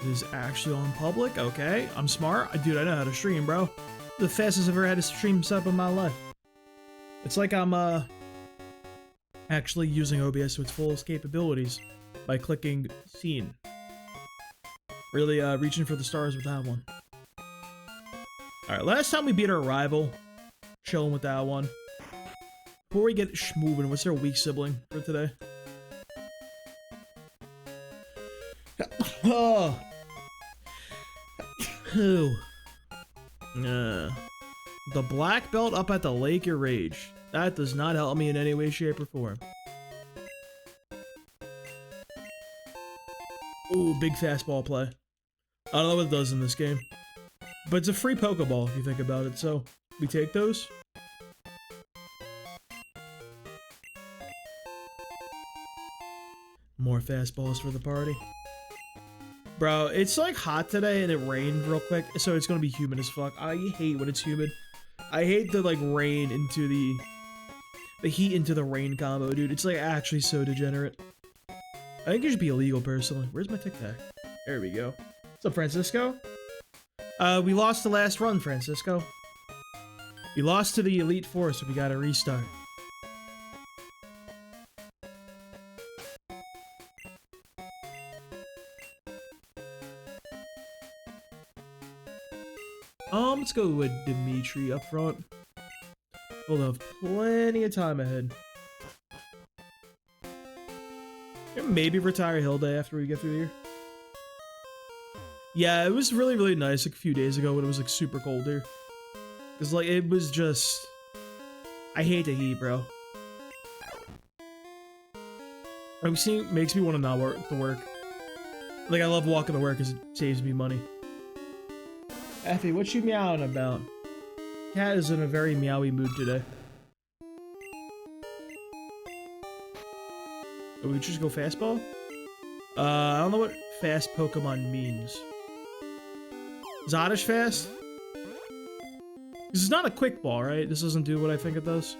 is actually on public. Okay, I'm smart. Dude, I know how to stream, bro. The fastest I've ever had a stream set up in my life. It's like I'm actually using OBS to its fullest capabilities by clicking scene. Really reaching for the stars with that one. Alright, last time we beat our rival. Chilling with that one. Before we get moving, what's their weak sibling for today? Oh. Who? The black belt up at the Lake of Rage. That does not help me in any way, shape, or form. Ooh, big fastball play. I don't know what it does in this game. But it's a free Pokeball if you think about it, so we take those. More fastballs for the party. Bro, it's like hot today and it rained real quick, so it's gonna be humid as fuck. I hate when it's humid. I hate the like rain into the heat into the rain combo, dude. It's like actually so degenerate. I think it should be illegal personally. Where's my tic tac? There we go. What's up, Francisco? We lost the last run, Francisco. We lost to the Elite Four, so we gotta restart. Let's go with Dimitri up front. We'll have plenty of time ahead. Maybe retire Hilda after we get through here. Yeah, it was really, really nice like a few days ago when it was like super cold here. Cause like it was just, I hate the heat, bro. I'm seeing makes me want to not work to work. Like I love walking to work because it saves me money. Effie, what you meowing about? Cat is in a very meowy mood today. Oh, we just go fastball? I don't know what fast Pokemon means. Is Oddish fast? This is not a quick ball, right? This doesn't do what I think it does.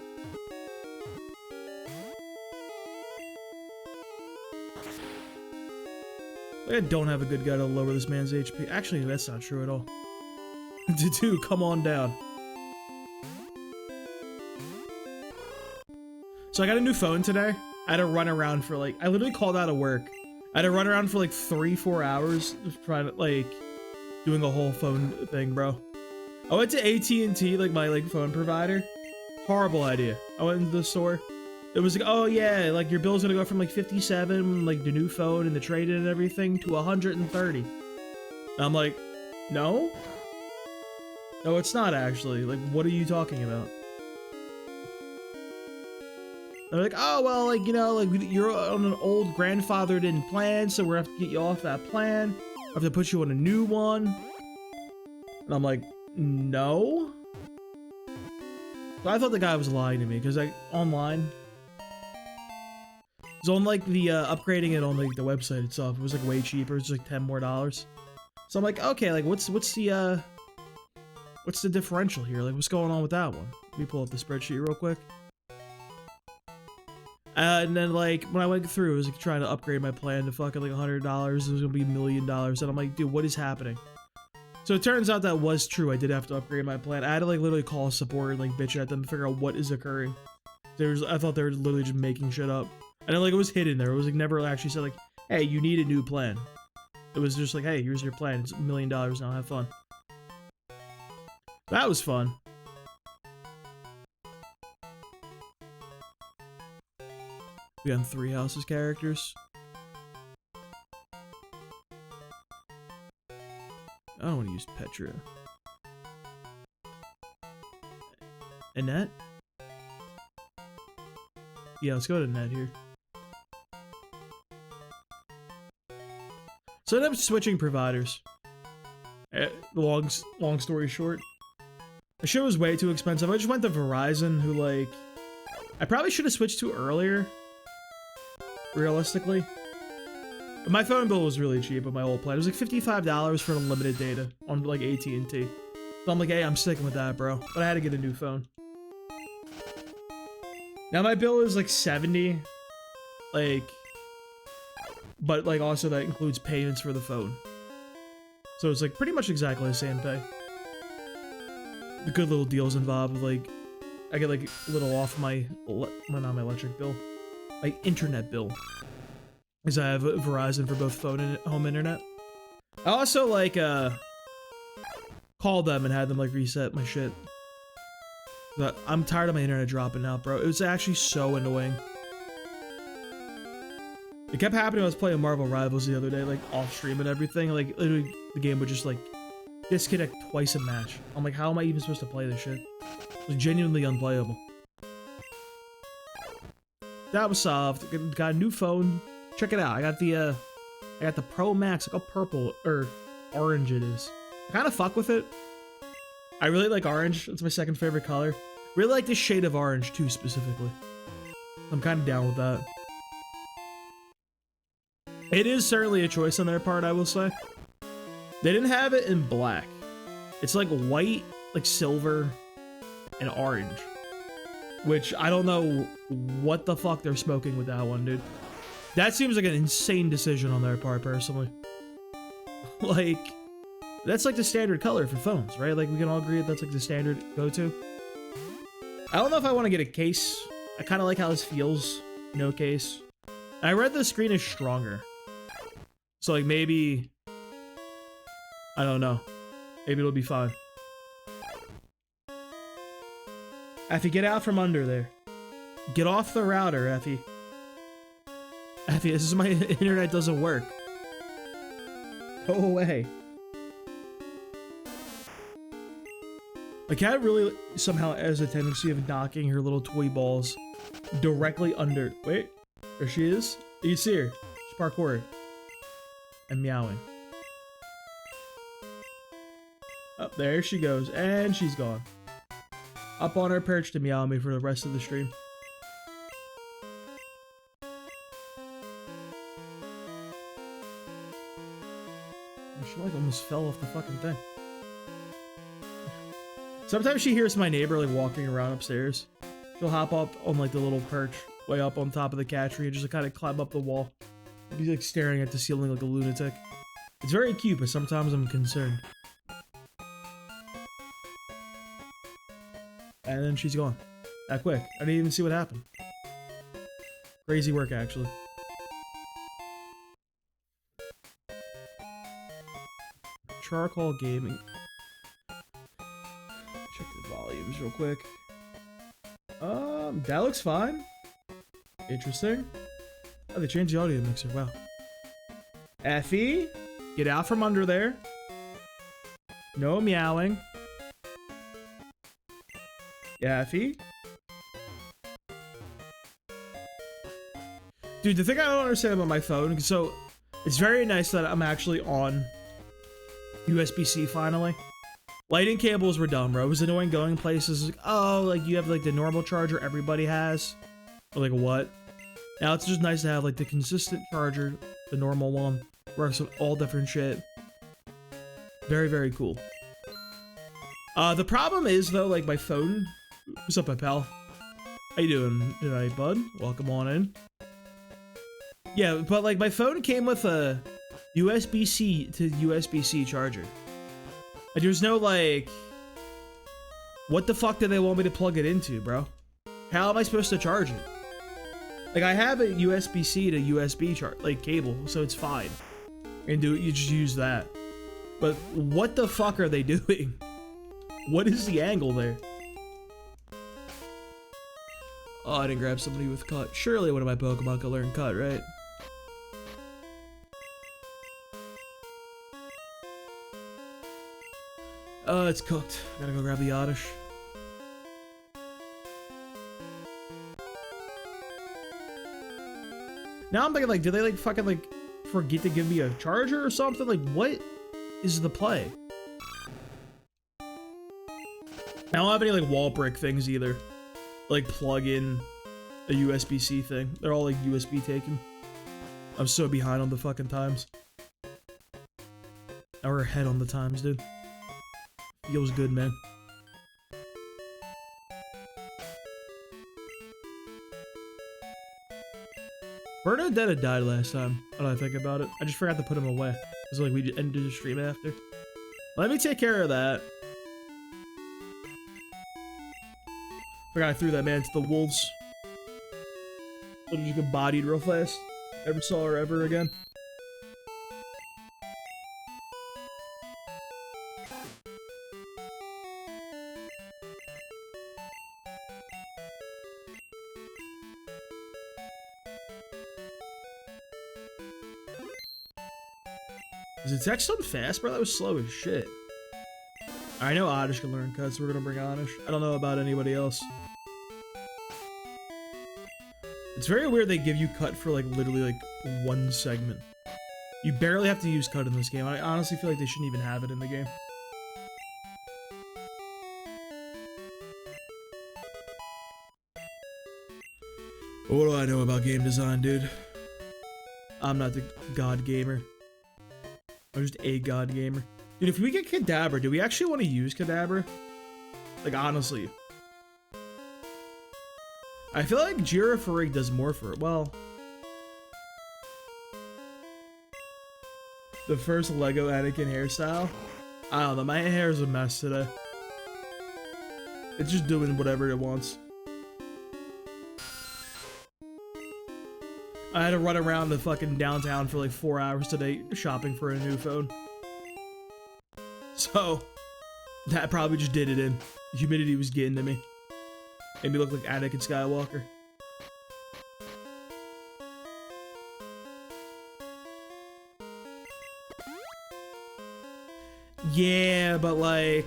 I don't have a good guy to lower this man's HP. Actually, that's not true at all. Dude, come on down. So I got a new phone today. I had to run around for like, I literally called out of work. I had to run around for like 3-4 hours trying to like, doing a whole phone thing, bro. I went to AT&T, like my like phone provider. Horrible idea. I went into the store. It was like, oh yeah, like your bill's gonna go from like 57, like the new phone and the trade-in and everything, to 130. And I'm like, no? No, it's not actually. Like, what are you talking about? They're like, oh, well, like, you know, like, you're on an old grandfathered in plan, so we're gonna have to get you off that plan. I have to put you on a new one. And I'm like, no? So I thought the guy was lying to me, because like, online. It's on, like, the, upgrading it on, like, the website itself. It was, like, way cheaper. It's like $10 more. So I'm like, okay, like, what's the differential here? Like, what's going on with that one? Let me pull up the spreadsheet real quick. And then, like, when I went through, it was, like, trying to upgrade my plan to fucking, like, $100. It was gonna be $1 million. And I'm like, dude, what is happening? So it turns out that was true. I did have to upgrade my plan. I had to, like, literally call support and, like, bitch at them to figure out what is occurring. I thought they were literally just making shit up. And then, like, it was hidden there. It was, like, never actually said, like, hey, you need a new plan. It was just like, hey, here's your plan. It's $1 million now. Have fun. That was fun. We got 3 houses characters. I don't want to use Petra. Annette? Yeah, let's go to Annette here. So I ended up switching providers. Long story short. The show was way too expensive. I just went to Verizon, who, like, I probably should have switched to earlier. Realistically. But my phone bill was really cheap on my old plan. It was like $55 for unlimited data on, like, AT&T. So I'm like, hey, I'm sticking with that, bro. But I had to get a new phone. Now my bill is, like, $70. Like, but, like, also that includes payments for the phone. So it's like pretty much exactly the same pay. The good little deals involved with like, I get like a little off my, well, not my electric bill, my internet bill. Because I have Verizon for both phone and home internet. I also like called them and had them like reset my shit. But I'm tired of my internet dropping out, bro. It was actually so annoying. It kept happening when I was playing Marvel Rivals the other day, like off stream and everything. Like literally the game would just like disconnect twice a match. I'm like, how am I even supposed to play this shit? It was genuinely unplayable. That was solved. Got a new phone. Check it out. I got the Pro Max. Look how purple or orange it is. I kind of fuck with it. I really like orange. It's my second favorite color. Really like this shade of orange too, specifically. I'm kind of down with that. It is certainly a choice on their part, I will say. They didn't have it in black. It's like white, like silver, and orange. Which I don't know what the fuck they're smoking with that one, dude. That seems like an insane decision on their part, personally. Like, that's like the standard color for phones, right? Like, we can all agree that that's like the standard go-to. I don't know if I want to get a case. I kind of like how this feels. No case. I read the screen is stronger. So, like, maybe... I don't know. Maybe it'll be fine. Effie, get out from under there. Get off the router, Effie. Effie, this is my internet doesn't work. Go away. My cat really somehow has a tendency of knocking her little toy balls directly under. Wait, there she is. You see her. She's parkouring. And meowing. Oh, there she goes. And she's gone. Up on her perch to meow at me for the rest of the stream. She like almost fell off the fucking thing. Sometimes she hears my neighbor like walking around upstairs. She'll hop up on like the little perch way up on top of the cat tree and just like, kind of climb up the wall. Be like staring at the ceiling like a lunatic. It's very cute, but sometimes I'm concerned. And then she's gone. That quick. I didn't even see what happened. Crazy work, actually. Charcoal Gaming. Check the volumes real quick. That looks fine. Interesting. Oh, they changed the audio mixer. Wow. Effie, get out from under there. No meowing. Yeah, Effie. Dude, the thing I don't understand about my phone, so it's very nice that I'm actually on USB-C finally. Lighting cables were dumb, bro. It was annoying going places like, oh, like you have like the normal charger everybody has. Or like what? Now it's just nice to have like the consistent charger, the normal one. Works with all different shit. Very, very cool. The problem is though, like my phone. What's up, my pal? How you doing tonight, bud? Welcome on in. Yeah, but like my phone came with a USB-C to USB-C charger. Like, there's no like, what the fuck do they want me to plug it into, bro? How am I supposed to charge it? Like I have a USB-C to USB like cable, so it's fine. And you just use that. But what the fuck are they doing? What is the angle there? Oh, I didn't grab somebody with cut. Surely one of my Pokemon could learn cut, right? It's cooked. Gotta go grab the Oddish. Now I'm thinking like, did they like fucking like forget to give me a charger or something? Like, what is the play? I don't have any like wall brick things either. Like plug in a USB-C thing. They're all like USB taken. I'm so behind on the fucking times. Now we're ahead on the times, dude. Feels good, man. Bernadetta died last time, when I think about it. I just forgot to put him away. Cause like we ended the stream after. Let me take care of that. Forgot I threw that man to the wolves. Literally get bodied real fast. Never saw her ever again. Is the text on fast, bro? That was slow as shit. I know Oddish can learn cuts, so we're gonna bring Oddish. I don't know about anybody else. It's very weird they give you cut for like literally like one segment. You barely have to use cut in this game. I honestly feel like they shouldn't even have it in the game. What do I know about game design, dude? I'm not the god gamer. I'm just a god gamer. Dude, if we get Kadabra, do we actually want to use Kadabra? Like, honestly. I feel like Girafarig does more for it. Well, the first Lego Anakin hairstyle. I don't know. My hair is a mess today. It's just doing whatever it wants. I had to run around the fucking downtown for like 4 hours today shopping for a new phone. So, that probably just did it in. The humidity was getting to me. Made me look like Anakin Skywalker. Yeah, but like,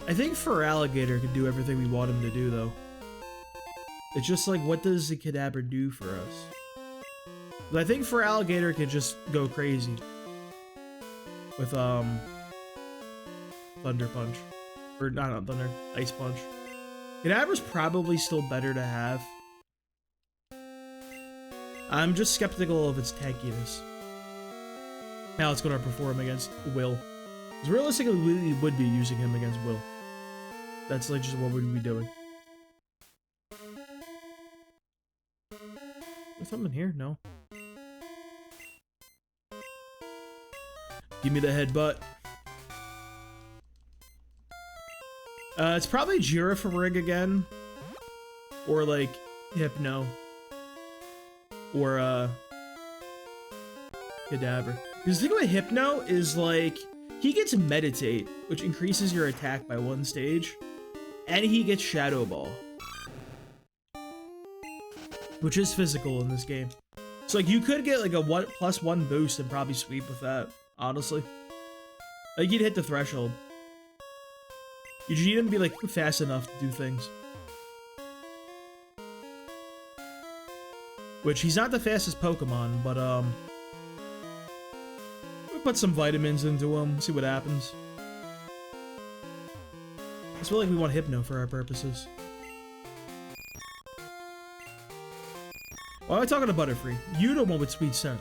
I think Firalligator can do everything we want him to do, though. It's just like, what does the Kadabra do for us? But I think Firalligator can just go crazy with Thunder Punch, or not Thunder, Ice Punch. Kadabra's probably still better to have. I'm just skeptical of its tankiness. How it's going to perform against Will. Because realistically, we would be using him against Will. That's like just what we'd be doing. Is something here? No. Give me the headbutt. It's probably Girafarig again. Or like Hypno. Or Kadabra. Because the thing with Hypno is like, he gets Meditate, which increases your attack by 1 stage. And he gets Shadow Ball. Which is physical in this game. So like you could get like a +1 boost and probably sweep with that, honestly. Like you'd hit the threshold. You just need him to be like fast enough to do things. Which he's not the fastest Pokemon, but we'll put some vitamins into him, see what happens. I just feel like we want Hypno for our purposes. Why am I talking to Butterfree? You don't want with Sweet Scent.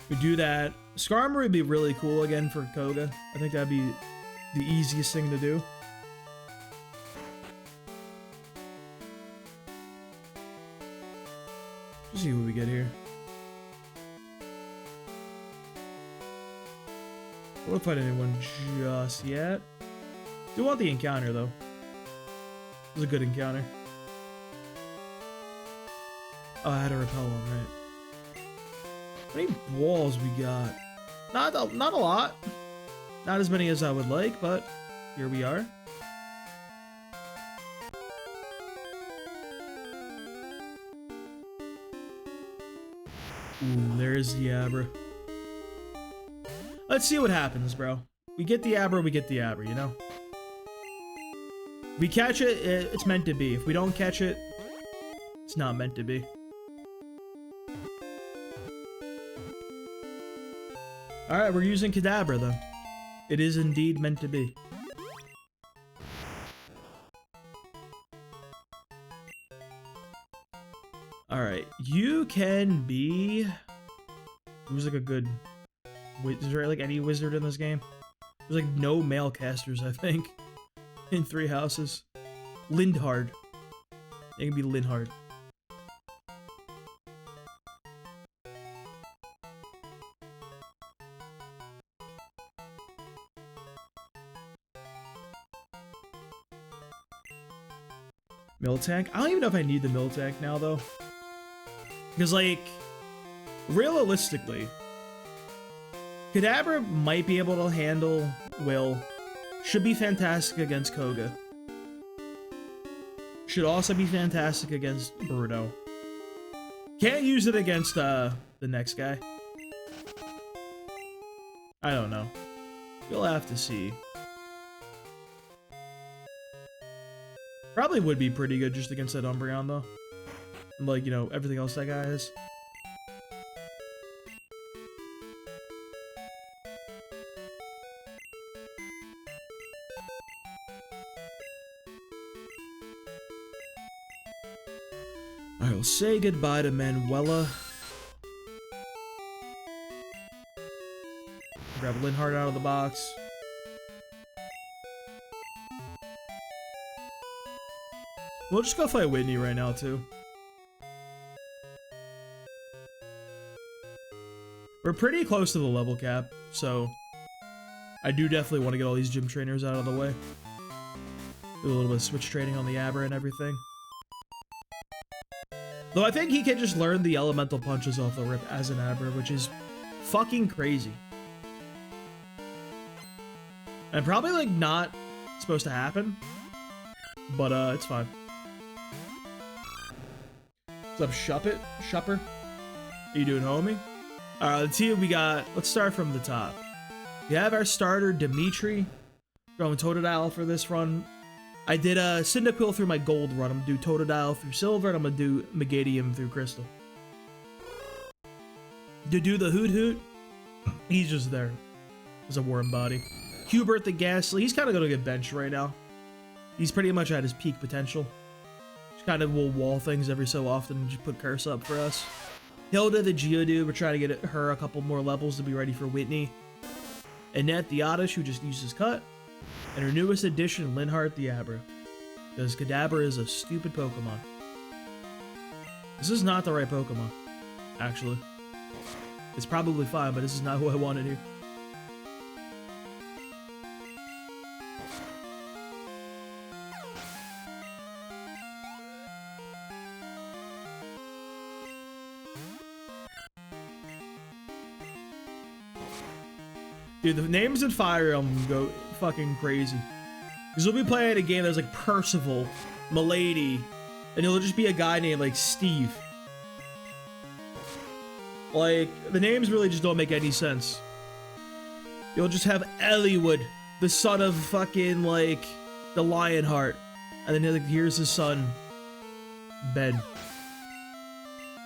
We do that. Skarmory would be really cool again for Koga. I think that'd be the easiest thing to do. Let's see what we get here. I won't fight anyone just yet. Do want the encounter though. It was a good encounter. Oh, I had to repel one, right? How many walls we got? Not a lot. Not as many as I would like, but here we are. Ooh, there's the Abra. Let's see what happens, bro. We get the Abra, you know? If we catch it, it's meant to be. If we don't catch it, it's not meant to be. Alright, we're using Kadabra, though. It is indeed meant to be. Alright, you can be... Who's like a good... Is there like any wizard in this game? There's like no male casters, I think. In 3 houses. Lindhard. It can be Lindhard. Miltank. I don't even know if I need the Miltank now, though. Because, like, realistically, Kadabra might be able to handle Will. Should be fantastic against Koga. Should also be fantastic against Bruno. Can't use it against the next guy. I don't know. You'll have to see. Probably would be pretty good just against that Umbreon, though. And, like, you know, everything else that guy is. I will say goodbye to Manuela. Grab Linhardt out of the box. We'll just go fight Whitney right now, too. We're pretty close to the level cap, so I do definitely want to get all these gym trainers out of the way. Do a little bit of switch training on the Abra and everything. Though I think he can just learn the elemental punches off the rip as an Abra, which is fucking crazy. And probably, like, not supposed to happen. But, it's fine. What's up, Shupper? How you doing, homie? Alright, let's see what we got. Let's start from the top. We have our starter, Dimitri. Going Totodile for this run. I did a Cyndaquil through my gold run. I'm gonna do Totodile through silver, and I'm gonna do Megadium through crystal. To do the Hoot Hoot, he's just there. As a worm body. Hubert the Ghastly, he's kind of gonna get benched right now. He's pretty much at his peak potential. Just kind of will wall things every so often and just put curse up for us. Hilda the Geodude, we're trying to get her a couple more levels to be ready for Whitney. Annette the Oddish, who just uses Cut. And her newest addition, Linhardt the Abra. Because Kadabra is a stupid Pokemon. This is not the right Pokemon, actually. It's probably fine, but this is not who I wanted here. Dude, the names in Fire Emblem go fucking crazy. Because we'll be playing a game that's like Percival, Milady, and it'll just be a guy named like Steve. Like, the names really just don't make any sense. You'll just have Eliwood, the son of fucking like the Lionheart. And then like, here's his son, Ben.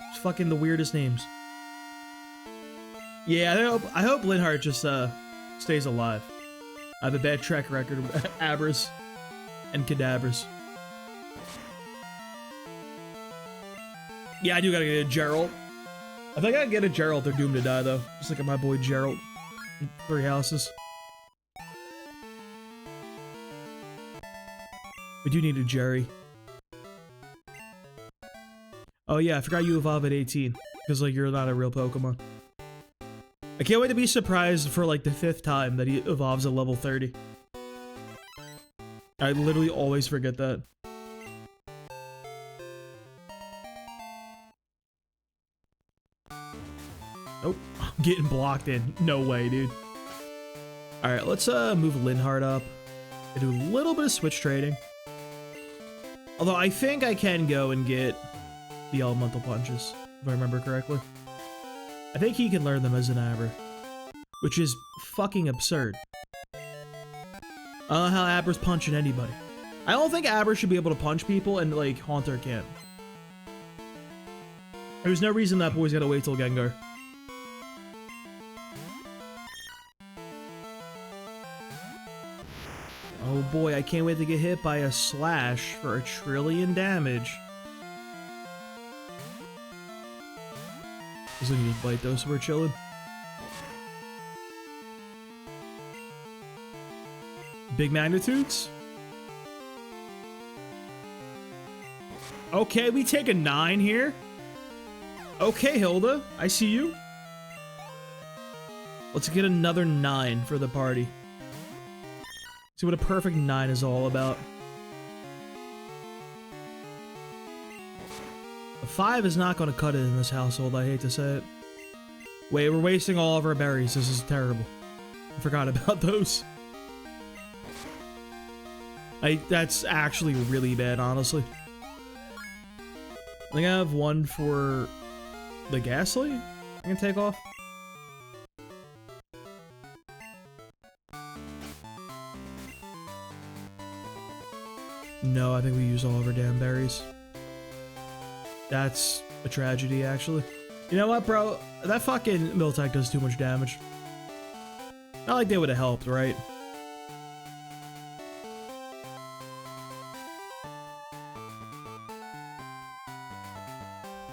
It's fucking the weirdest names. Yeah, I hope Linhardt just stays alive. I have a bad track record of Abras and Kadabras. Yeah, I do gotta get a Gerald. If I gotta get a Gerald, they're doomed to die though. Just like my boy Gerald. 3 houses. We do need a Jerry. Oh yeah, I forgot you evolve at 18. Because like you're not a real Pokemon. I can't wait to be surprised for like the 5th time that he evolves at level 30. I literally always forget that. Nope. I'm getting blocked in. No way, dude. Alright, let's move Linhardt up. And do a little bit of switch trading. Although I think I can go and get the elemental punches, if I remember correctly. I think he can learn them as an Abra, which is fucking absurd. I don't know how Abra's punching anybody. I don't think Abra should be able to punch people, and like Haunter can't. There's no reason that boy's gotta wait till Gengar. Oh boy, I can't wait to get hit by a Slash for 1,000,000,000,000 damage. He's gonna just bite those so we're chilling. Big magnitudes? Okay, we take a 9 here. Okay, Hilda, I see you. Let's get another 9 for the party. See what a perfect 9 is all about. A 5 is not going to cut it in this household, I hate to say it. Wait, we're wasting all of our berries. This is terrible. I forgot about those. That's actually really bad, honestly. I think I have one for the ghastly I can take off. No, I think we used all of our damn berries. That's a tragedy, actually. You know what, bro? That fucking Miltank does too much damage. Not like they would have helped, right?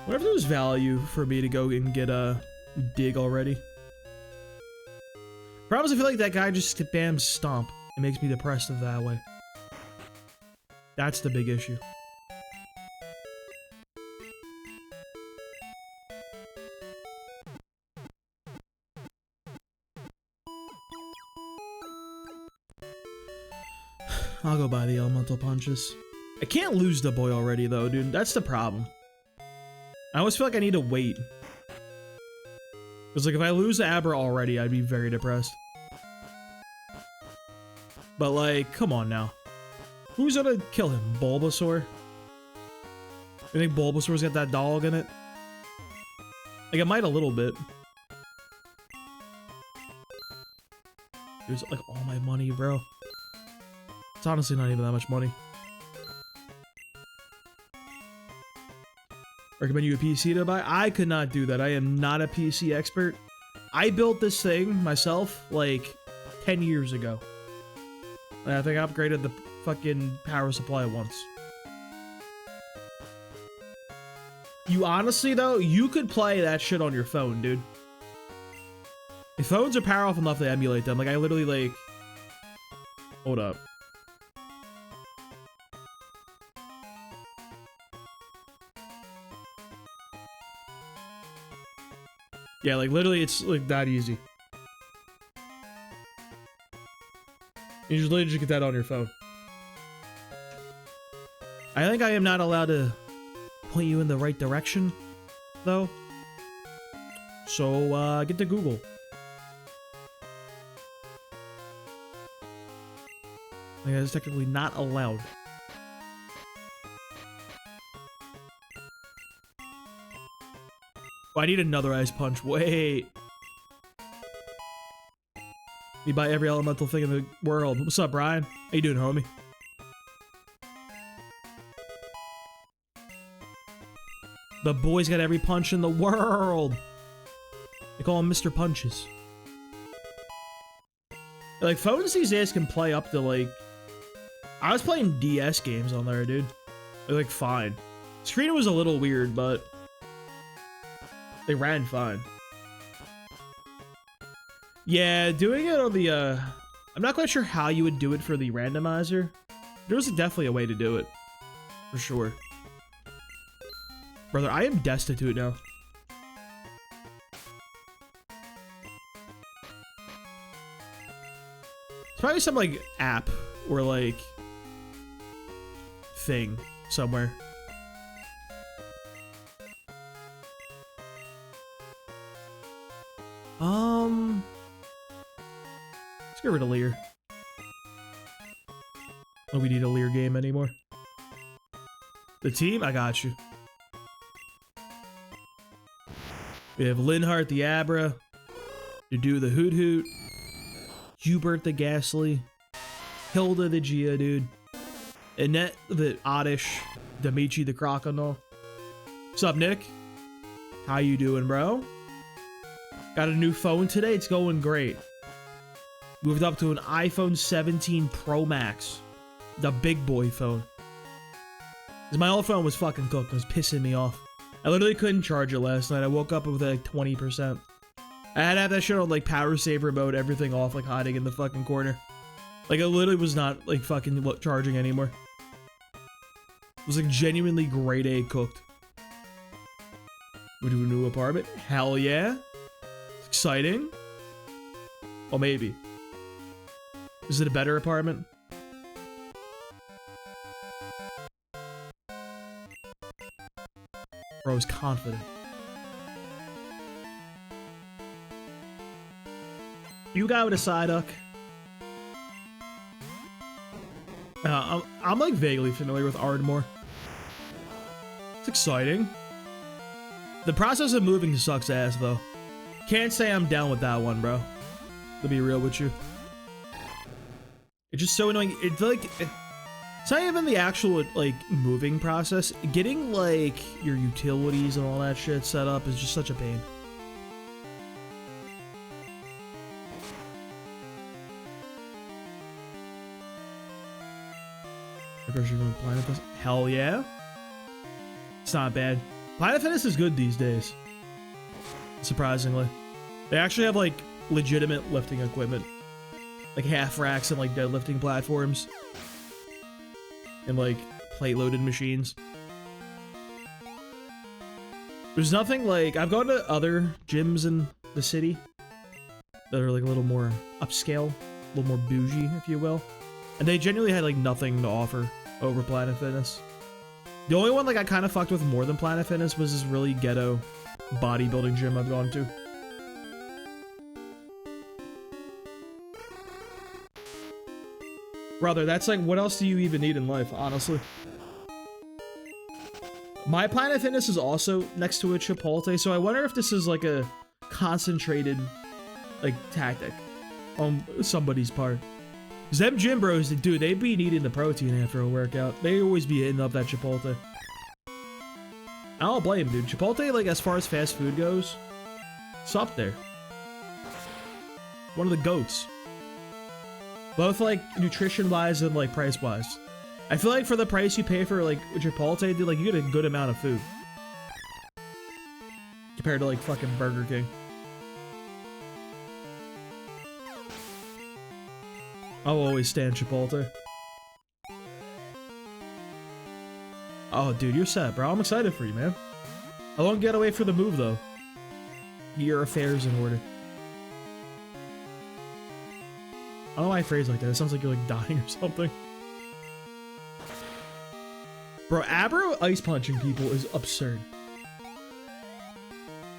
What if there was value for me to go and get a dig already? Problem is, I feel like that guy just spams stomp. It makes me depressed of that way. That's the big issue. I'll go buy the elemental punches. I can't lose the boy already though, dude. That's the problem. I always feel like I need to wait. Because like if I lose the Abra already, I'd be very depressed. But like, come on now. Who's gonna kill him? Bulbasaur? I think Bulbasaur's got that dog in it. Like it might a little bit. Here's like all my money, bro. It's honestly not even that much money. Recommend you a PC to buy? I could not do that. I am not a PC expert. I built this thing myself like 10 years ago. And I think I upgraded the fucking power supply once. You honestly though, you could play that shit on your phone, dude. If phones are powerful enough to emulate them, like I literally like... Hold up. Yeah, like literally it's like that easy. You just literally just get that on your phone. I think I am not allowed to point you in the right direction, though. So, get to Google. I think that's technically not allowed. Oh, I need another ice punch. Wait. You buy every elemental thing in the world. What's up, Brian? How you doing, homie? The boy's got every punch in the world. They call him Mr. Punches. Like, phones these days can play up to, like... I was playing DS games on there, dude. They're, like, fine. Screen was a little weird, but... they ran fine. Yeah, doing it on the, I'm not quite sure how you would do it for the randomizer. There was definitely a way to do it. For sure. Brother, I am destitute now. It's probably some, like, app or, like, thing somewhere. Let's get rid of Lear. Oh, we need a Lear game anymore. The team? I got you. We have Linhardt the Abra, to do the Hoot Hoot, Hubert the Ghastly, Hilda the Geodude, Annette the Oddish, Demichi the Crocodile. What's up, Nick? How you doing, bro? Got a new phone today. It's going great. Moved up to an iPhone 17 Pro Max, the big boy phone. Cause my old phone was fucking cooked. It was pissing me off. I literally couldn't charge it last night. I woke up with like 20%. I had to have that shit on like power saver mode, everything off, like hiding in the fucking corner. Like it literally was not like fucking charging anymore. It was like genuinely grade A cooked. We do a new apartment? Hell yeah. It's exciting. Well, maybe. Is it a better apartment? bro is confident. You guy with a Psyduck. I'm like vaguely familiar with Ardmore. It's exciting. The process of moving sucks ass though. Can't say I'm down with that one, bro. To be real with you. It's just so annoying. It's like, it's not even the actual like moving process. Getting like your utilities and all that shit set up is just such a pain. Hell yeah. It's not bad. Planet Fitness is good these days. Surprisingly. They actually have like legitimate lifting equipment. Like half racks and like deadlifting platforms. And like plate loaded machines. There's nothing like, I've gone to other gyms in the city that are like a little more upscale, a little more bougie, if you will. And they genuinely had like nothing to offer over Planet Fitness. The only one like I kind of fucked with more than Planet Fitness was this really ghetto bodybuilding gym I've gone to. Brother, that's like, what else do you even need in life, honestly? My Planet Fitness is also next to a Chipotle, so I wonder if this is like a concentrated like tactic on somebody's part. Cause them gym bros, dude, they be needing the protein after a workout. They always be hitting up that Chipotle. I don't blame them, dude. Chipotle, like, as far as fast food goes, it's up there. One of the GOATs. Both, like, nutrition-wise and, like, price-wise. I feel like for the price you pay for, like, Chipotle, dude, like, you get a good amount of food. Compared to, like, fucking Burger King. I'll always stand Chipotle. Oh, dude, you're set, bro. I'm excited for you, man. I won't get away for the move, though. Get your affairs in order. I don't know why I phrase like that. It sounds like you're, like, dying or something. Bro, Abro ice punching people is absurd.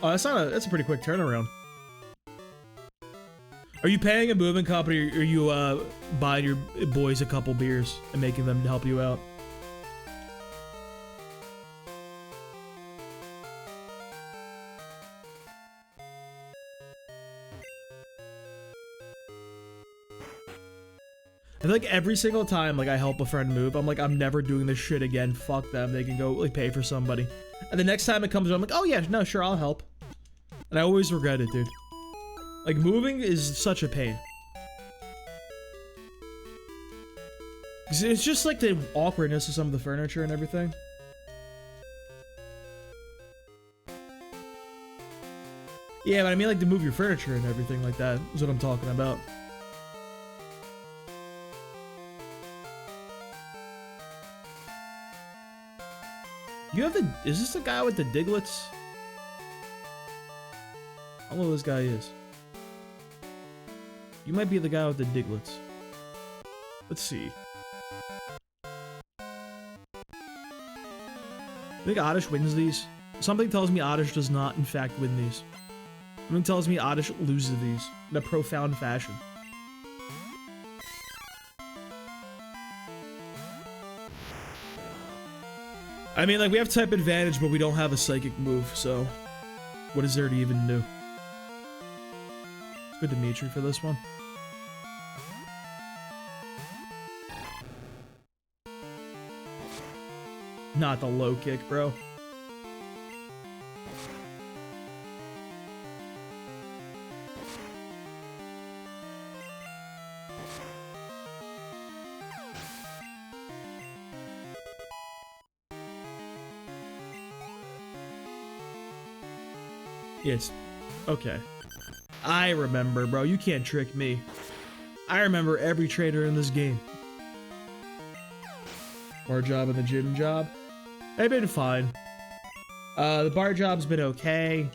Oh, that's a pretty quick turnaround. Are you paying a moving company, or are you buying your boys a couple beers and making them help you out? I feel like every single time like I help a friend move, I'm like, I'm never doing this shit again. Fuck them. They can go like pay for somebody. And the next time it comes around, I'm like, oh yeah, no, sure, I'll help. And I always regret it, dude. Like, moving is such a pain. It's just like the awkwardness of some of the furniture and everything. Yeah, but I mean like to move your furniture and everything like that is what I'm talking about. You have the... Is this the guy with the Diglets? I don't know who this guy is. You might be the guy with the Diglets. Let's see. I think Oddish wins these. Something tells me Oddish does not, in fact, win these. Something tells me Oddish loses these in a profound fashion. I mean, like, we have type advantage, but we don't have a psychic move, so what is there to even do? It's good Dimitri for this one. Not the low kick, bro. Yes. Okay. I remember, bro. You can't trick me. I remember every trainer in this game. Bar job and the gym job. They've been fine. The bar job's been okay.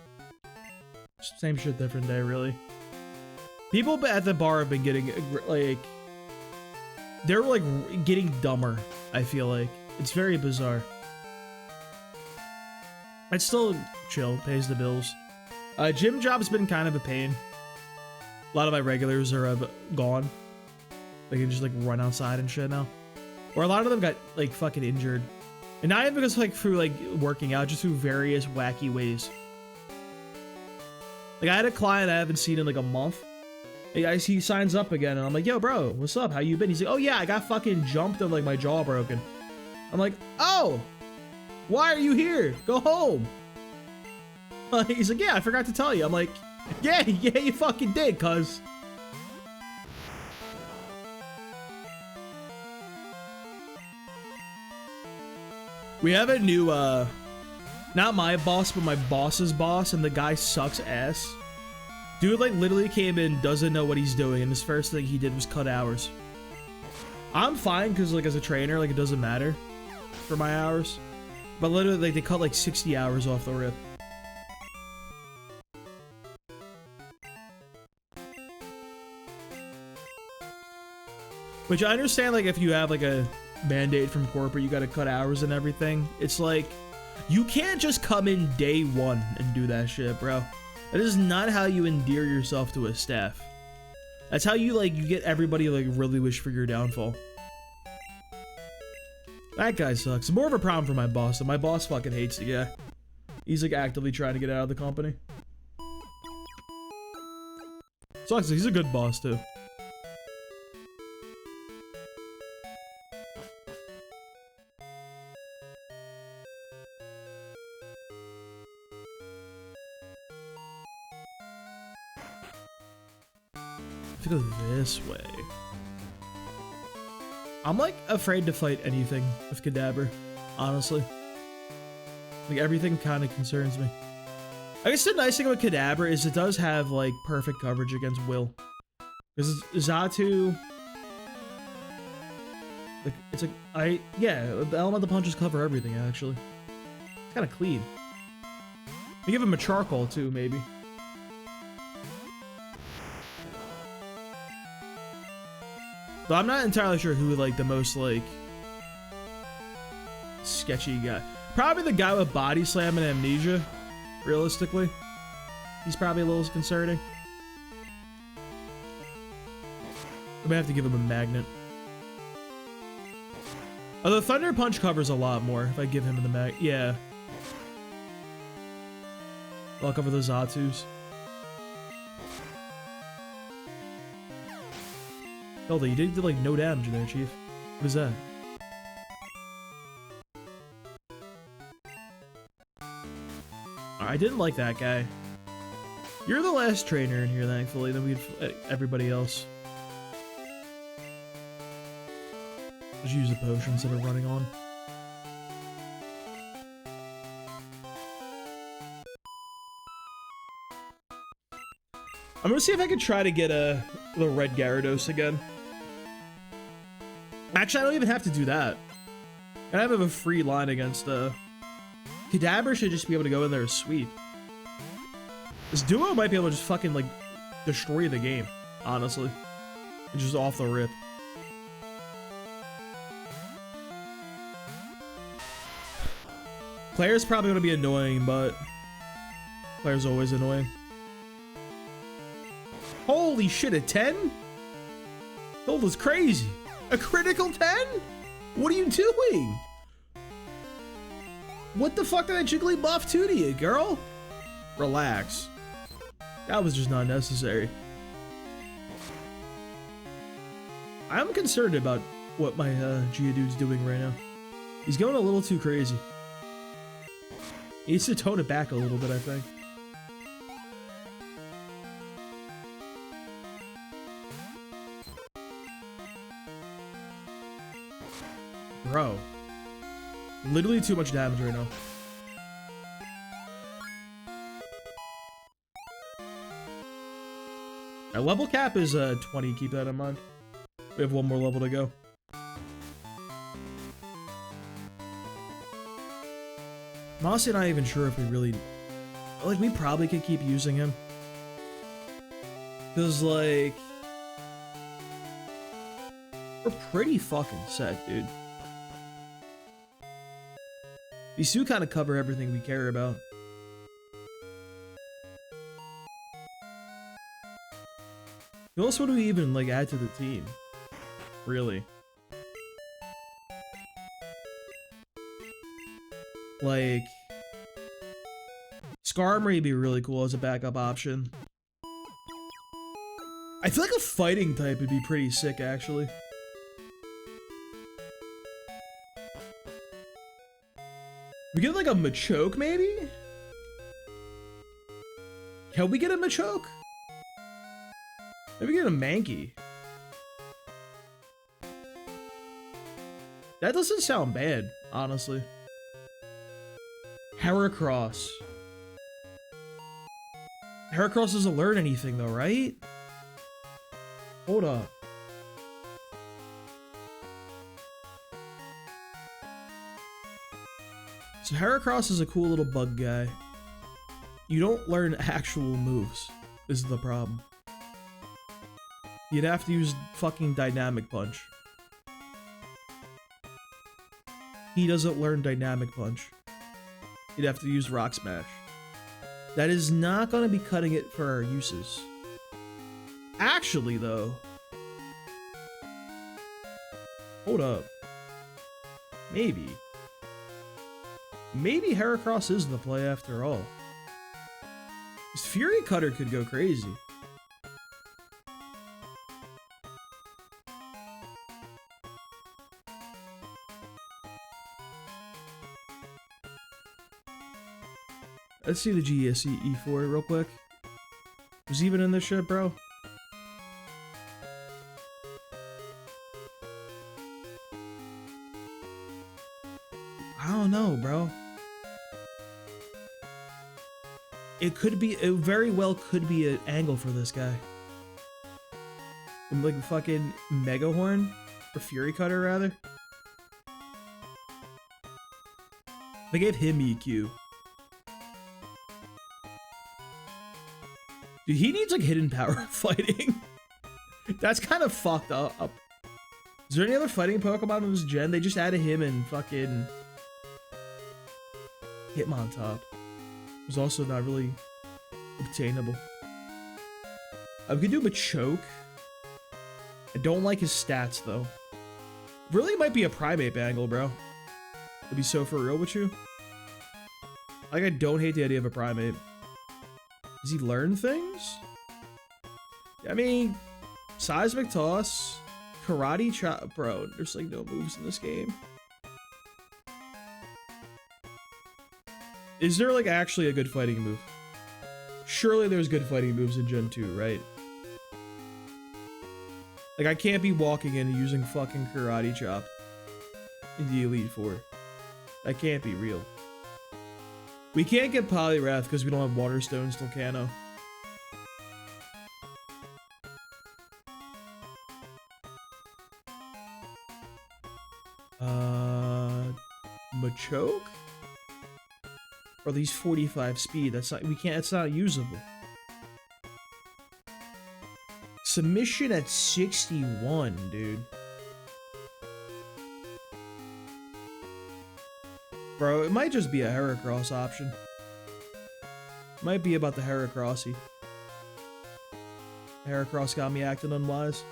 Same shit, different day, really. People at the bar have been getting, like... They're, like, getting dumber, I feel like. It's very bizarre. It's still chill, pays the bills. Gym job's been kind of a pain. A lot of my regulars are gone. They can just like run outside and shit now. Or a lot of them got like fucking injured. And not even because like through like working out, just through various wacky ways. Like I had a client I haven't seen in like a month. He signs up again and I'm like, yo bro, what's up? How you been? He's like, oh yeah, I got fucking jumped and like my jaw broken. I'm like, oh, why are you here? Go home. He's like, yeah, I forgot to tell you. I'm like, yeah, you fucking did, cuz. We have a new, not my boss, but my boss's boss, and the guy sucks ass. Dude, like, literally came in, doesn't know what he's doing, and his first thing he did was cut hours. I'm fine, because, like, as a trainer, like, it doesn't matter for my hours. But literally, like, they cut, like, 60 hours off the rip. Which I understand, like, if you have, like, a mandate from corporate, you gotta cut hours and everything. It's like, you can't just come in day one and do that shit, bro. That is not how you endear yourself to a staff. That's how you, like, you get everybody, like, really wish for your downfall. That guy sucks. It's more of a problem for my boss, though. My boss fucking hates the guy. He's, like, actively trying to get out of the company. Sucks. He's a good boss, too. I have to go this way. I'm like afraid to fight anything with Kadabra, honestly. Like everything kind of concerns me. I guess the nice thing about Kadabra is it does have like perfect coverage against Will. Because Xatu, like it's like yeah, the elemental punches cover everything actually. It's kind of clean. You give him a charcoal too, maybe. But I'm not entirely sure who like the most like sketchy guy. Probably the guy with body slam and amnesia. Realistically, he's probably a little concerning. I may have to give him a magnet. Although Thunder Punch covers a lot more if I give him the mag. Yeah, I'll cover the Zatus. Hold on, you did like no damage there, Chief. What is that? I didn't like that guy. You're the last trainer in here, thankfully. Then we had everybody else. Just use the potions that are running on. I'm gonna see if I can try to get the red Gyarados again. Actually, I don't even have to do that. I have a free line against Kadabra should just be able to go in there and sweep. This duo might be able to just fucking like destroy the game, honestly. And just off the rip. Claire's probably gonna be annoying, but Claire's always annoying. Holy shit, a 10? That was crazy. A critical 10? What are you doing? What the fuck did I jiggly buff to you, girl? Relax. That was just not necessary. I'm concerned about what my Geodude's doing right now. He's going a little too crazy. He needs to tone it back a little bit, I think. Bro. Literally too much damage right now. Our level cap is 20, keep that in mind. We have one more level to go. I'm honestly not even sure if we really... Like, we probably could keep using him. Because, like... We're pretty fucking set, dude. These two kind of cover everything we care about. Who else would we even like add to the team? Really? Like, Skarmory would be really cool as a backup option. I feel like a fighting type would be pretty sick, actually. We get like a Machoke, maybe? Can we get a Machoke? Maybe get a Mankey. That doesn't sound bad, honestly. Heracross. Heracross doesn't learn anything though, right? Hold up. So Heracross is a cool little bug guy. You don't learn actual moves, is the problem. You'd have to use fucking Dynamic Punch. He doesn't learn Dynamic Punch. You'd have to use Rock Smash. That is not going to be cutting it for our uses. Actually, though. Hold up. Maybe. Maybe Heracross is the play after all. This Fury Cutter could go crazy. Let's see the GSE E4 real quick. Who's even in this shit, bro? I don't know, bro. It could be, it very well could be an angle for this guy. Like fucking Mega Horn? Or Fury Cutter, rather. They gave him EQ. Dude, he needs like hidden power fighting. That's kind of fucked up. Is there any other fighting Pokemon in this gen? They just added him and fucking Hitmontop. Was also not really obtainable. I could do Machoke. I don't like his stats though. Really might be a Primate angle, bro. To be so for real with you. Like, I don't hate the idea of a Primate. Does he learn things? I mean, Seismic Toss, Karate Chop, bro. There's like no moves in this game. Is there like actually a good fighting move? Surely there's good fighting moves in Gen 2, right? Like, I can't be walking in and using fucking Karate Chop in the Elite Four. That can't be real. We can't get Poliwrath because we don't have Water Stones till Kano. Machoke? Or these 45 speed, that's not, we can't, it's not usable. Submission at 61, dude. Bro, it might just be a Heracross option. Might be about the Heracrossy. Heracross got me acting unwise.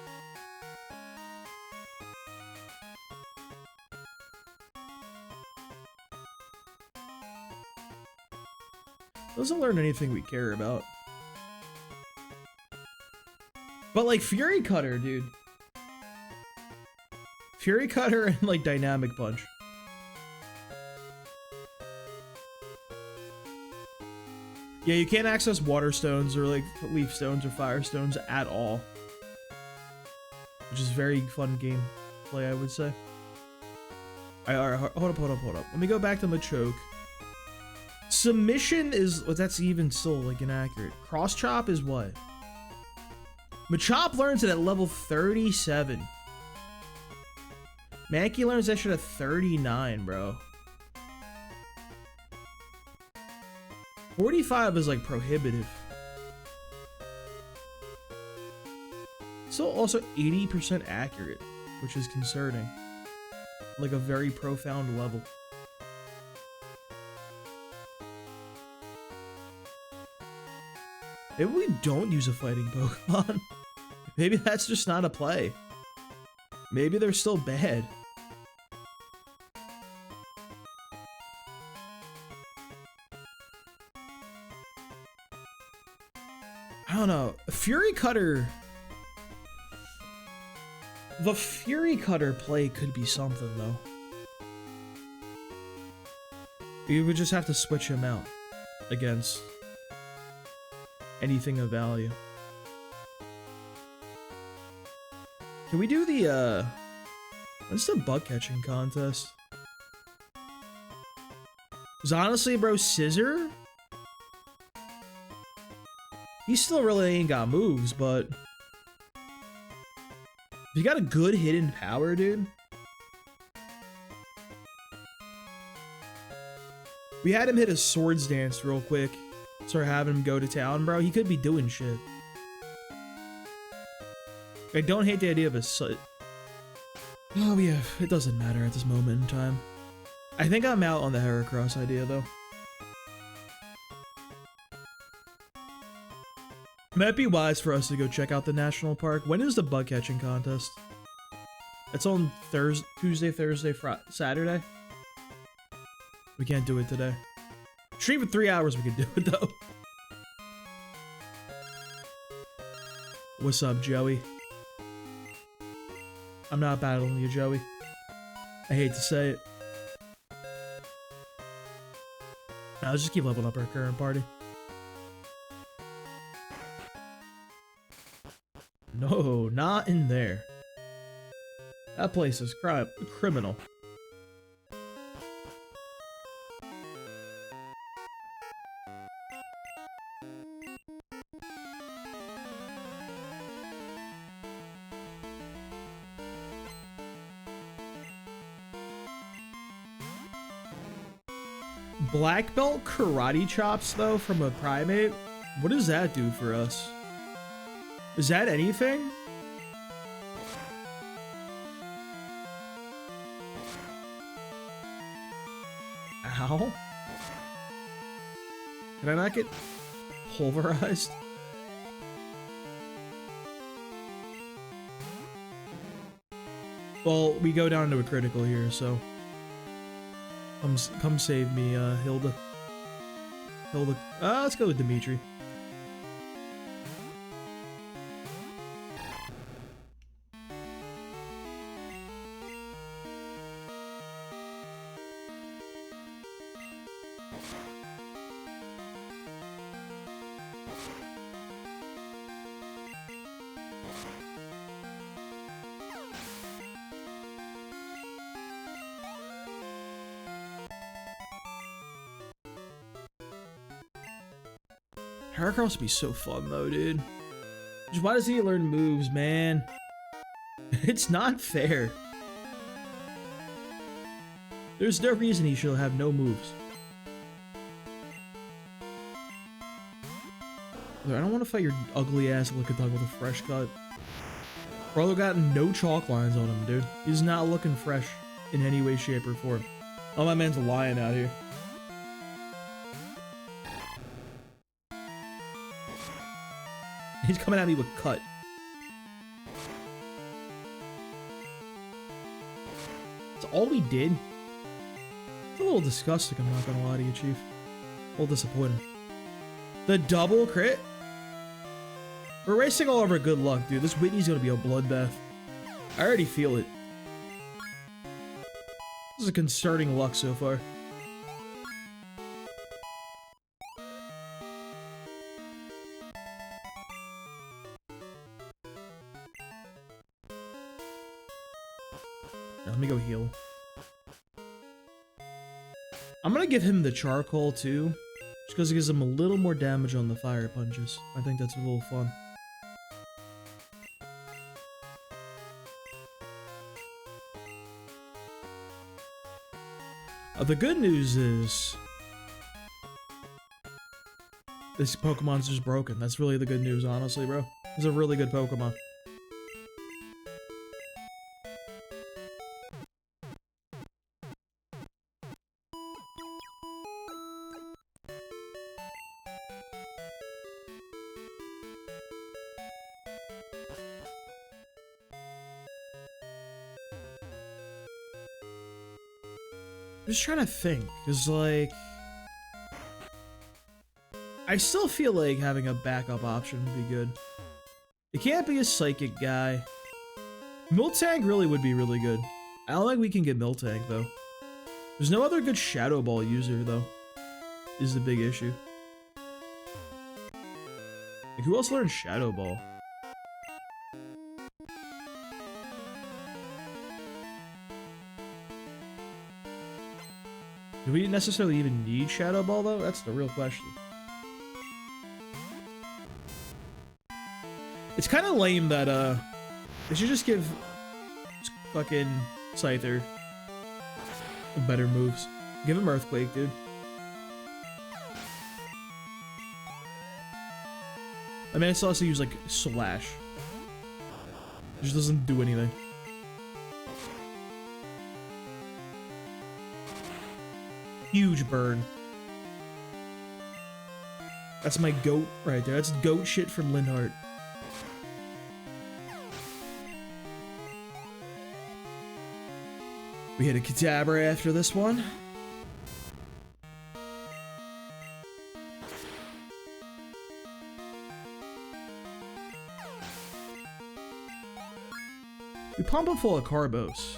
Doesn't learn anything we care about. But like Fury Cutter, dude. Fury Cutter and like Dynamic Punch. Yeah, you can't access Water Stones or like Leaf Stones or Fire Stones at all. Which is very fun game play, I would say. Alright, hold up. Let me go back to Machoke. Submission is, well, that's even still like inaccurate. Cross Chop is what? Machop learns it at level 37. Mankey learns that shit at 39, bro. 45 is like prohibitive. Still also 80% accurate, which is concerning. Like a very profound level. Maybe we don't use a fighting Pokemon. Maybe that's just not a play. Maybe they're still bad. I don't know. Fury Cutter. The Fury Cutter play could be something, though. You would just have to switch him out against anything of value. Can we do the, what's the bug catching contest? Because honestly, bro, Scissor? He still really ain't got moves, but if you got a good hidden power, dude. We had him hit a swords dance real quick. Start having him go to town, bro. He could be doing shit. I don't hate the idea of a oh yeah, it doesn't matter at this moment in time. I think I'm out on the Heracross idea though. Might be wise for us to go check out the national park. When is the bug catching contest? It's on Tuesday, Thursday, Saturday. We can't do it today. Stream for 3 hours, we could do it though. What's up, Joey? I'm not battling you, Joey. I hate to say it. Nah, let's just keep leveling up our current party. No, not in there. That place is criminal. Black belt karate chops though from a primate. What does that do for us? Is that anything? Ow. Can I not get pulverized? Well, we go down to a critical here, so come save me, Hilda. Let's go with Dimitri. Heracross would be so fun though, dude. Just why does he learn moves, man? It's not fair. There's no reason he should have no moves. I don't want to fight your ugly ass Lickitung with a fresh cut. Brother got no chalk lines on him, dude. He's not looking fresh in any way, shape, or form. Oh, my man's lying out here. He's coming at me with cut. That's all we did. It's a little disgusting, I'm not gonna lie to you, Chief. A little disappointing. The double crit? We're racing all over good luck, dude. This Whitney's gonna be a bloodbath. I already feel it. This is a concerning luck so far. Let me go heal. I'm gonna give him the charcoal too, just because it gives him a little more damage on the fire punches. I think that's a little fun. The good news is this Pokemon's just broken. That's really the good news, honestly, bro. It's a really good Pokemon. just trying to think, because, like, I still feel like having a backup option would be good. It can't be a psychic guy. Miltank really would be really good. I don't think we can get Miltank, though. There's no other good Shadow Ball user, though, is the big issue. Like, who else learned Shadow Ball? Do we necessarily even need Shadow Ball, though? That's the real question. It's kind of lame that, they should just give fucking Scyther better moves. Give him Earthquake, dude. I mean, I still also use, like, Slash. It just doesn't do anything. Huge burn. That's my goat right there. That's goat shit from Linhardt. We hit a Kadabra after this one. We pump it full of Carbos.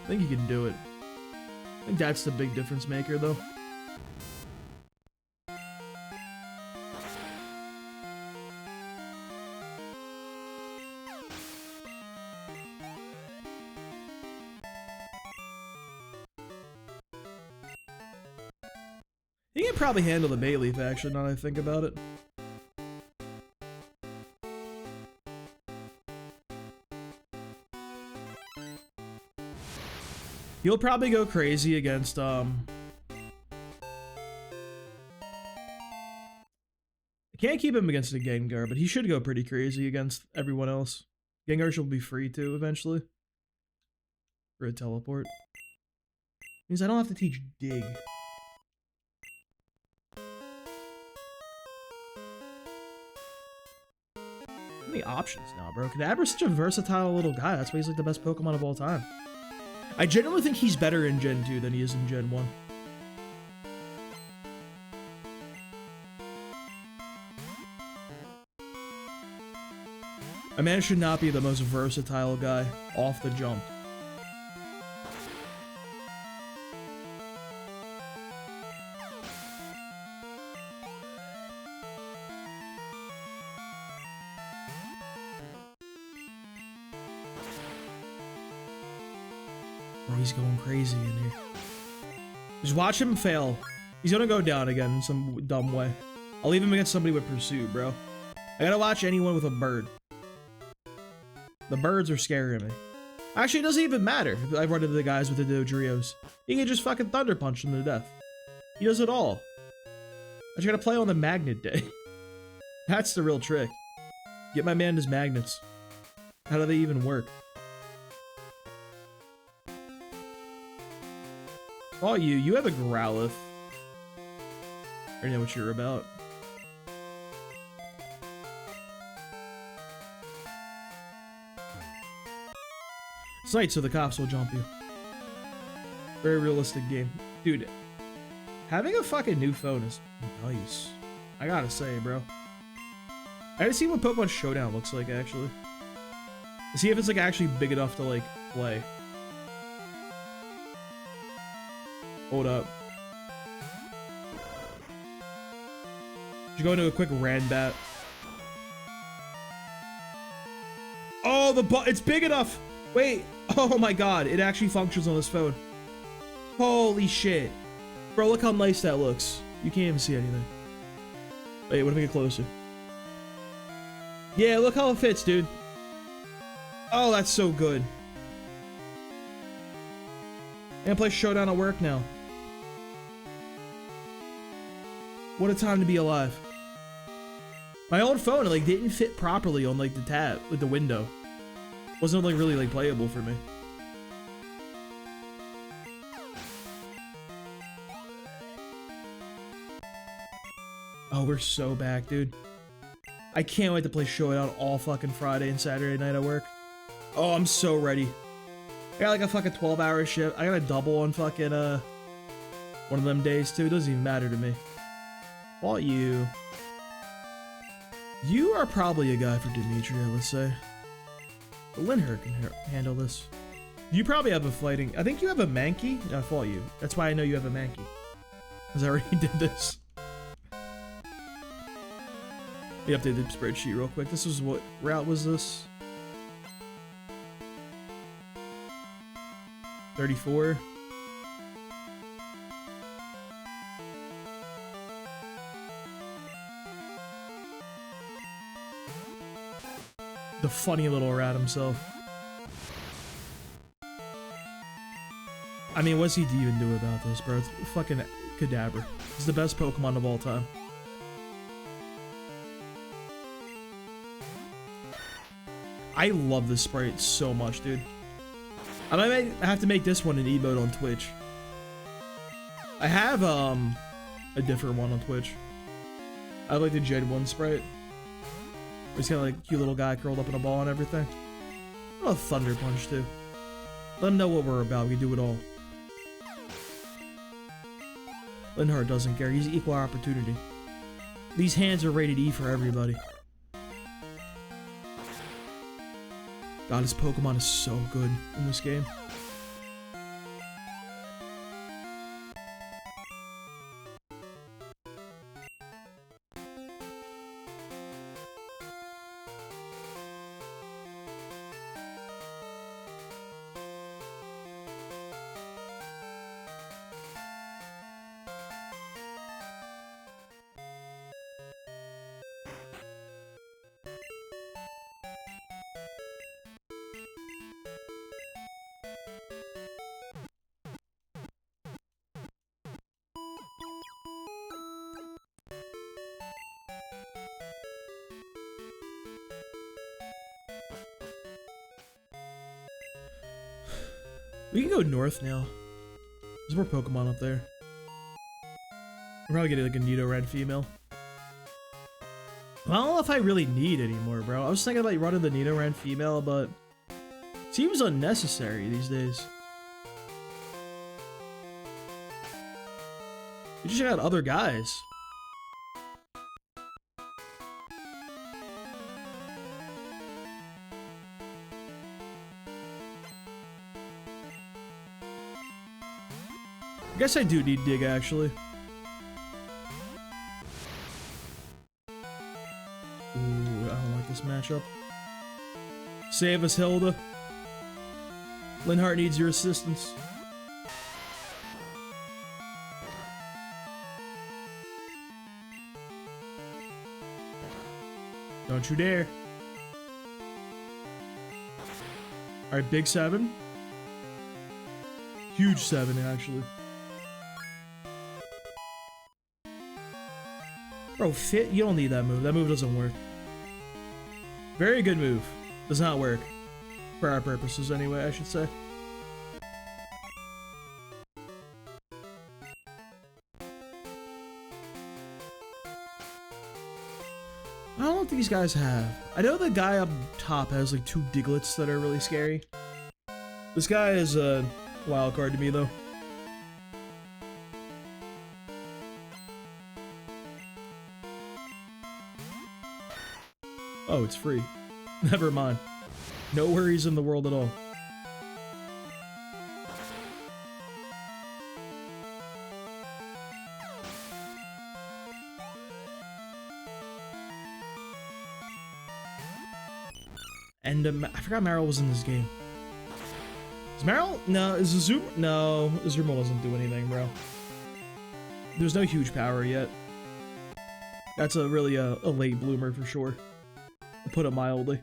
I think you can do it. I think that's the big difference maker, though. He can probably handle the Bayleaf, actually, now that I think about it. He'll probably go crazy against, I can't keep him against a Gengar, but he should go pretty crazy against everyone else. Gengar should be free, too, eventually. For a teleport. Means I don't have to teach Dig. How many options now, bro? Kadabra's such a versatile little guy. That's why he's like the best Pokemon of all time. I genuinely think he's better in Gen 2 than he is in Gen 1. A man should not be the most versatile guy off the jump. Bro, he's going crazy in here. Just watch him fail. He's gonna go down again in some dumb way. I'll leave him against somebody with Pursuit, bro. I gotta watch anyone with a bird. The birds are scaring me. Actually, it doesn't even matter if I run into the guys with the Dodrios. He can just fucking Thunder Punch them to death. He does it all. I just gotta play on the Magnet Day. That's the real trick. Get my man his magnets. How do they even work? Oh, you have a Growlithe. I already know what you're about. It's night, so the cops will jump you. Very realistic game. Dude, having a fucking new phone is nice. I gotta say, bro. I gotta see what Pokemon Showdown looks like, actually. See if it's, like, actually big enough to, like, play. Hold up. Should go into a quick Ranbat. Oh, it's big enough! Wait! Oh my god, it actually functions on this phone. Holy shit. Bro, look how nice that looks. You can't even see anything. Wait, what if I get closer? Yeah, look how it fits, dude. Oh, that's so good. I'm gonna play Showdown at work now. What a time to be alive. My old phone, like, didn't fit properly on, like, the tab, like, the window. Wasn't, like, really, like, playable for me. Oh, we're so back, dude. I can't wait to play Showdown all fucking Friday and Saturday night at work. Oh, I'm so ready. I got, like, a fucking 12-hour shift. I got a double on fucking, one of them days too. It doesn't even matter to me. Fought you. You are probably a guy for Dimitri, I would say. But Linher can handle this. You probably have a fighting. I think you have a Mankey. No, I fought you. That's why I know you have a Mankey. Because I already did this. We updated the spreadsheet real quick. This was what route was this? 34. The funny little rat himself. I mean, what's he even do about this, bro? It's fucking Kadabra. He's the best Pokemon of all time. I love this sprite so much, dude. I might have to make this one an emote on Twitch. I have a different one on Twitch. I like the Jed 1 sprite. He's kind of like a cute little guy curled up in a ball and everything. Oh, Thunder Punch too. Let him know what we're about. We do it all. Linhardt doesn't care. He's equal opportunity. These hands are rated E for everybody. God, this Pokemon is so good in this game. We can go north now. There's more Pokemon up there. I'm probably getting like a Nidoran female. Well, I don't know if I really need anymore, bro. I was thinking about running the Nidoran female, but it seems unnecessary these days. You just got other guys. I guess I do need Dig, actually. Ooh, I don't like this matchup. Save us, Hilda. Linhardt needs your assistance. Don't you dare. Alright, big 7. Huge 7, actually. Bro, fit? You don't need that move. That move doesn't work. Very good move. Does not work. For our purposes, anyway, I should say. I don't know what these guys have. I know the guy up top has like 2 Digletts that are really scary. This guy is a wild card to me, though. Oh, it's free. Never mind. No worries in the world at all. And I forgot Meryl was in this game. Is Meryl? No. Is Azuma? No. Azuma doesn't do anything, bro. There's no huge power yet. That's a really a late bloomer for sure. To put it mildly.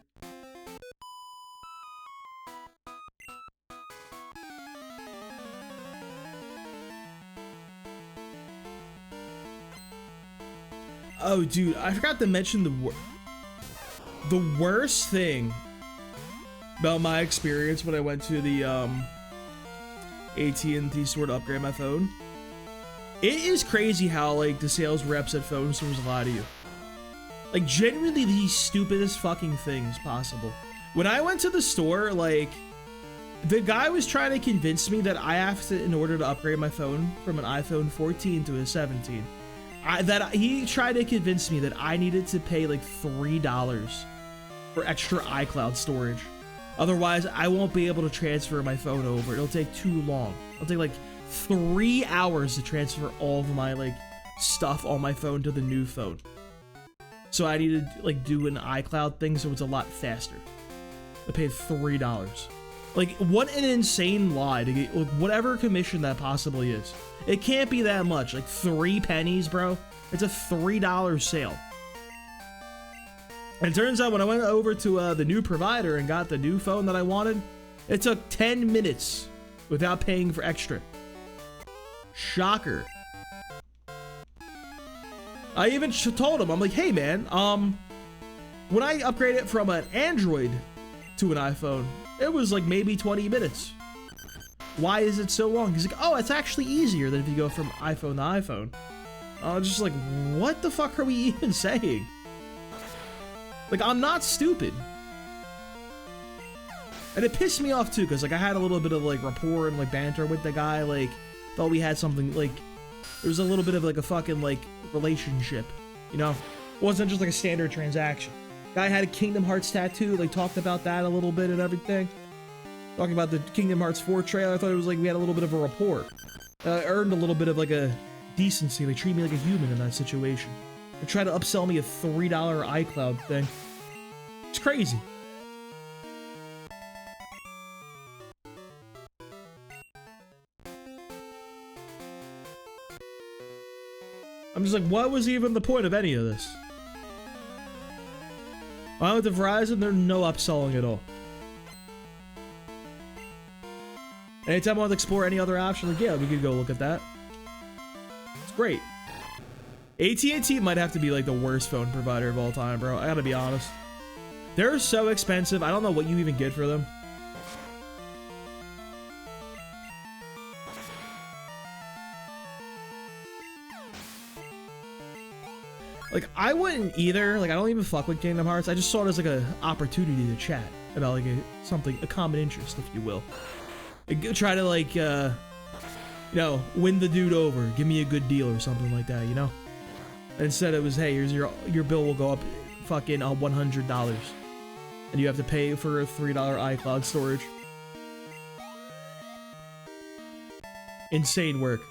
Oh, dude, I forgot to mention the worst thing about my experience when I went to the AT&T store to upgrade my phone. It is crazy how like the sales reps at phone stores lie to you. Like genuinely the stupidest fucking things possible. When I went to the store, like The guy was trying to convince me that I have to, in order to upgrade my phone from an iPhone 14 to a 17, he tried to convince me that I needed to pay like $3 for extra iCloud storage. Otherwise, I won't be able to transfer my phone over. It'll take too long. It'll take like 3 hours to transfer all of my like stuff on my phone to the new phone. So I need to like do an iCloud thing so it's a lot faster. I paid $3. Like, what an insane lie to get, like, whatever commission that possibly is. It can't be that much. Like 3 pennies, bro. It's a $3 sale. And it turns out when I went over to the new provider and got the new phone that I wanted, it took 10 minutes without paying for extra. Shocker. I even told him, I'm like, hey man, when I upgraded from an Android to an iPhone, it was like maybe 20 minutes. Why is it so long? He's like, oh, it's actually easier than if you go from iPhone to iPhone. I was just like, what the fuck are we even saying? Like, I'm not stupid. And it pissed me off too, because like I had a little bit of like rapport and like banter with the guy, like thought we had something, like there was a little bit of like a fucking like relationship, you know? It wasn't just like a standard transaction. Guy had a Kingdom Hearts tattoo, like talked about that a little bit and everything. Talking about the Kingdom Hearts 4 trailer, I thought it was like we had a little bit of a rapport. Earned a little bit of like a decency, they treat me like a human in that situation. They try to upsell me a $3 iCloud thing. It's crazy. I'm just like, what was even the point of any of this? When I went to Verizon, there's no upselling at all. Anytime I want to explore any other option, like, yeah, we could go look at that. It's great. AT&T might have to be like the worst phone provider of all time, bro. I gotta be honest. They're so expensive. I don't know what you even get for them. Like, I wouldn't either. Like, I don't even fuck with Kingdom Hearts. I just saw it as like a opportunity to chat about like a common interest, if you will. Like, try to like, you know, win the dude over. Give me a good deal or something like that, you know? Instead it was, hey, here's your bill will go up fucking $100. And you have to pay for a $3 iCloud storage. Insane work.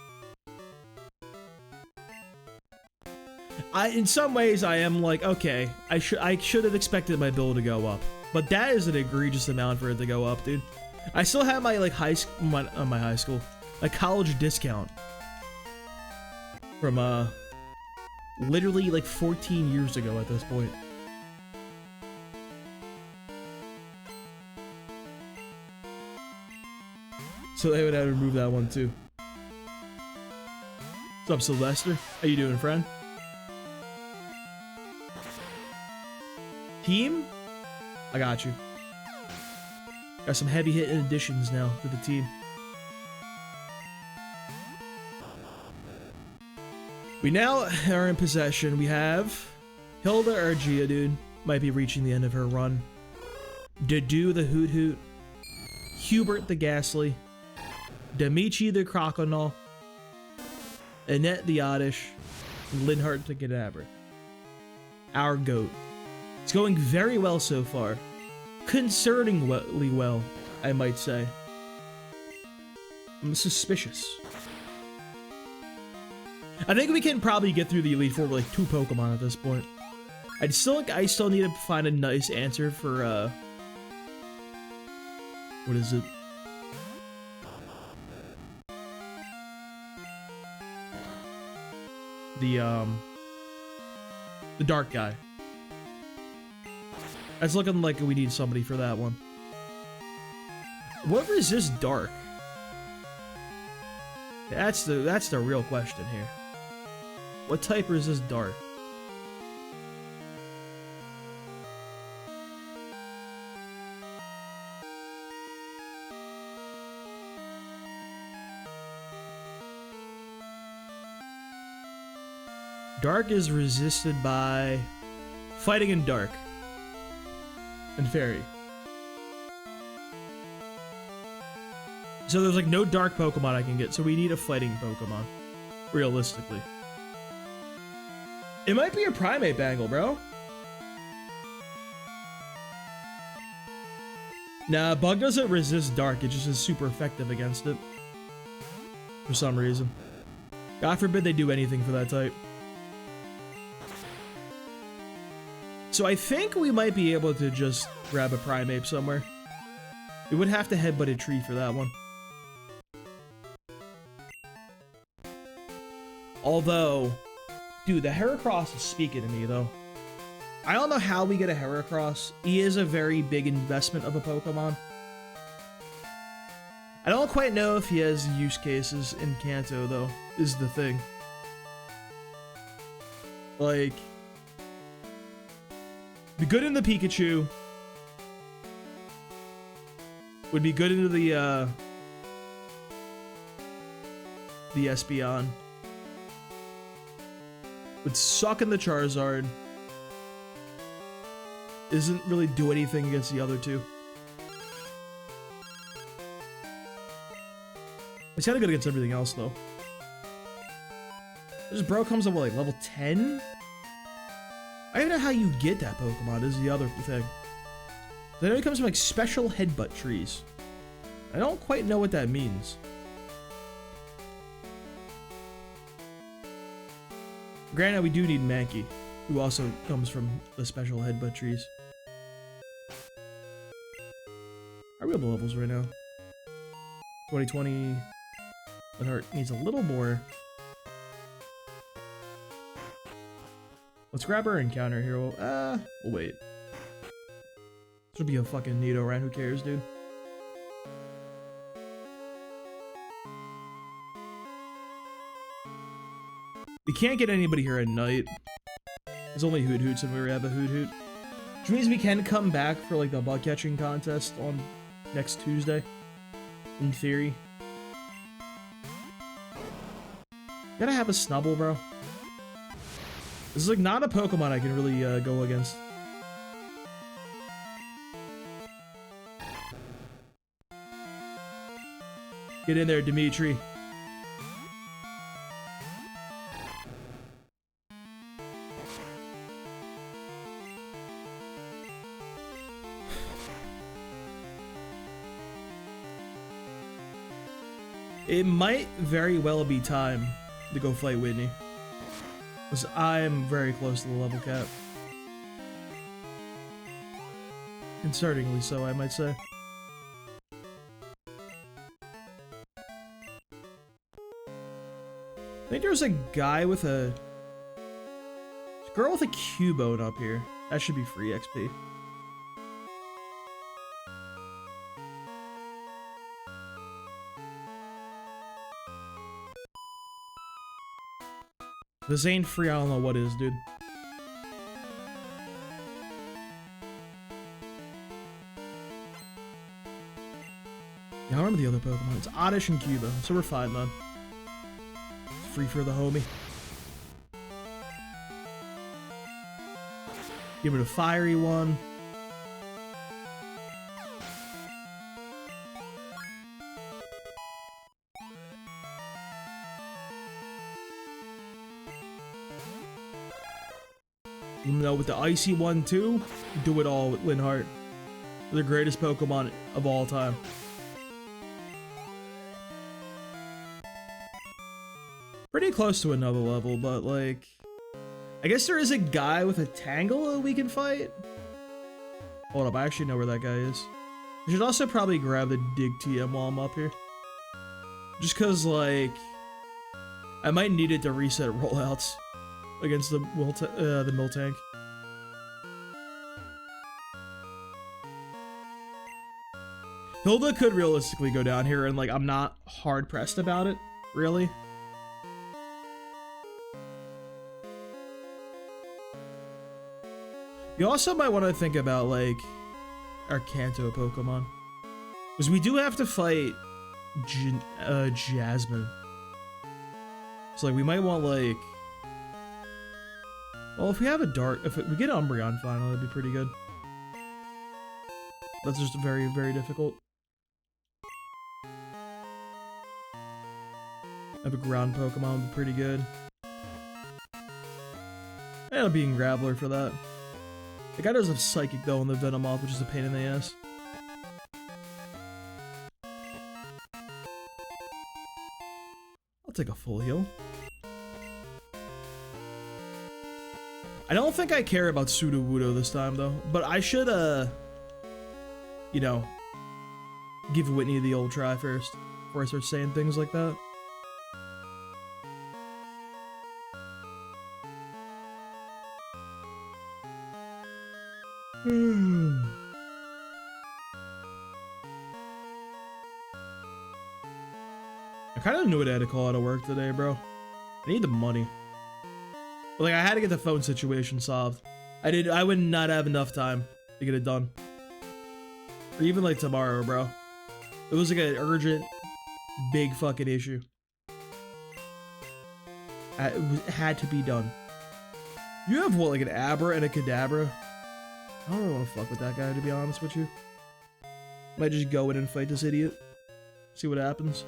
In some ways, I am like, okay, I should have expected my bill to go up, but that is an egregious amount for it to go up, dude. I still have my like my college discount from literally like 14 years ago at this point. So they would have to remove that one too. What's up, Sylvester? How you doing, friend? Team? I got you. Got some heavy hitting additions now to the team. We now are in possession. We have Hilda Ergia, dude. Might be reaching the end of her run. Dedu the Hoot Hoot. Hubert the Ghastly. Demichi the Croconaw. Annette the Oddish. Linhart the Cadabra. Our GOAT. It's going very well so far. Concerningly well, I might say. I'm suspicious. I think we can probably get through the Elite Four with like 2 Pokemon at this point. I still need to find a nice answer for what is it? The dark guy. It's looking like we need somebody for that one. What resists dark? That's the real question here. What type resists dark? Dark is resisted by fighting in dark. And fairy. So there's like no dark Pokemon I can get, so we need a fighting Pokemon. Realistically. It might be a Primate Bangle, bro. Nah, Bug doesn't resist dark, it just is super effective against it. For some reason. God forbid they do anything for that type. So I think we might be able to just grab a Primeape somewhere. We would have to headbutt a tree for that one. Although, dude, the Heracross is speaking to me, though. I don't know how we get a Heracross. He is a very big investment of a Pokemon. I don't quite know if he has use cases in Kanto, though, is the thing. Like, be good in the Pikachu. Would be good into the Espeon. Would suck in the Charizard. Isn't really do anything against the other two. It's kinda good against everything else, though. This bro comes up with like level 10? I don't know how you get that Pokemon, is the other thing. I know he comes from like special headbutt trees. I don't quite know what that means. Granted, we do need Mankey, who also comes from the special headbutt trees. Are we up levels right now? 2020. Linhart needs a little more. Let's grab our encounter here. We'll wait. This would be a fucking Nidoran. Who cares, dude? We can't get anybody here at night. There's only Hoot Hoots and we have a Hoot Hoot. Which means we can come back for like the bug catching contest on next Tuesday. In theory. Gotta have a Snubble, bro. This is like not a Pokemon I can really go against. Get in there, Dimitri. It might very well be time to go fight Whitney. Because I am very close to the level cap. Concertingly so, I might say. I think there's a guy with a girl with a Cubone up here. That should be free XP. This ain't free, I don't know what is, dude. Yeah, I remember the other Pokemon. It's Oddish and Cubone, so we're fine, man. Free for the homie. Give it a fiery one. You know, with the icy one too, do it all with Linhart. The greatest Pokemon of all time. Pretty close to another level, but like, I guess there is a guy with a Tangle that we can fight. Hold up, I actually know where that guy is. I should also probably grab the Dig TM while I'm up here. Just cause like, I might need it to reset rollouts against the Miltank. Hilda could realistically go down here and like, I'm not hard pressed about it, really. You also might want to think about like our Kanto Pokemon, because we do have to fight Jasmine. So like we might want like, well, if we have a dark, if we get Umbreon finally, that'd be pretty good. That's just very, very difficult. Have a ground Pokemon would be pretty good. And a being Graveler for that. The guy does have Psychic though on the Venomoth, which is a pain in the ass. I'll take a full heal. I don't think I care about Sudowoodo this time though, but I should you know, give Whitney the old try first before I start saying things like that. I kind of knew what I had to call out of work today, bro. I need the money. But, like, I had to get the phone situation solved. I would not have enough time to get it done. Or even, like, tomorrow, bro. It was, like, an urgent, big fucking issue. It had to be done. You have, what, like, an Abra and a Kadabra? I don't really want to fuck with that guy, to be honest with you. Might just go in and fight this idiot. See what happens.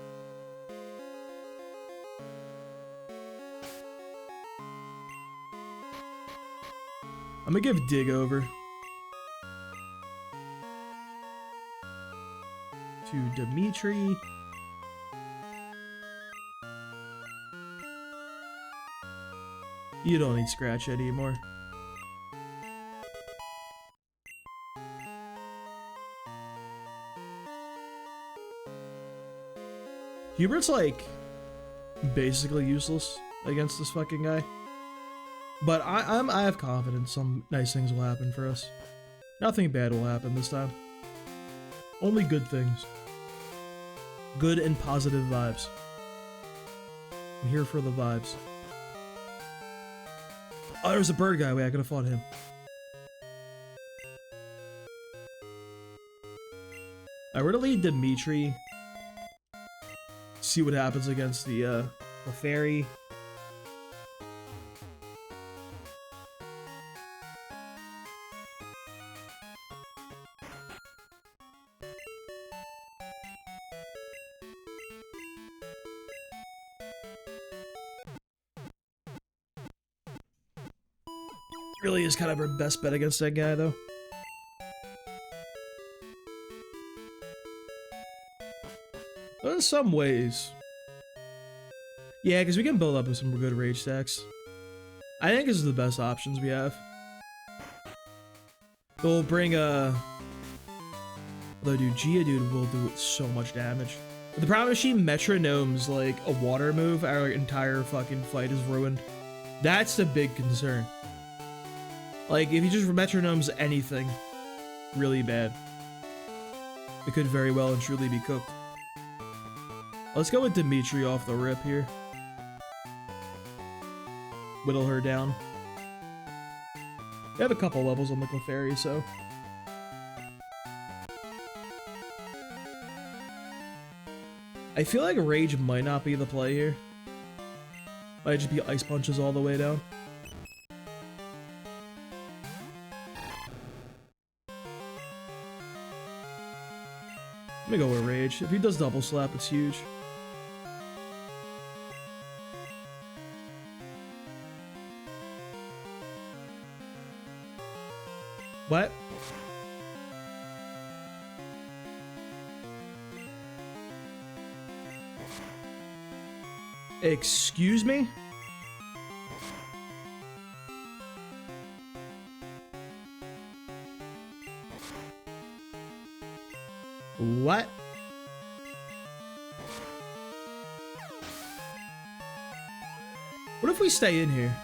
I'm gonna give Dig over to Dimitri. You don't need Scratch anymore. Hubert's like basically useless against this fucking guy. But I have confidence some nice things will happen for us. Nothing bad will happen this time. Only good things. Good and positive vibes. I'm here for the vibes. Oh, there's a bird guy. Wait, I could have fought him. Alright, we're gonna lead Dimitri. See what happens against the fairy. Really is kind of our best bet against that guy, though. But in some ways. Yeah, because we can build up with some good rage stacks. I think this is the best options we have. We'll bring a... Although, dude, Geodude will do so much damage. But the problem is she metronomes, like, a water move, our entire fucking fight is ruined. That's the big concern. Like, if he just metronomes anything really bad, it could very well and truly be cooked. Let's go with Dimitri off the rip here. Whittle her down. We have a couple levels on the Clefairy, so... I feel like Rage might not be the play here. Might just be Ice Punches all the way down. I'm gonna go with Rage. If he does double slap, it's huge. What? Excuse me? What? What if we stay in here?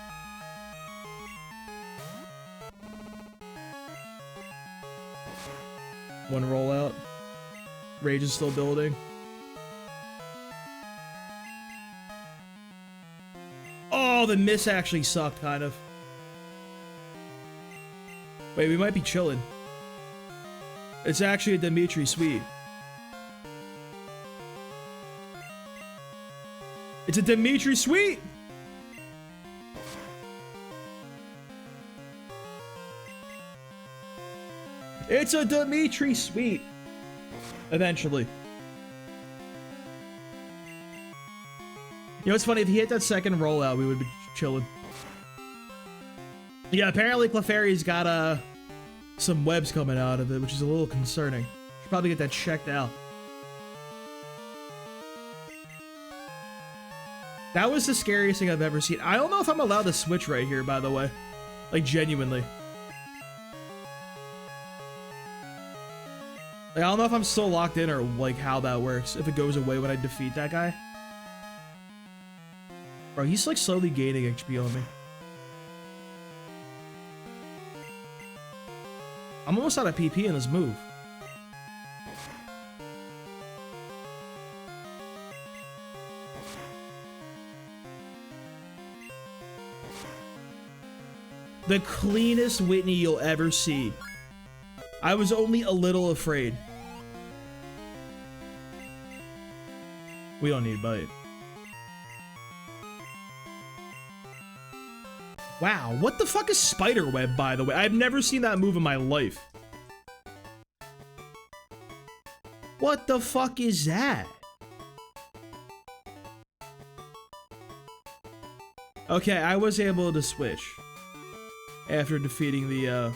One rollout. Rage is still building. Oh, the miss actually sucked, kind of. Wait, we might be chilling. It's actually a Dimitri Sweet. It's a Dimitri Sweet! It's a Dimitri Sweet! Eventually. You know, it's funny, if he hit that second rollout, we would be chilling. Yeah, apparently Clefairy's got some webs coming out of it, which is a little concerning. Should probably get that checked out. That was the scariest thing I've ever seen. I don't know if I'm allowed to switch right here, by the way. Like, genuinely. Like, I don't know if I'm still locked in or, like, how that works. If it goes away when I defeat that guy. Bro, he's, like, slowly gaining HP on me. I'm almost out of PP in this move. The cleanest Whitney you'll ever see. I was only a little afraid. We don't need bite. Wow, what the fuck is Spiderweb, by the way? I've never seen that move in my life. What the fuck is that? Okay, I was able to switch after defeating the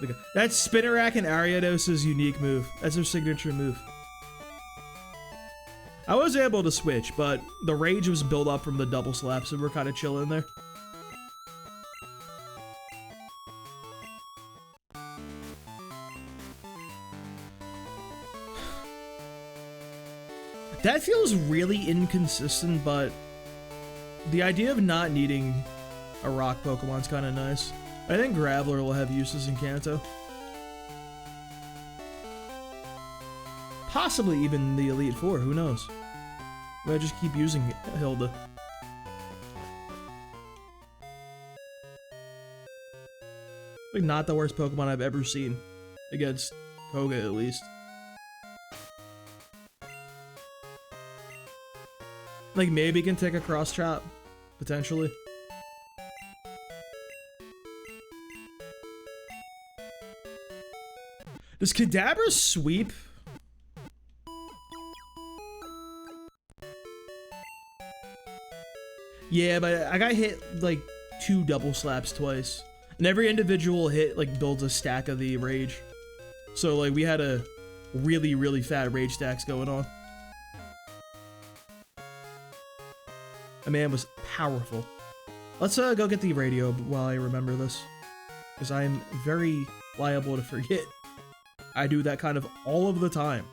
guy. That's Spinnerack and Ariados' unique move. That's their signature move. I was able to switch, but the rage was built up from the double slap, so we're kind of chilling there. That feels really inconsistent, but the idea of not needing a rock Pokemon's kind of nice. I think Graveler will have uses in Kanto. Possibly even the Elite Four, who knows? I might just keep using Hilda. Like, not the worst Pokemon I've ever seen. Against Koga, at least. Like, maybe can take a cross trap, potentially. Does Kadabra sweep? Yeah, but I got hit like 2 double slaps twice. And every individual hit like builds a stack of the rage. So like we had a really fat rage stacks going on. A man was powerful. Let's go get the radio while I remember this. Because I am very liable to forget. I do that kind of all of the time.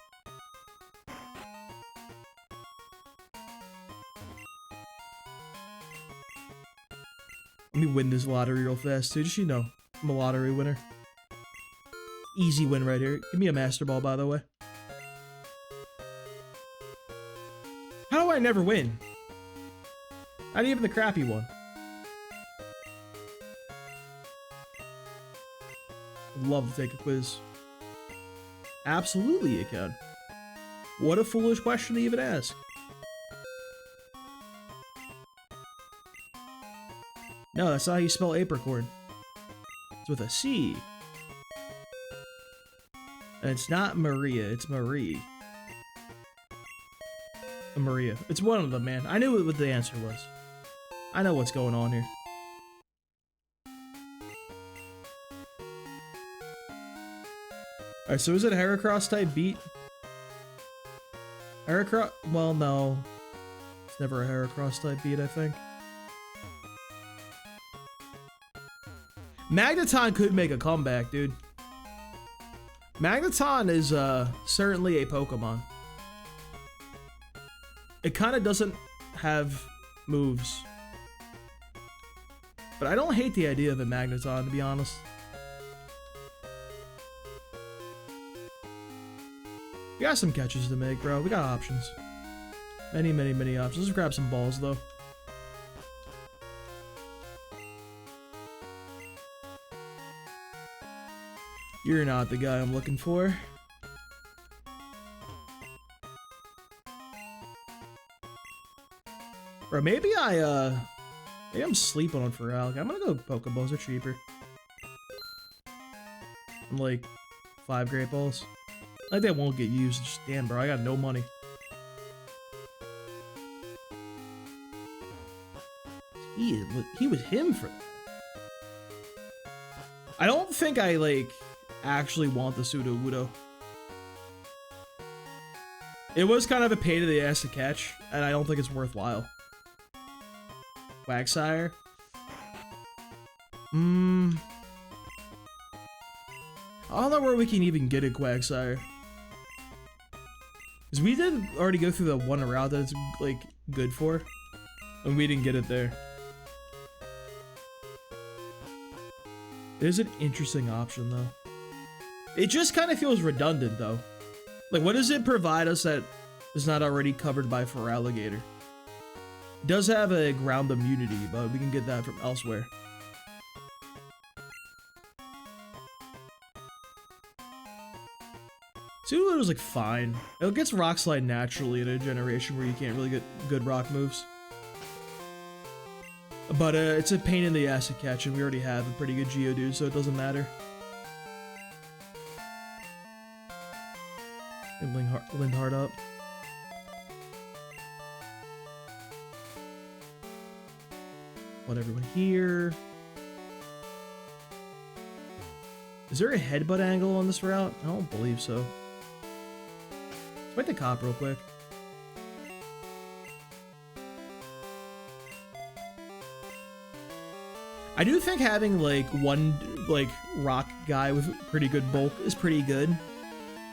Let me win this lottery real fast too. Just, you know, I'm a lottery winner. Easy win right here. Give me a Master Ball, by the way. How do I never win? Not even the crappy one. I'd love to take a quiz. Absolutely you can. What a foolish question to even ask. No, that's not how you spell apricorn. It's with a C. And it's not Maria, it's Marie. Maria. It's one of them, man. I knew what the answer was. I know what's going on here. Alright, so is it Heracross type beat? Heracross? Well, no. It's never a Heracross type beat, I think. Magneton could make a comeback, dude. Magneton is certainly a Pokemon. It kind of doesn't have moves. But I don't hate the idea of a Magneton, to be honest. We got some catches to make, bro. We got options. Many options. Let's grab some balls, though. You're not the guy I'm looking for. Or maybe maybe I'm sleeping on Firelocke. I'm gonna go Pokeballs, they're cheaper. I'm like 5 Great Balls. Like they won't get used. Just damn, bro, I got no money. He was him for that. I don't think I, like, actually want the Sudowoodo. It was kind of a pain in the ass to catch, and I don't think it's worthwhile. Quagsire. I don't know where we can even get a Quagsire. Because we did already go through the one route that it's, like, good for. And we didn't get it there. It is an interesting option, though. It just kind of feels redundant, though. Like, what does it provide us that is not already covered by Firelocke? It does have a ground immunity, but we can get that from elsewhere. Sudowoodo's like fine. It gets Rock Slide naturally in a generation where you can't really get good rock moves. But it's a pain in the ass to catch, and we already have a pretty good Geodude, so it doesn't matter. And Lindhard up. Want everyone here. Is there a headbutt angle on this route? I don't believe so. Let's fight the cop real quick. I do think having like one like rock guy with pretty good bulk is pretty good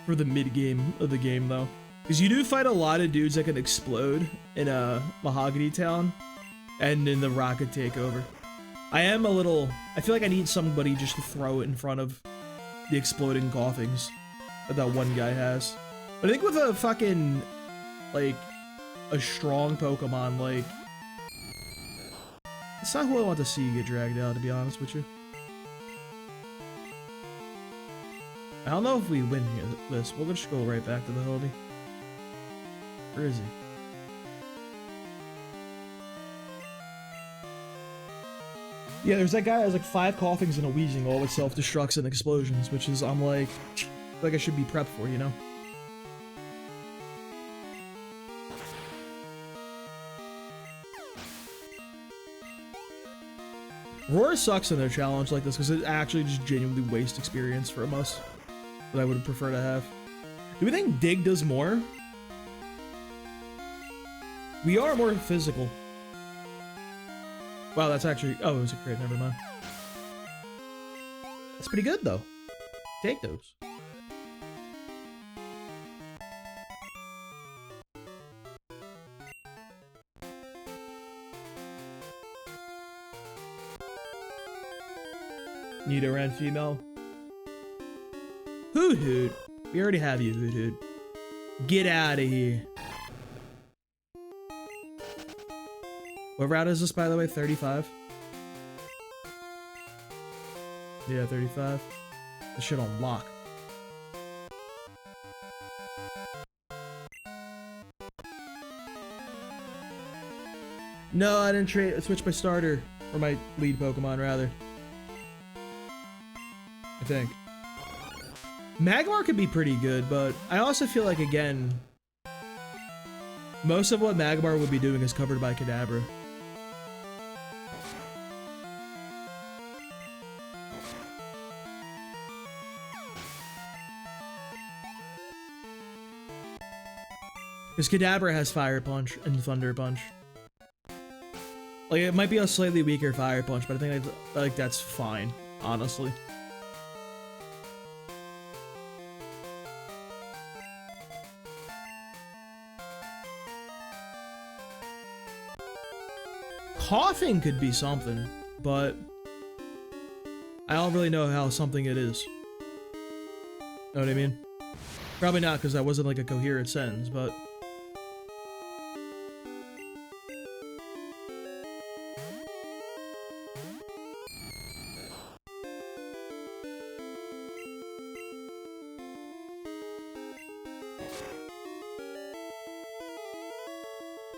for the mid game of the game though, because you do fight a lot of dudes that can explode in a Mahogany Town and in the rocket takeover. I feel like I need somebody just to throw it in front of the exploding Coughings that one guy has. But I think with a fucking like a strong Pokemon, like, it's not who I want to see get dragged out, to be honest with you. I don't know if we win here, this. We'll just go right back to the homie. Where is he? Yeah, there's that guy that has like 5 Coughings and a Weezing, all with self-destructs and explosions, which is, I'm like I should be prepped for, you know? Roar sucks in their challenge like this because it actually just genuinely wastes experience from us that I would prefer to have. Do we think Dig does more? We are more physical. Wow, that's actually... Oh, it was a crit, never mind. That's pretty good, though. Take those. Nidoran female. Hoot Hoot. We already have you, Hoot Hoot. Get out of here. What route is this, by the way? 35? Yeah, 35. This shit on lock. No, I didn't switch my starter. Or my lead Pokemon, rather. I think. Magmar could be pretty good, but I also feel like, again, most of what Magmar would be doing is covered by Kadabra. Because Kadabra has Fire Punch and Thunder Punch. Like, it might be a slightly weaker Fire Punch, but I think like that's fine, honestly. Coughing could be something, but I don't really know how something it is. Know what I mean? Probably not, because that wasn't like a coherent sentence, but...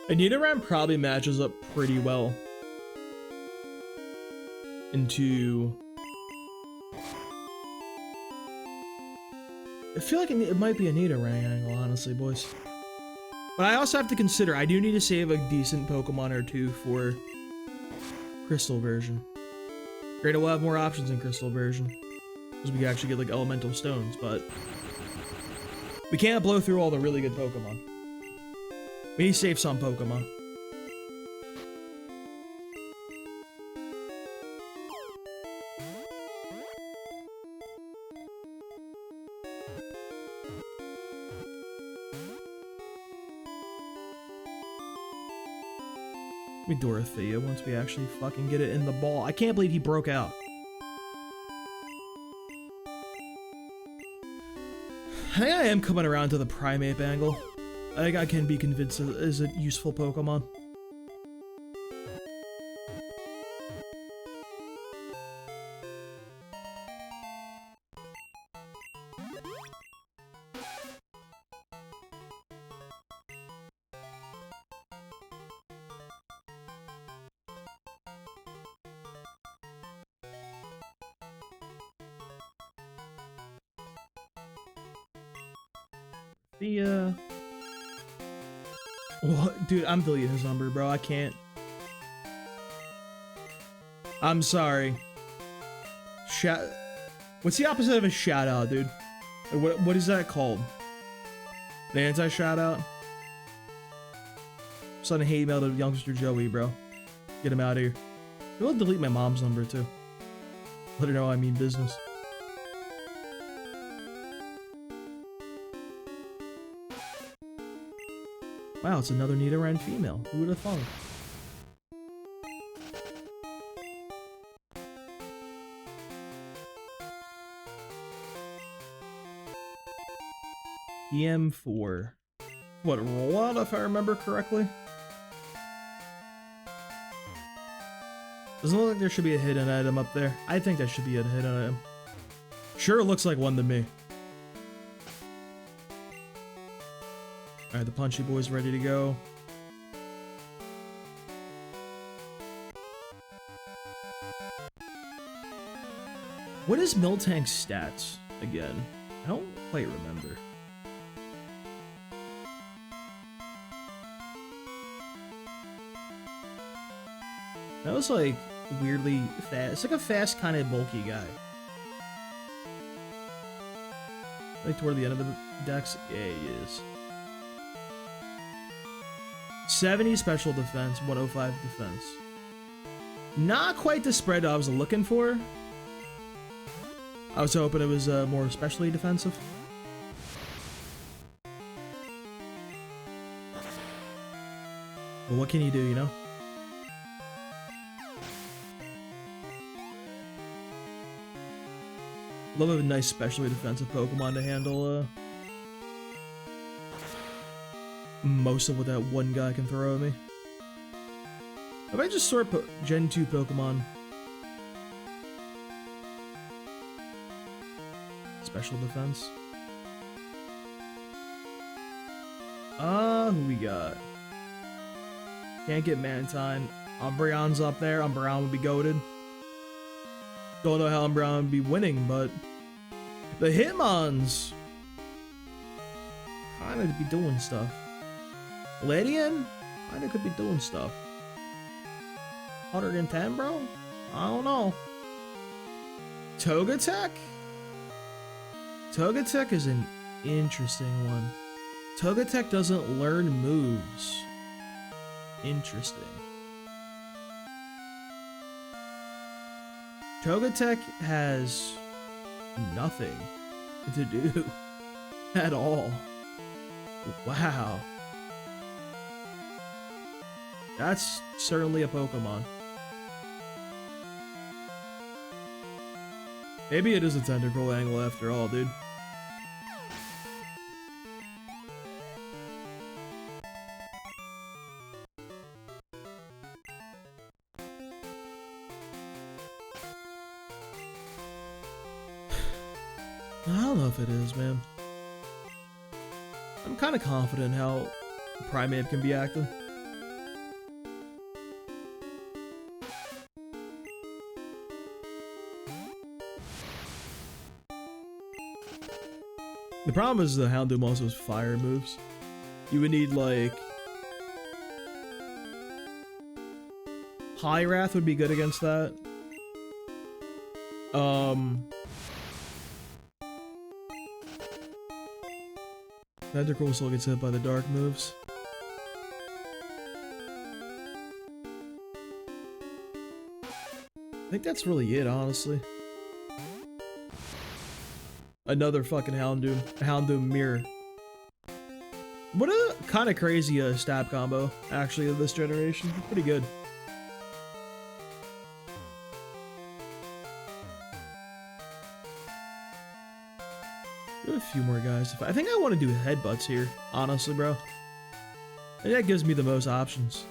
And Nidoran probably matches up pretty well into... I feel like it might be a Nidoran angle, honestly, boys. But I also have to consider, I do need to save a decent Pokemon or two for Crystal version. Great, we'll have more options in Crystal version. Because we can actually get like elemental stones, but we can't blow through all the really good Pokemon. We need to save some Pokemon. Maybe Dorothea once we actually fucking get it in the ball. I can't believe he broke out. I think I am coming around to the Primeape angle. I think I can be convinced it is a useful Pokemon. What? Dude, I'm deleting his number, bro. I can't. I'm sorry. What's the opposite of a shout out, dude? What is that called? The anti-shout out? Send a hate mail to youngster Joey, bro. Get him out of here. We'll delete my mom's number too. Let her know I mean business. Wow, it's another Nidoran female. Who would have thought? EM4. What, rollout if I remember correctly? Doesn't look like there should be a hidden item up there. I think that should be a hidden item. Sure looks like one to me. Alright, the Punchy Boy's ready to go. What is Miltank's stats again? I don't quite remember. That was like weirdly fast. It's like a fast kind of bulky guy. Like toward the end of the decks? Yeah, he is. 70 special defense, 105 defense. Not quite the spread I was looking for. I was hoping it was more specially defensive. But what can you do, you know? Love a nice specially defensive Pokemon to handle most of what that one guy can throw at me. If I just sort Gen 2 Pokemon. Special defense. Who we got? Can't get Mantine. Umbreon's up there. Umbreon would be goated. Don't know how Umbreon would be winning, but the Hitmons kinda be doing stuff. Ledian kinda could be doing stuff. 110, bro? I don't know. Togetic? Togetic is an interesting one. Togetic doesn't learn moves. Interesting. Togetic has nothing to do at all. Wow. That's certainly a Pokemon. Maybe it is a tentacle angle after all, dude. I don't know if it is, man. I'm kind of confident how Primeape can be active. The problem is the Houndoom also has fire moves. You would need like Wrath would be good against that. Tentacle still gets hit by the dark moves. I think that's really it, honestly. Another fucking Houndoom mirror. What a kind of crazy stab combo, actually, of this generation. Pretty good. A few more guys. I think I want to do headbutts here, honestly, bro. I think that gives me the most options.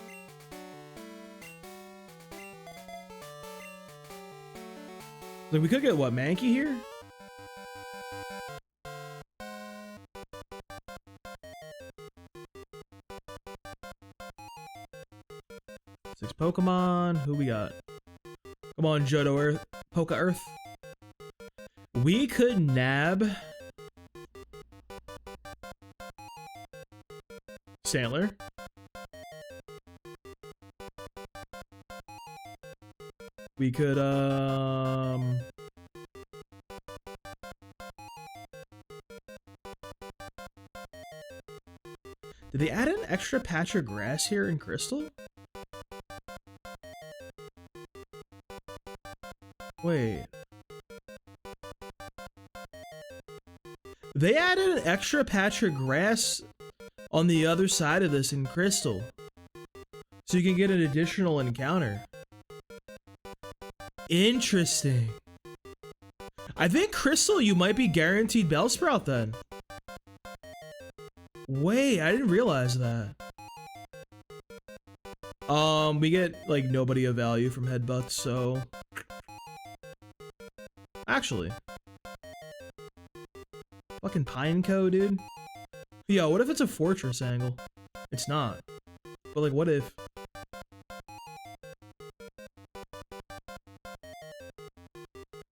Like, we could get, what, Mankey here? Six Pokemon. Who we got? Come on, Johto Earth. Poke Earth. We could nab Sandler. We could, did they add an extra patch of grass here in Crystal? Wait. They added an extra patch of grass on the other side of this in Crystal. So you can get an additional encounter. Interesting. I think Crystal, you might be guaranteed Bellsprout then. Wait, I didn't realize that. We get, like, nobody of value from headbutts, so... Actually. Fucking Pineco, dude. Yo, what if it's a fortress angle? It's not. But, like, what if?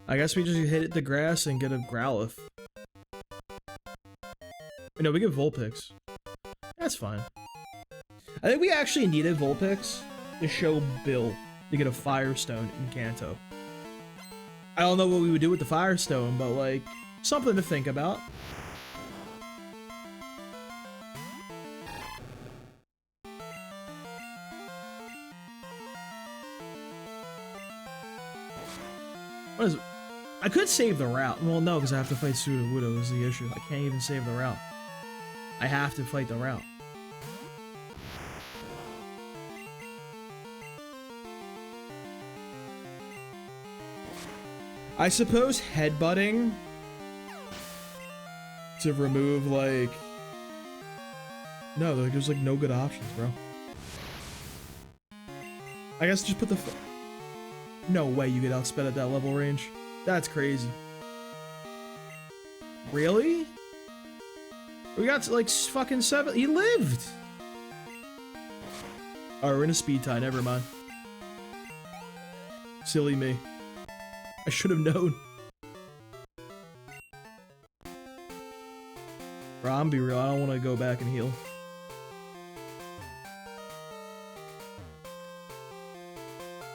I guess we just hit the grass and get a Growlithe. No, we get Vulpix. That's fine. I think we actually needed Vulpix to show Bill to get a Firestone in Kanto. I don't know what we would do with the Firestone, but, like, something to think about. What is it? I could save the route. Well, no, because I have to fight Sudowoodo is the issue. I can't even save the route. I have to fight the route. I suppose headbutting to remove, like... No, there's, like, no good options, bro. I guess just put the... No way you get outsped at that level range. That's crazy. Really? We got to, like, fucking 7. He lived! Alright, we're in a speed tie. Never mind. Silly me. I should have known. Bro, I'm be real. I don't want to go back and heal.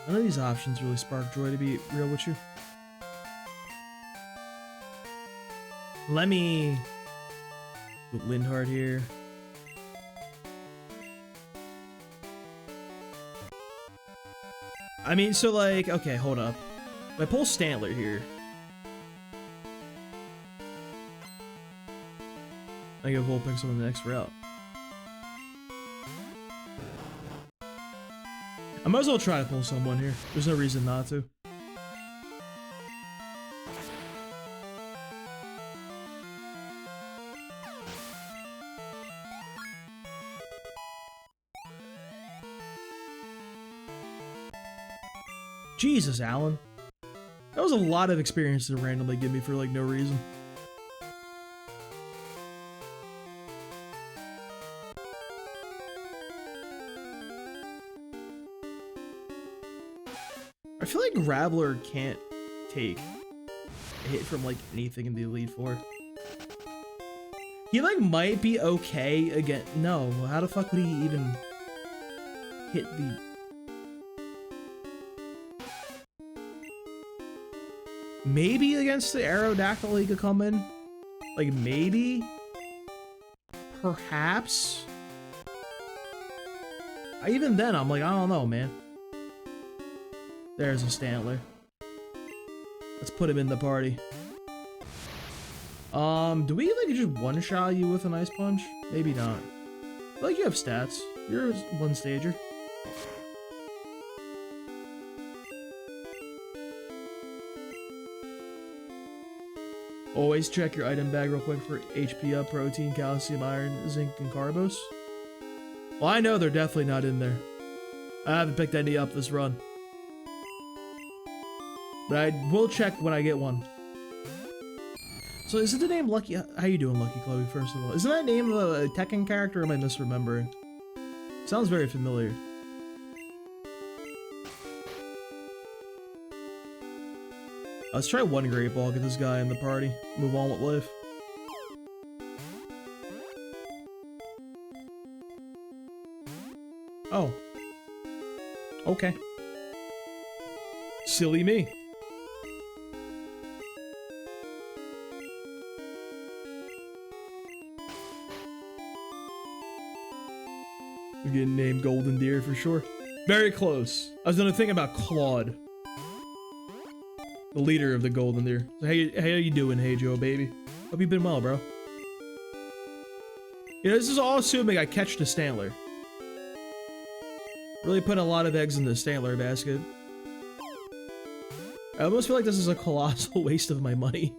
None of these options really spark joy, to be real with you. Let me put Lindhard here. I mean, so, like, okay, hold up. If I pull Stantler here, I get Vulpix on the next route. I might as well try to pull someone here. There's no reason not to. Jesus, Alan. That was a lot of experience to randomly give me for, like, no reason. I feel like Graveler can't take a hit from, like, anything in the Elite Four. He, like, might be okay again. No, how the fuck would he even hit the... Maybe against the Aerodactyl he could come in. Like, maybe? Perhaps? Even then, I'm like, I don't know, man. There's a Stantler. Let's put him in the party. Do we like just one-shot you with an Ice Punch? Maybe not. Like, you have stats. You're a one-stager. Always check your item bag real quick for HP up, protein, calcium, iron, zinc, and carbos. Well, I know they're definitely not in there. I haven't picked any up this run. But I will check when I get one. So is it the name Lucky? How you doing, Lucky Chloe, first of all? Isn't that name of a Tekken character, or am I misremembering? Sounds very familiar. Let's try one Great Ball, get this guy in the party. Move on with life. Oh. Okay. Silly me. We're getting named Golden Deer for sure. Very close. I was gonna think about Claude, the leader of the Golden Deer. So how you doing, hey Joe, baby? Hope you've been well, bro. You know, this is all assuming I catch the Stantler. Really putting a lot of eggs in the Stantler basket. I almost feel like this is a colossal waste of my money.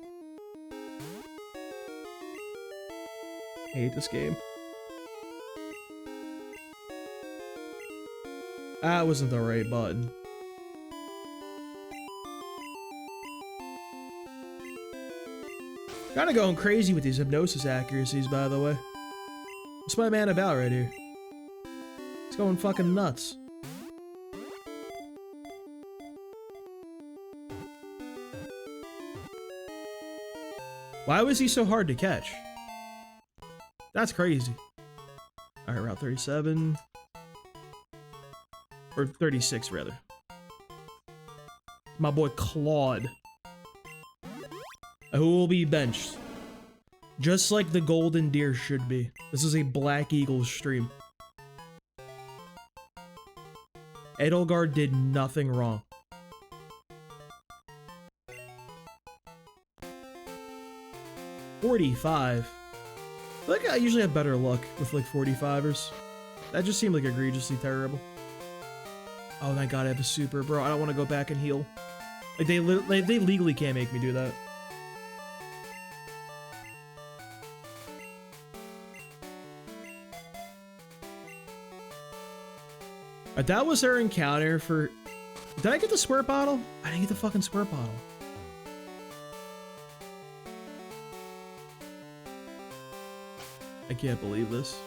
I hate this game. That wasn't the right button. Kinda going crazy with these hypnosis accuracies, by the way. What's my man about right here? He's going fucking nuts. Why was he so hard to catch? That's crazy. Alright, Route 37. Or 36, rather. My boy Claude. Who will be benched. Just like the Golden Deer should be. This is a Black Eagle stream. Edelgard did nothing wrong. $45. I feel like I usually have better luck with like 45ers. That just seemed like egregiously terrible. Oh thank god I have a super, bro. I don't want to go back and heal. Like they legally can't make me do that. That was our encounter for... Did I get the squirt bottle? I didn't get the fucking squirt bottle. I can't believe this.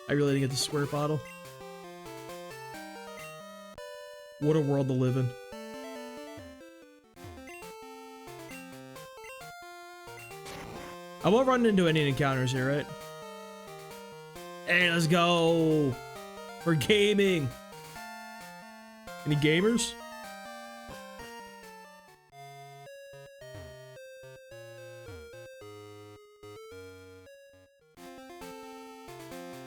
I really didn't get the squirt bottle. What a world to live in. I won't run into any encounters here, right? Hey, let's go! For gaming! Any gamers?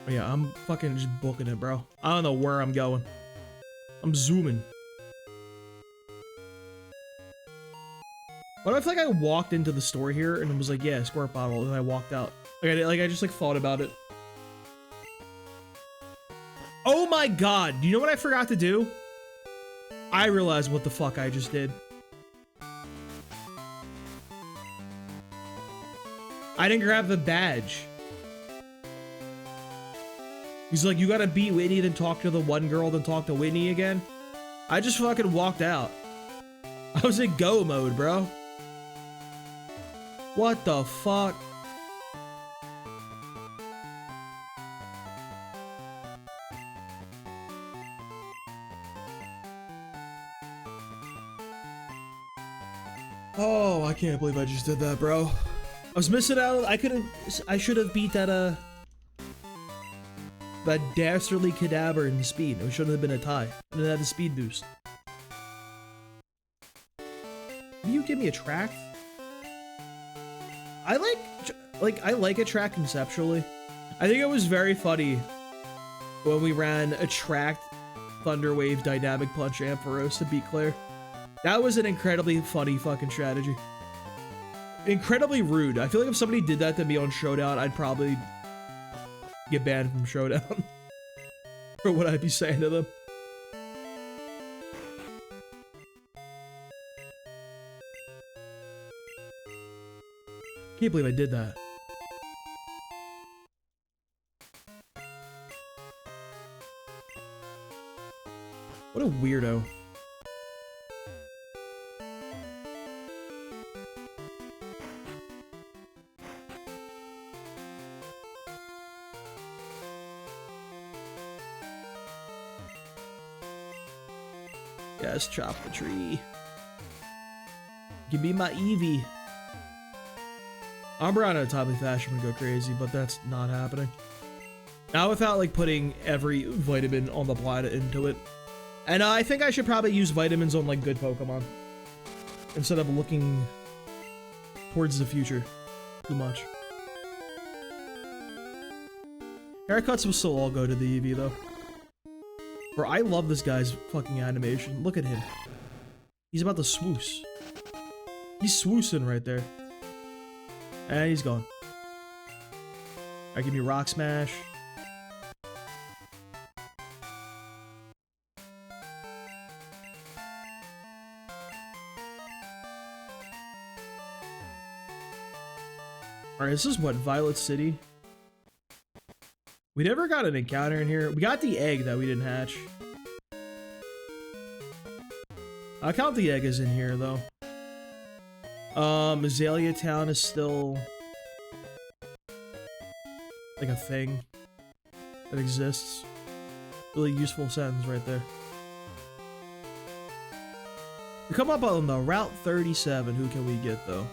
Oh yeah, I'm fucking just booking it, bro. I don't know where I'm going. I'm zooming. What if like I walked into the store here and it was like, yeah, squirt bottle, and I walked out? Like I just like thought about it. Oh my god, do you know what I forgot to do? I realized what the fuck I just did. I didn't grab the badge. He's like, you gotta beat Whitney, then talk to the one girl, then talk to Whitney again. I just fucking walked out. I was in go mode, bro. What the fuck? Oh, I can't believe I just did that, bro. I was missing out. I should have beat that, that dastardly cadaver in speed. It shouldn't have been a tie. And it had the speed boost. give me Attract. I like Attract conceptually. I think it was very funny when we ran Attract, Thunder Wave, Dynamic Punch, Ampharos to beat Claire. That was an incredibly funny fucking strategy. Incredibly rude. I feel like if somebody did that to me on Showdown, I'd probably get banned from Showdown for what I'd be saying to them. Can't believe I did that. What a weirdo. Yes, chop the tree. Give me my Eevee. Umbra on a timely fashion would go crazy, but that's not happening. Not without like putting every vitamin on the planet into it. And I think I should probably use vitamins on like good Pokemon instead of looking towards the future too much. Haircuts will still all go to the Eevee though. Bro, I love this guy's fucking animation. Look at him. He's about to swoosh. He's swoosing right there. And he's gone. Alright, give me Rock Smash. Alright, this is what, Violet City? We never got an encounter in here. We got the egg that we didn't hatch. I'll count the egg as in here, though. Azalea Town is still like a thing that exists. Really useful sentence right there. We come up on the Route 37. Who can we get, though?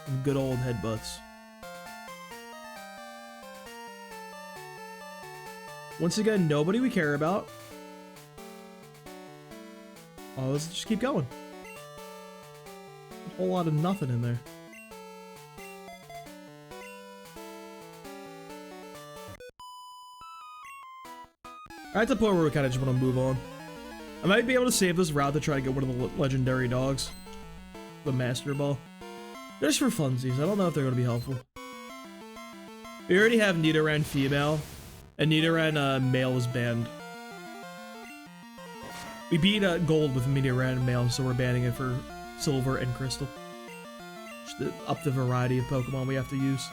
Some good old headbutts. Once again, nobody we care about. Oh, let's just keep going. A whole lot of nothing in there. At the point where we kind of just want to move on. I might be able to save this route to try to get one of the legendary dogs. The Master Ball. Just for funsies. I don't know if they're going to be helpful. We already have Nidoran female. And Nidoran male was banned. We beat gold with Nidoran male, so we're banning it for silver and crystal. Just to up the variety of Pokemon we have to use.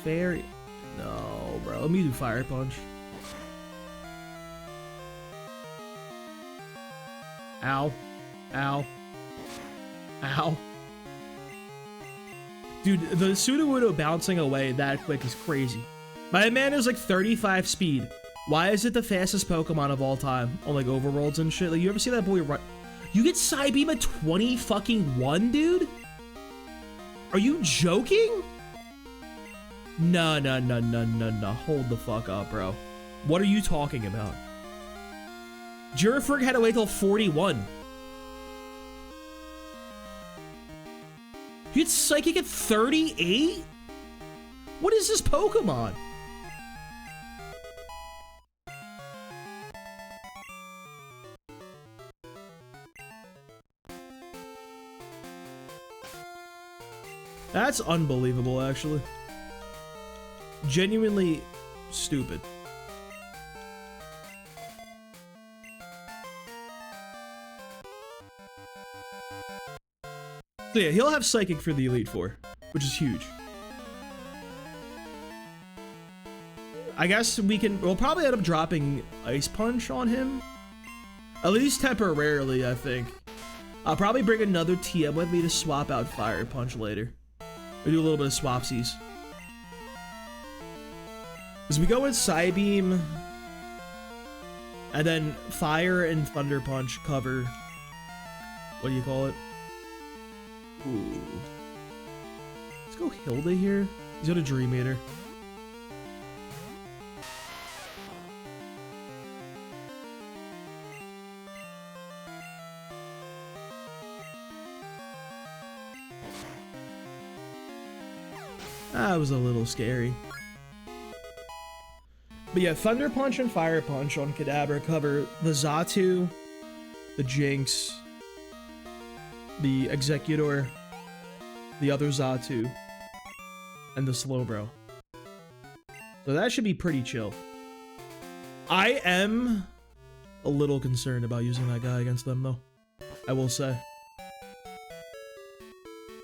Fairy. No, bro. Let me do Fire Punch. Ow. Ow. Ow. Dude, the Sudowoodo bouncing away that quick is crazy. My man is like 35 speed. Why is it the fastest Pokemon of all time on like overworlds and shit? Like, you ever see that boy run? You get Psybeam at 20 fucking 1, dude? Are you joking? No. Hold the fuck up, bro. What are you talking about? Girafrig had to wait till 41. You get Psychic at 38? What is this Pokemon? That's unbelievable, actually. Genuinely stupid. So yeah, he'll have Psychic for the Elite Four, which is huge. I guess we'll probably end up dropping Ice Punch on him. At least temporarily, I think. I'll probably bring another TM with me to swap out Fire Punch later. We do a little bit of swapsies. Because we go with Psybeam, and then Fire and Thunder Punch cover, what do you call it? Ooh. Let's go Hilda here. He's got a Dream Eater. That was a little scary. But yeah, Thunder Punch and Fire Punch on Kadabra cover the Xatu, the Jinx, the Executor, the other Xatu, and the Slowbro. So that should be pretty chill. I am a little concerned about using that guy against them, though. I will say.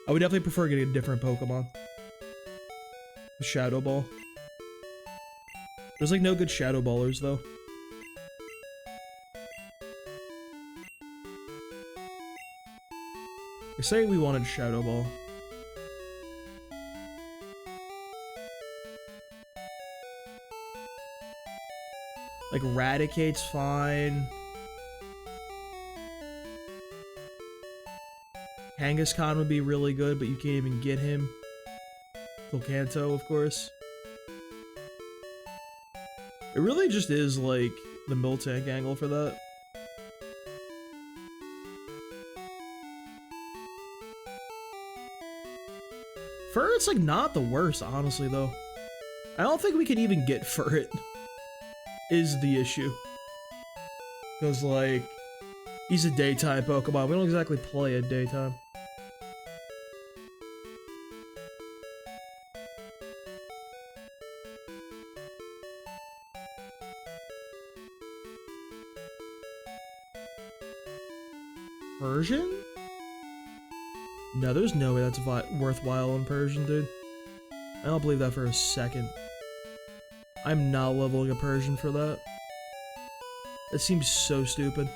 I would definitely prefer getting a different Pokemon. Shadow Ball. There's like no good Shadow Ballers, though. We say we wanted Shadow Ball. Like, Raticate's fine. Kangaskhan would be really good, but you can't even get him. Volcanto, of course. It really just is, like, the Miltank angle for that. Furret's, like, not the worst, honestly, though. I don't think we could even get Furret. Is the issue. Because, like, he's a daytime Pokemon. We don't exactly play at daytime. Persian? No, there's no way that's worthwhile in Persian, dude. I don't believe that for a second. I'm not leveling a Persian for that. That seems so stupid.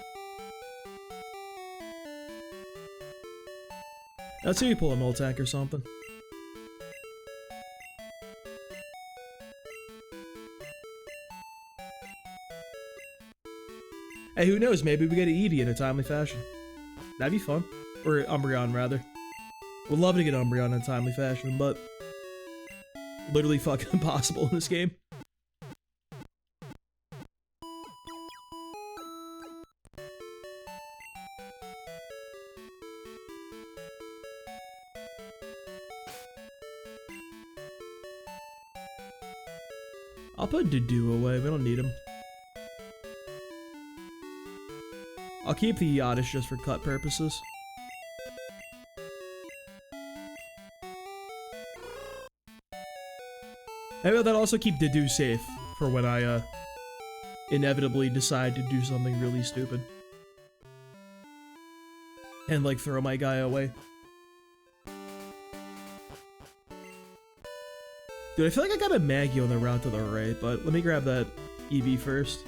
Let's see if we pull a Miltank or something. Hey, who knows? Maybe we get an Eevee in a timely fashion. That'd be fun. Or Umbreon, rather. Would love to get Umbreon in a timely fashion, but literally fucking impossible in this game. I'll put Dudu away, we don't need him. I'll keep the Oddish just for cut purposes. Maybe I'll also keep Dudu safe for when I inevitably decide to do something really stupid. And like throw my guy away. Dude, I feel like I got a Maggie on the route to the right, but let me grab that Eevee first.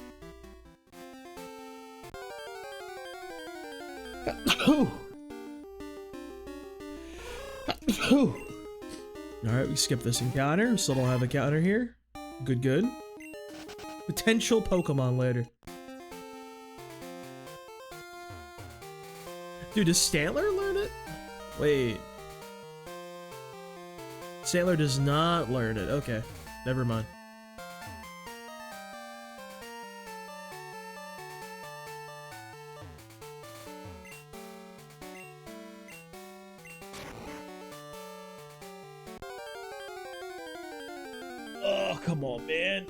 Alright, we skip this encounter. Still don't have a counter here. Good, good. Potential Pokemon later. Dude, does Stantler learn it? Wait. Stantler does not learn it. Okay, never mind. Oh, come on, man.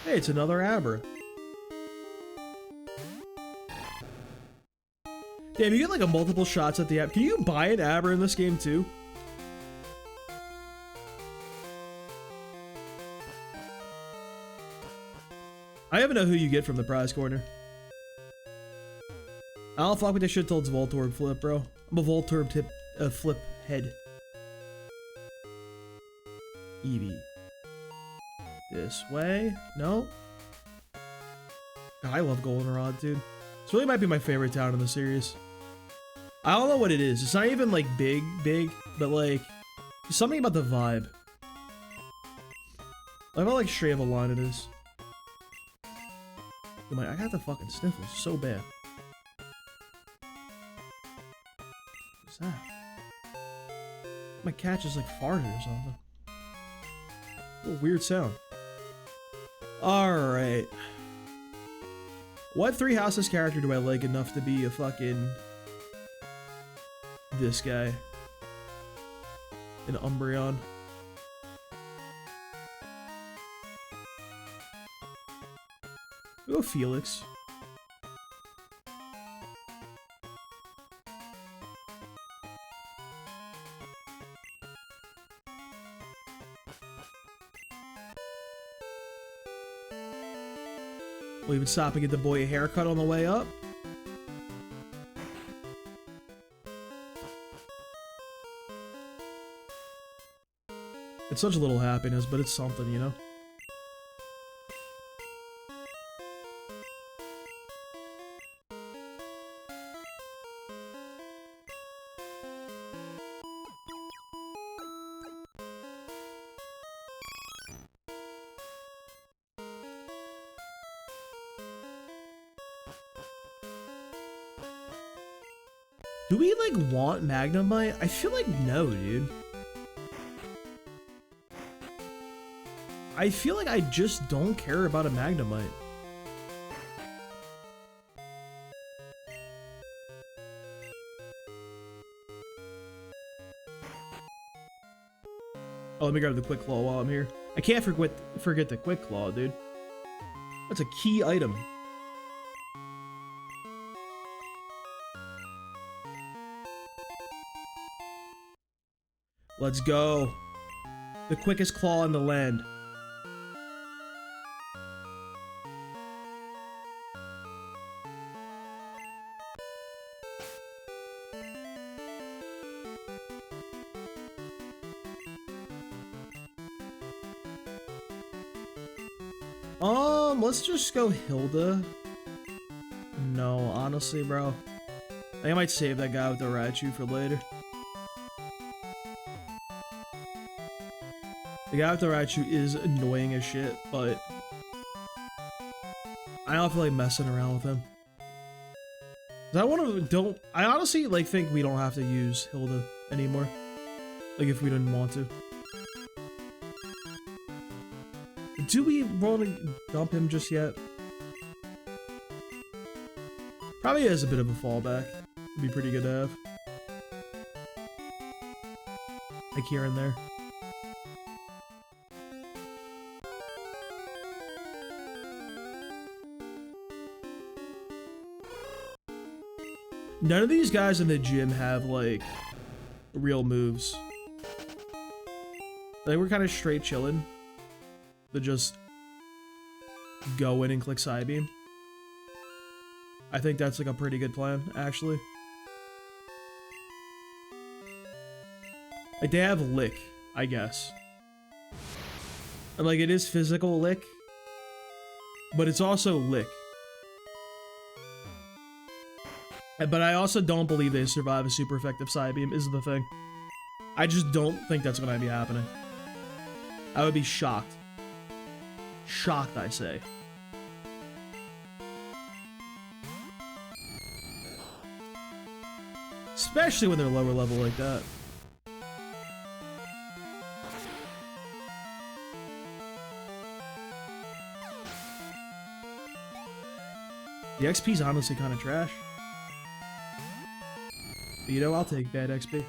Hey, it's another Abra. Damn, you get like a multiple shots at the app. Can you buy an Abra in this game too? I don't even know who you get from the prize corner. I don't fuck with this shit till it's Voltorb flip, bro. I'm a Voltorb flip head. Eevee. This way? No? God, I love Goldenrod, dude. This really might be my favorite town in the series. I don't know what it is. It's not even like big, but like there's something about the vibe. I love how like straight of a line it is. I'm like, I got the fucking sniffles so bad. What's that? My cat just like farted or something. A weird sound. Alright. What Three Houses character do I like enough to be a fucking... this guy? an Umbreon. Go Felix. We'll even stop and get the boy a haircut on the way up. It's such a little happiness, but it's something, you know? Do we, like, want Magnemite? I feel like no, dude. I feel like I just don't care about a Magnemite. Oh, let me grab the Quick Claw while I'm here. I can't forget the Quick Claw, dude. That's a key item. Let's go. The quickest claw in the land. Let's just go Hilda. No, honestly, bro. I think I might save that guy with the Raichu for later. The guy with the Raichu is annoying as shit, but I don't feel like messing around with him. I honestly like think we don't have to use Hilda anymore. Like if we didn't want to. Do we want to dump him just yet? Probably has a bit of a fallback. It'd be pretty good to have. Like here and there. None of these guys in the gym have, like, real moves. Like, we're kind of straight chilling. To just go in and click Psybeam. I think that's, like, a pretty good plan, actually. Like, they have Lick, I guess. And, like, it is physical Lick. But it's also Lick. But I also don't believe they survive a super effective Psybeam, is the thing. I just don't think that's going to be happening. I would be shocked. Shocked, I say. Especially when they're lower level like that. The XP's honestly kind of trash. But you know, I'll take bad XP.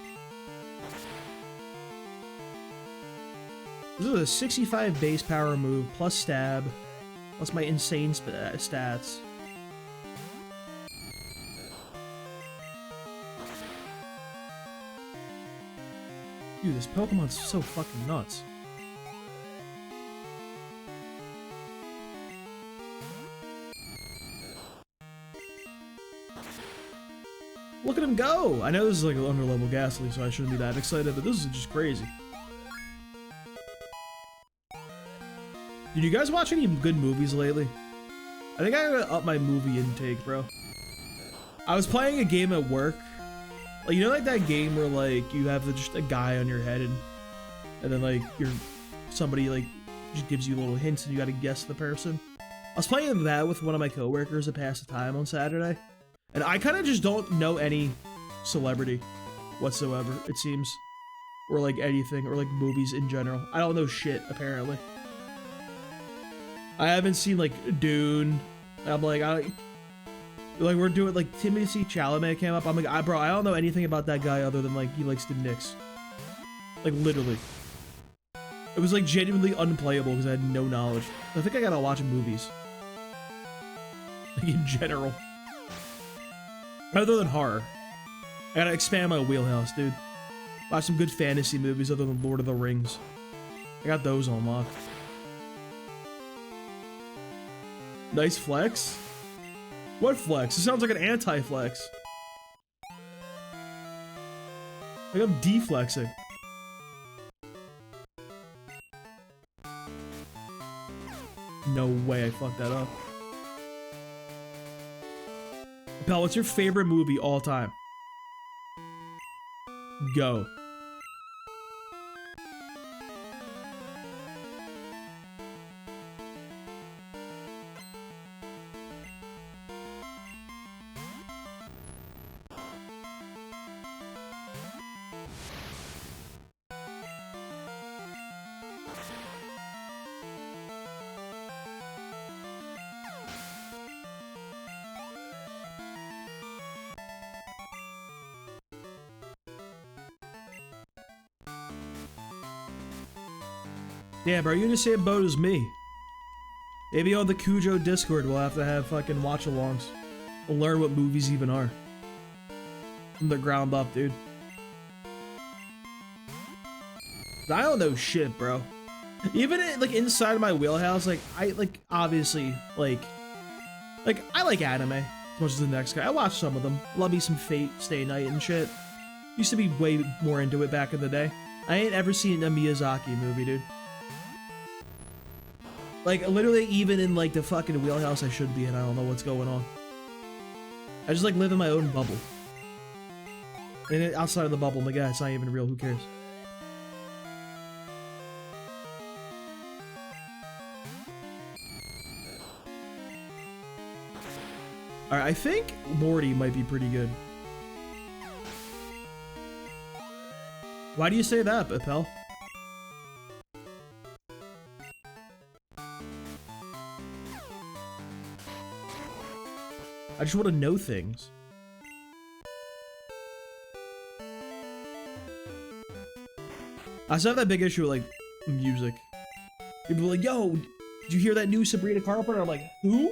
This is a 65 base power move, plus stab, plus my insane stats. Dude, this Pokemon's so fucking nuts. Look at him go! I know this is like an underlevel Ghastly, so I shouldn't be that excited, but this is just crazy. Did you guys watch any good movies lately? I think I gotta up my movie intake, bro. I was playing a game at work. Like, you know, like that game where, like, you have just a guy on your head and then, like, somebody, like, just gives you little hints and you gotta guess the person. I was playing that with one of my coworkers to pass the time on Saturday. And I kind of just don't know any celebrity whatsoever, it seems. Or, like, anything, or, like, movies in general. I don't know shit, apparently. I haven't seen, like, Dune. I'm like, like, we're doing, like, Timothée Chalamet came up. I'm like, bro, I don't know anything about that guy other than, like, he likes the Knicks. Like, literally. It was, like, genuinely unplayable because I had no knowledge. I think I gotta watch movies. Like, in general. Other than horror. I gotta expand my wheelhouse, dude. Watch some good fantasy movies other than Lord of the Rings. I got those on lock. Nice flex? What flex? It sounds like an anti-flex. Like I'm deflexing. No way I fucked that up. Pal, what's your favorite movie all time? Go. Yeah, bro, you're in the same boat as me. Maybe on the Cujo Discord we'll have to have fucking watch-alongs. We'll learn what movies even are. From the ground up, dude. I don't know shit, bro. Even like inside of my wheelhouse, like I like obviously like I like anime as much as the next guy. I watch some of them. Love me some Fate Stay Night and shit. Used to be way more into it back in the day. I ain't ever seen a Miyazaki movie, dude. Like, literally, even in, like, the fucking wheelhouse I should be in, I don't know what's going on. I just, like, live in my own bubble. And outside of the bubble, my guy, it's not even real, who cares? Alright, I think Morty might be pretty good. Why do you say that, Appel? I just want to know things. I still have that big issue with, like, music. People are like, yo, did you hear that new Sabrina Carpenter? I'm like, who?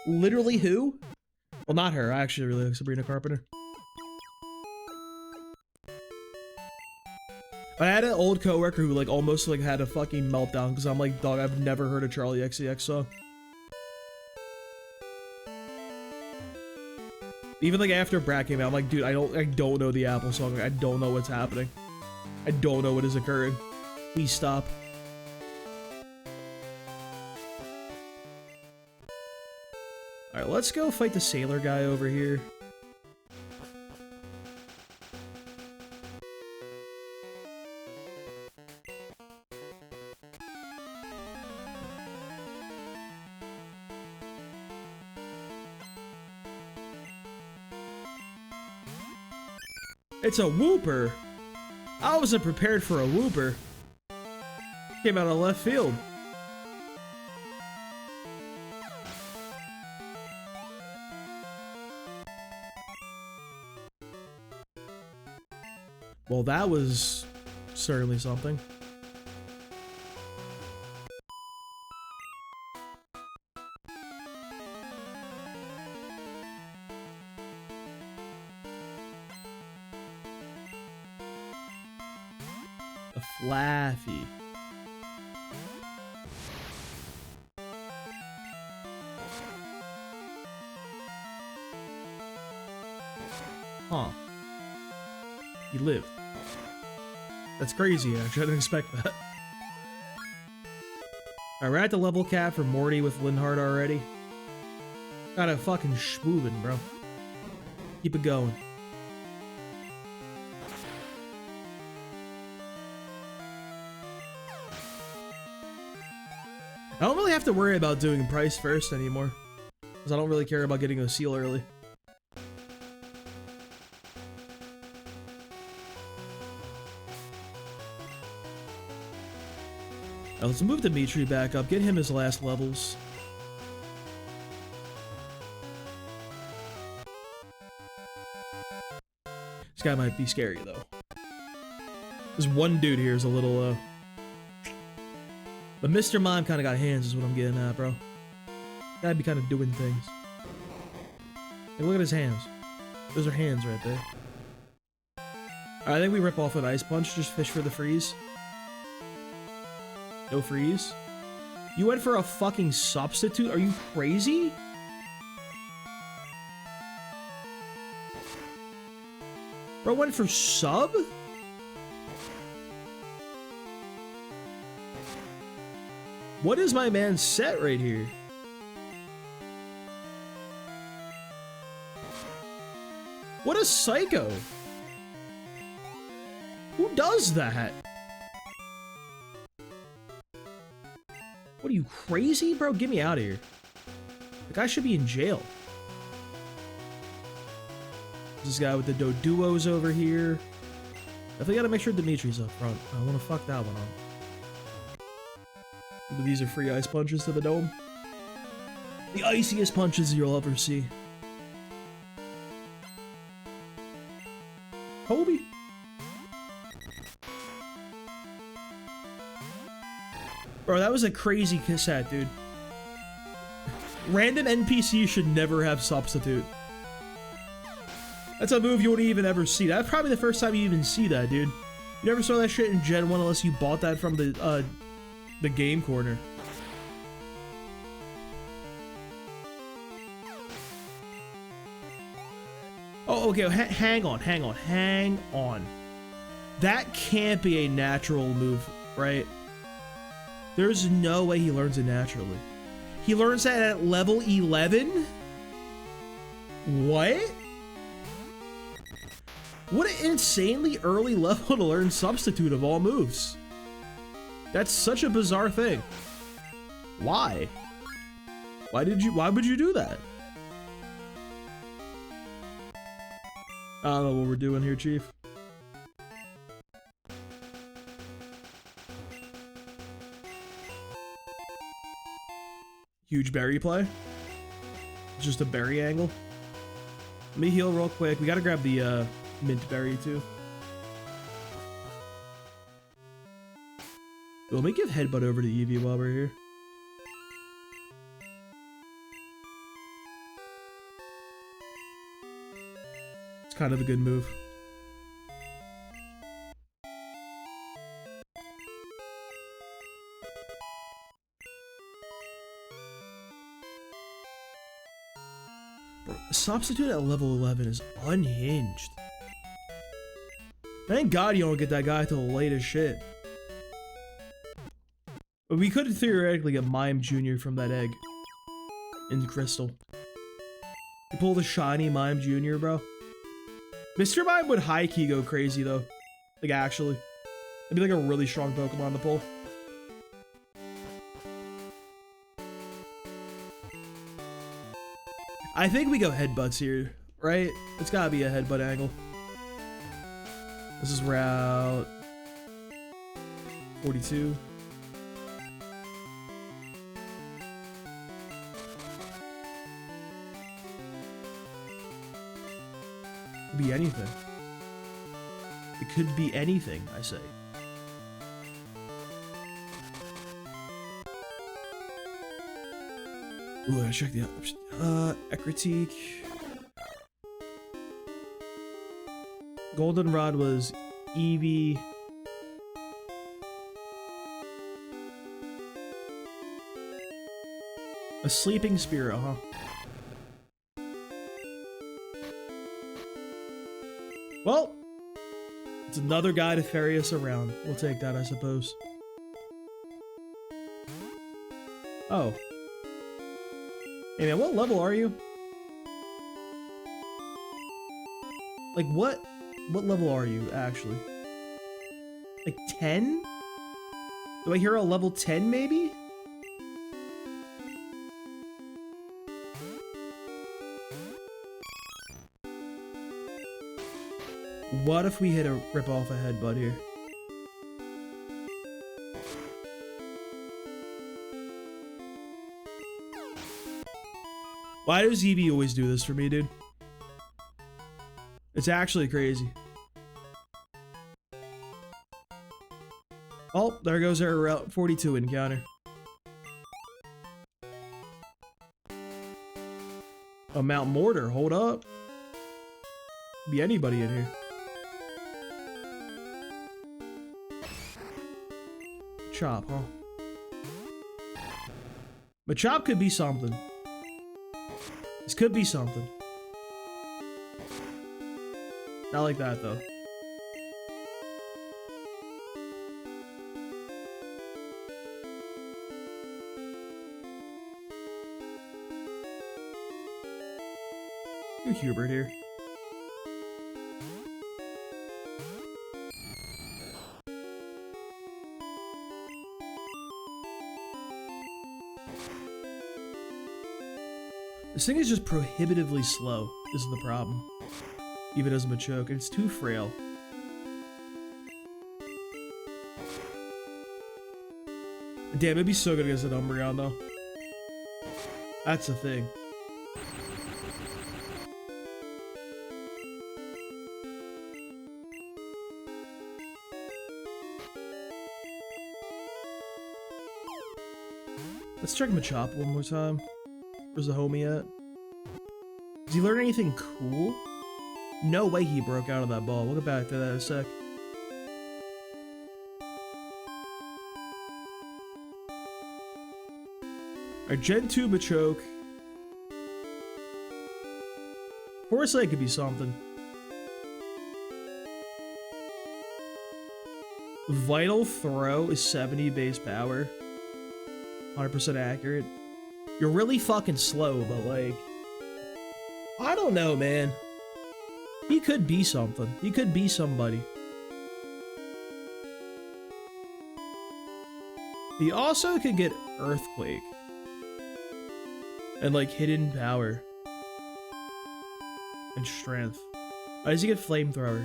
Literally who? Well, not her. I actually really like Sabrina Carpenter. But I had an old coworker who, like, almost, like, had a fucking meltdown because I'm like, dog, I've never heard a Charlie XCX song. Even like after Brat came out, I'm like, dude, I don't know the Apple song. I don't know what's happening. I don't know what is occurring. Please stop. Alright, let's go fight the sailor guy over here. It's a whooper. I wasn't prepared for a whooper. Came out of left field. Well, that was certainly something. Flaffy. Huh. He lived. That's crazy, actually. I didn't expect that. Alright, we're at the level cap for Morty with Linhardt already. Got a fucking schmoovin', bro. Keep it going. I don't really have to worry about doing price first anymore, because I don't really care about getting a seal early. Now let's move Dimitri back up, get him his last levels. This guy might be scary though. This one dude here is a little low. But Mr. Mime kind of got hands is what I'm getting at, bro. Gotta be kind of doing things. Hey, look at his hands. Those are hands right there. Alright, I think we rip off an Ice Punch. Just fish for the freeze. No freeze. You went for a fucking substitute? Are you crazy? Bro went for sub? What is my man's set right here? What a psycho. Who does that? What are you, crazy, bro? Get me out of here. The guy should be in jail. This guy with the Doduos over here. Definitely gotta make sure Dimitri's up front. I wanna fuck that one up. These are free ice punches to the dome. The iciest punches you'll ever see. Kobe. Bro, that was a crazy cassette, dude. Random NPC should never have substitute. That's a move you wouldn't even ever see. That's probably the first time you even see that, dude. You never saw that shit in Gen 1 unless you bought that from the game corner. Oh, okay, hang on. That can't be a natural move, right? There's no way he learns it naturally. He learns that at level 11? What? What an insanely early level to learn substitute of all moves. That's such a bizarre thing. Why? Why would you do that? I don't know what we're doing here, Chief. Huge berry play. Just a berry angle. Let me heal real quick. We gotta grab the mint berry too. Let me give headbutt over to Eevee while we're here. It's kind of a good move. Substitute at level 11 is unhinged. Thank God you don't get that guy till late as shit. But we could theoretically get Mime Jr. from that egg. In Crystal. You pull the shiny Mime Jr., bro. Mr. Mime would high-key go crazy, though. Like, actually. It'd be like a really strong Pokemon to pull. I think we go headbutts here, right? It's gotta be a headbutt angle. This is route 42. Could be anything. It could be anything, I say. Ooh, I check the options. Ecritique. Goldenrod was Eevee. A sleeping spirit, huh? Well, it's another guy to ferry us around. We'll take that, I suppose. Oh. Hey man, what level are you? Like what level are you actually? Like 10? Do I hear a level 10 maybe? What if we hit a rip off a headbutt here? Why does Eevee always do this for me, dude? It's actually crazy. there goes our Route 42 encounter. A Mount Mortar, hold up. Be anybody in here. Chop, huh? But Chop could be something. This could be something. Not like that, though. Hubert here. This thing is just prohibitively slow. This is the problem. Even as a Machoke, it's too frail. Damn, it'd be so good against an Umbreon though. That's the thing. Let's check Machop one more time. Where's the homie at? Did he learn anything cool? No way he broke out of that ball. We'll get back to that in a sec. Alright, Gen 2 Machoke. Forest Lake could be something. Vital Throw is 70 base power. 100% accurate. You're really fucking slow, but like... I don't know, man. He could be something. He could be somebody. He also could get Earthquake. And like hidden power. And strength. Why does he get Flamethrower?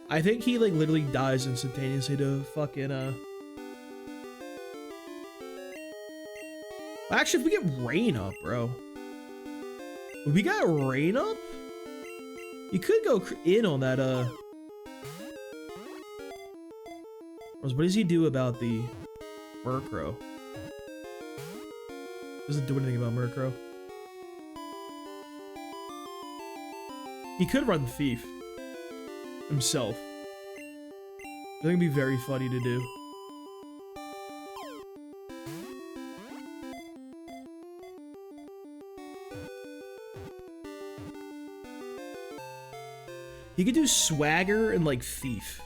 I think he like literally dies instantaneously to fucking Actually, if we get Rain up, bro. If we got Rain up? You could go in on that, What does he do about the Murkrow? Doesn't do anything about Murkrow. He could run Thief. Himself. I think it'd be very funny to do. He could do Swagger and like Thief.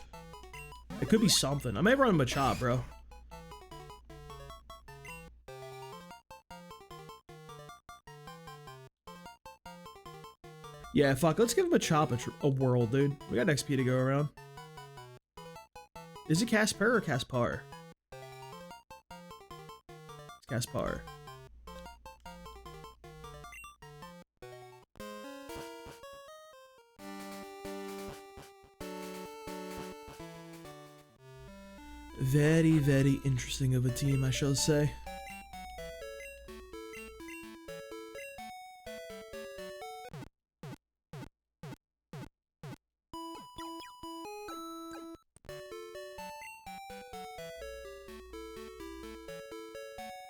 It could be something. I might run Machop, bro. Yeah, fuck. Let's give Machop a whirl, dude. We got XP to go around. Is it Casper or Caspar? It's Caspar. Very, very interesting of a team, I shall say.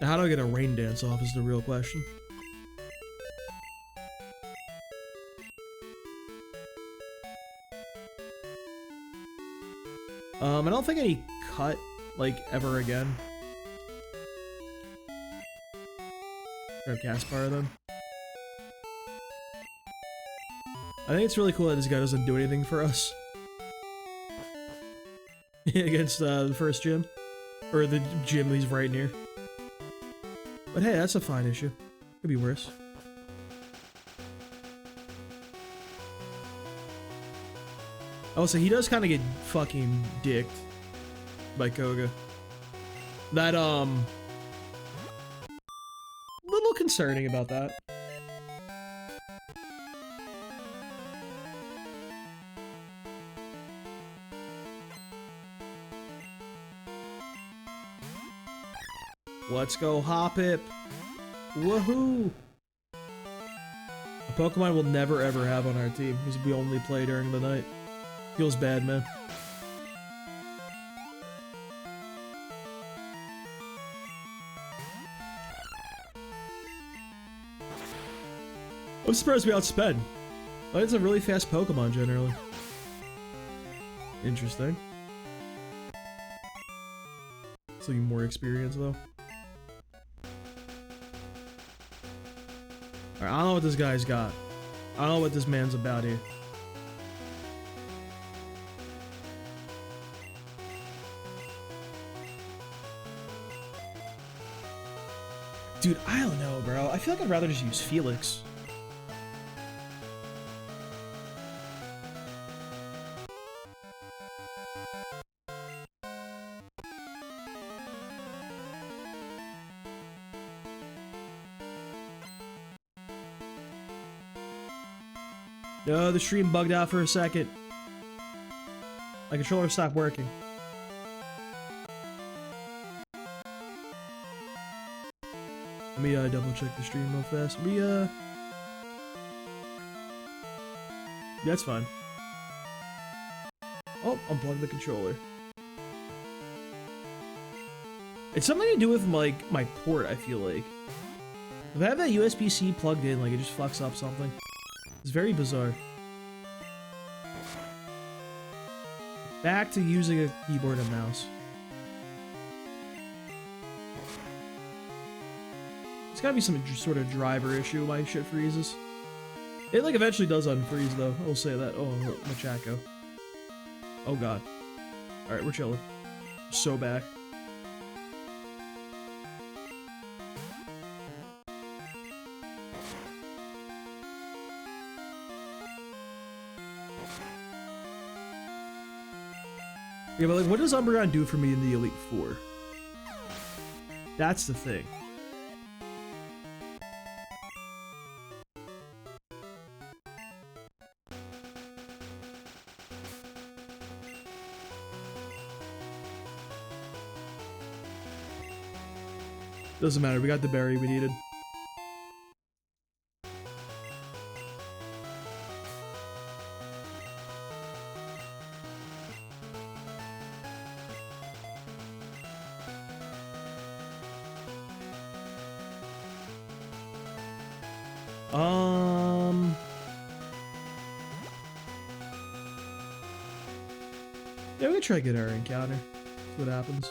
Now, how do I get a Rain Dance off is the real question. I don't think any cut, like, ever again. Grab Caspar, then. I think it's really cool that this guy doesn't do anything for us. Against, the first gym. Or the gym he's right near. But hey, that's a fine issue. Could be worse. Oh, so he does kind of get fucking dicked by Koga. That, little concerning about that. Let's go, Hoppip. Woohoo! A Pokemon we'll never ever have on our team because we only play during the night. Feels bad, man. I'm surprised we outsped. Like, it's a really fast Pokemon generally. Interesting. So you more experience though. Alright, I don't know what this guy's got. I don't know what this man's about here. Dude, I don't know, bro. I feel like I'd rather just use Felix. No, the stream bugged out for a second. My controller stopped working. Let me double check the stream real fast. That's fine. Oh, unplug the controller. It's something to do with like my port, I feel like. If I have that USB-C plugged in, like it just fucks up something. It's very bizarre. Back to using a keyboard and mouse. It's gotta be some sort of driver issue why shit freezes. It like eventually does unfreeze though, I will say that. Oh, my chat go. Oh god. Alright, we're chilling. So back. Yeah, but like, what does Umbreon do for me in the Elite Four? That's the thing. Doesn't matter, we got the berry we needed. Yeah, we can try to get our encounter. See what happens.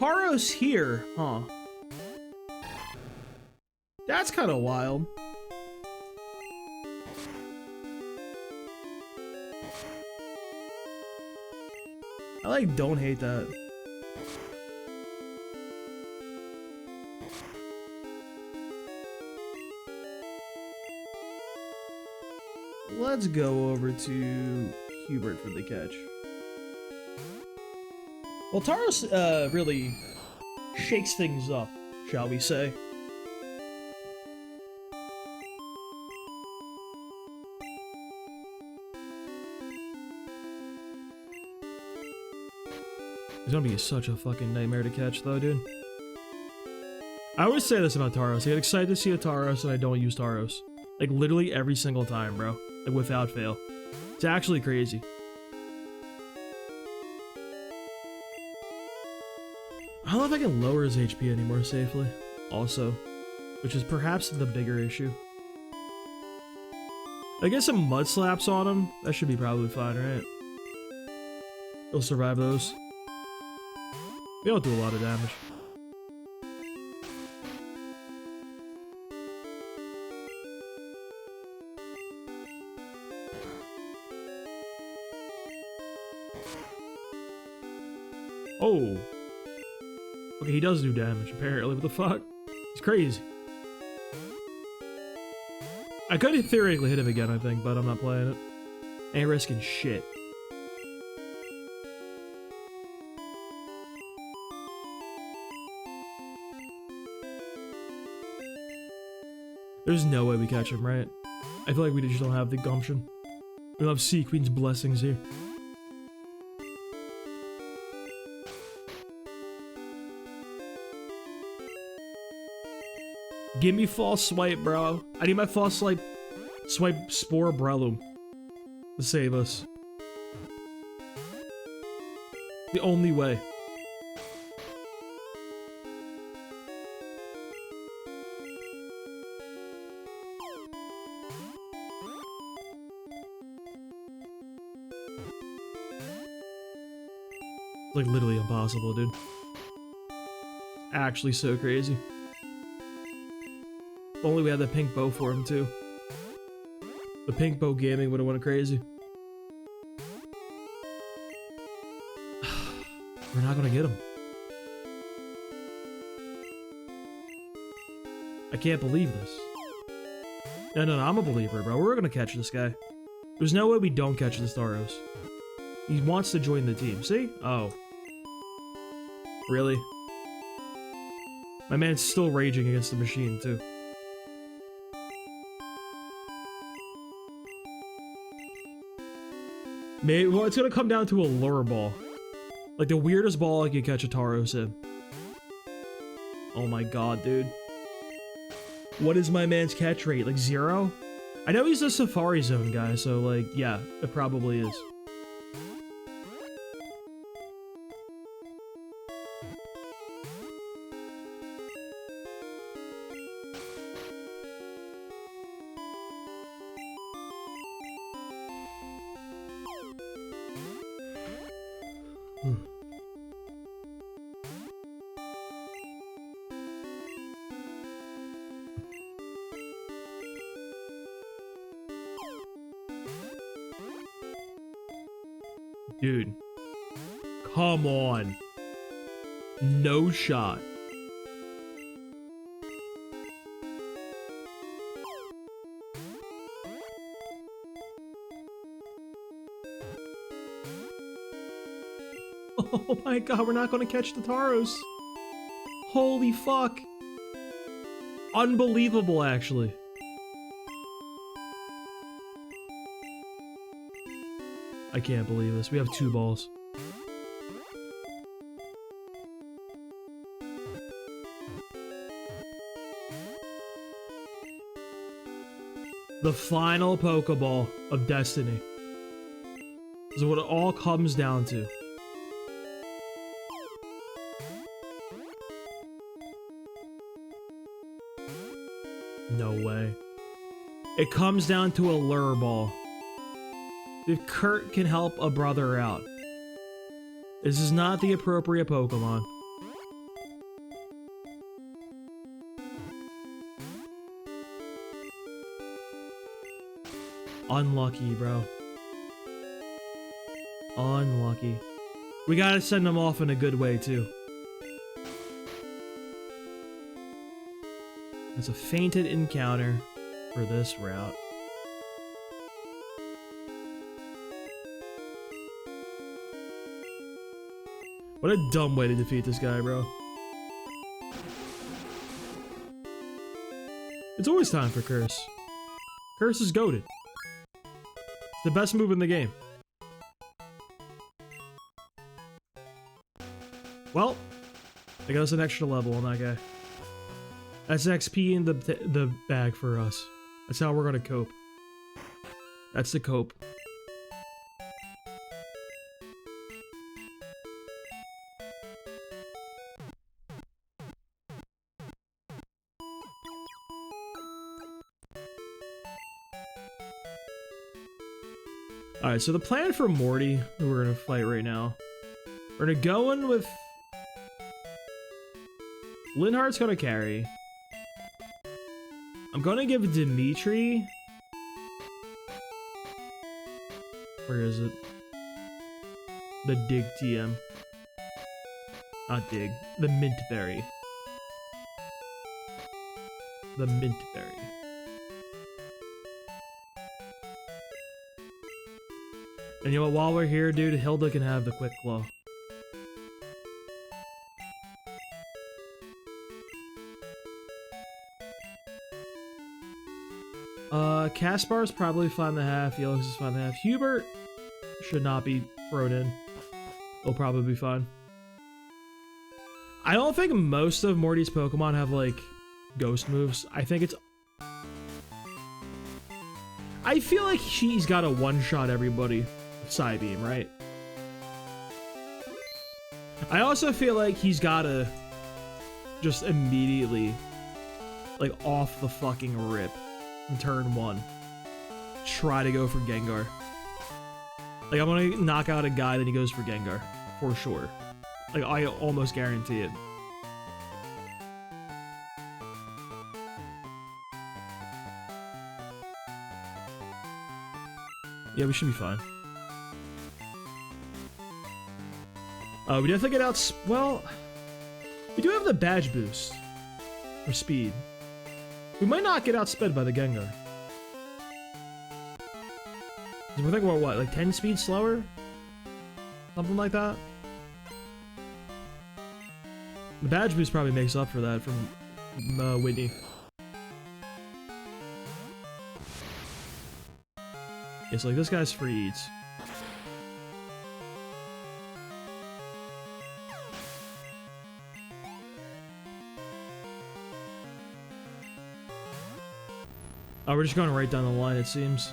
Haros here, huh? That's kind of wild. I like don't hate that. Let's go over to Hubert for the catch. Well, Tauros really shakes things up, shall we say. It's gonna be such a fucking nightmare to catch, though, dude. I always say this about Tauros. I get excited to see a Tauros, and I don't use Tauros. Like, literally every single time, bro. Like, without fail. It's actually crazy. I don't know if I can lower his HP anymore safely, also. Which is perhaps the bigger issue. I guess some mud slaps on him. That should be probably fine, right? He'll survive those. We don't do a lot of damage. Oh. Okay, he does do damage, apparently. What the fuck? He's crazy. I could theoretically hit him again, I think, but I'm not playing it. Ain't risking shit. There's no way we catch him, right? I feel like we just don't have the gumption. We don't have Sea Queen's blessings here. Give me false swipe, bro. I need my false swipe Spore Breloom to save us. The only way. Like literally impossible, dude. Actually so crazy. If only we had the pink bow for him too. The pink bow gaming would have went crazy. We're not gonna get him. I can't believe this. No, I'm a believer, bro. We're gonna catch this guy. There's no way we don't catch this Tauros. He wants to join the team. See? Oh. Really? My man's still raging against the machine, too. Maybe, well, it's gonna come down to a lure ball. Like the weirdest ball I could catch a Tauros in. Oh my god, dude. What is my man's catch rate? Like 0? I know he's a Safari Zone guy, so like, yeah, it probably is. Dude, come on. No shot. Oh my god, we're not going to catch the Tauros. Holy fuck. Unbelievable, actually. I can't believe this. We have 2 balls. The final Pokeball of Destiny is what it all comes down to. No way. It comes down to a lure ball. If Kurt can help a brother out. This is not the appropriate Pokemon. Unlucky, bro. Unlucky. We gotta send them off in a good way, too. It's a fainted encounter for this route. What a dumb way to defeat this guy, bro. It's always time for Curse. Curse is goated. It's the best move in the game. Well, I got us an extra level on that guy. That's XP in the bag for us. That's how we're gonna cope. That's the cope. Alright, so the plan for Morty, who we're gonna fight right now, we're gonna go in with... Linhardt's gonna carry. I'm gonna give Dimitri... Where is it? The Dig TM. Not Dig. The Mint Berry. The Mint Berry. And you know what, while we're here, dude, Hilda can have the Quick Claw. Caspar's probably 5.5, Felix is 5.5. Hubert should not be thrown in. He'll probably be fine. I don't think most of Morty's Pokemon have, like, ghost moves. I think it's... I feel like he's got to one-shot everybody with Psybeam, right? I also feel like he's got to just immediately, like, off the fucking rip in turn 1. Try to go for Gengar. Like, I'm gonna knock out a guy, then he goes for Gengar. For sure. Like, I almost guarantee it. Yeah, we should be fine. We definitely get out. Well, we do have the badge boost for speed. We might not get outsped by the Gengar. We're thinking about what, like 10 speed slower? Something like that? The badge boost probably makes up for that from Whitney. It's like this guy's free eats. Oh, we're just going right down the line, it seems.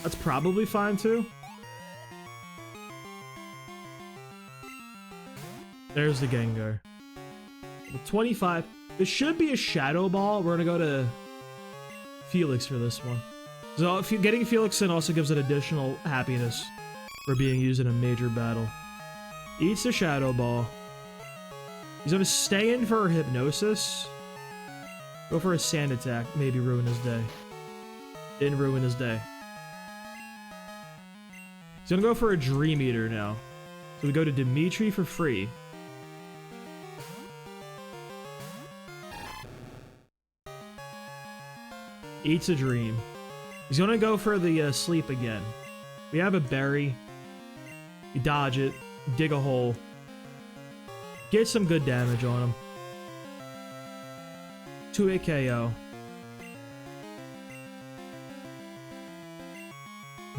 That's probably fine, too. There's the Gengar. 25. This should be a Shadow Ball. We're gonna go to Felix for this one. So if you're getting Felix in also gives it additional happiness for being used in a major battle. Eats the Shadow Ball. He's gonna stay in for Hypnosis. Go for a Sand Attack. Maybe ruin his day. Didn't ruin his day. He's gonna go for a Dream Eater now. So we go to Dimitri for free. Eats a Dream. He's gonna go for the Sleep again. We have a Berry. You dodge it. Dig a hole. Get some good damage on him. 2-hit KO.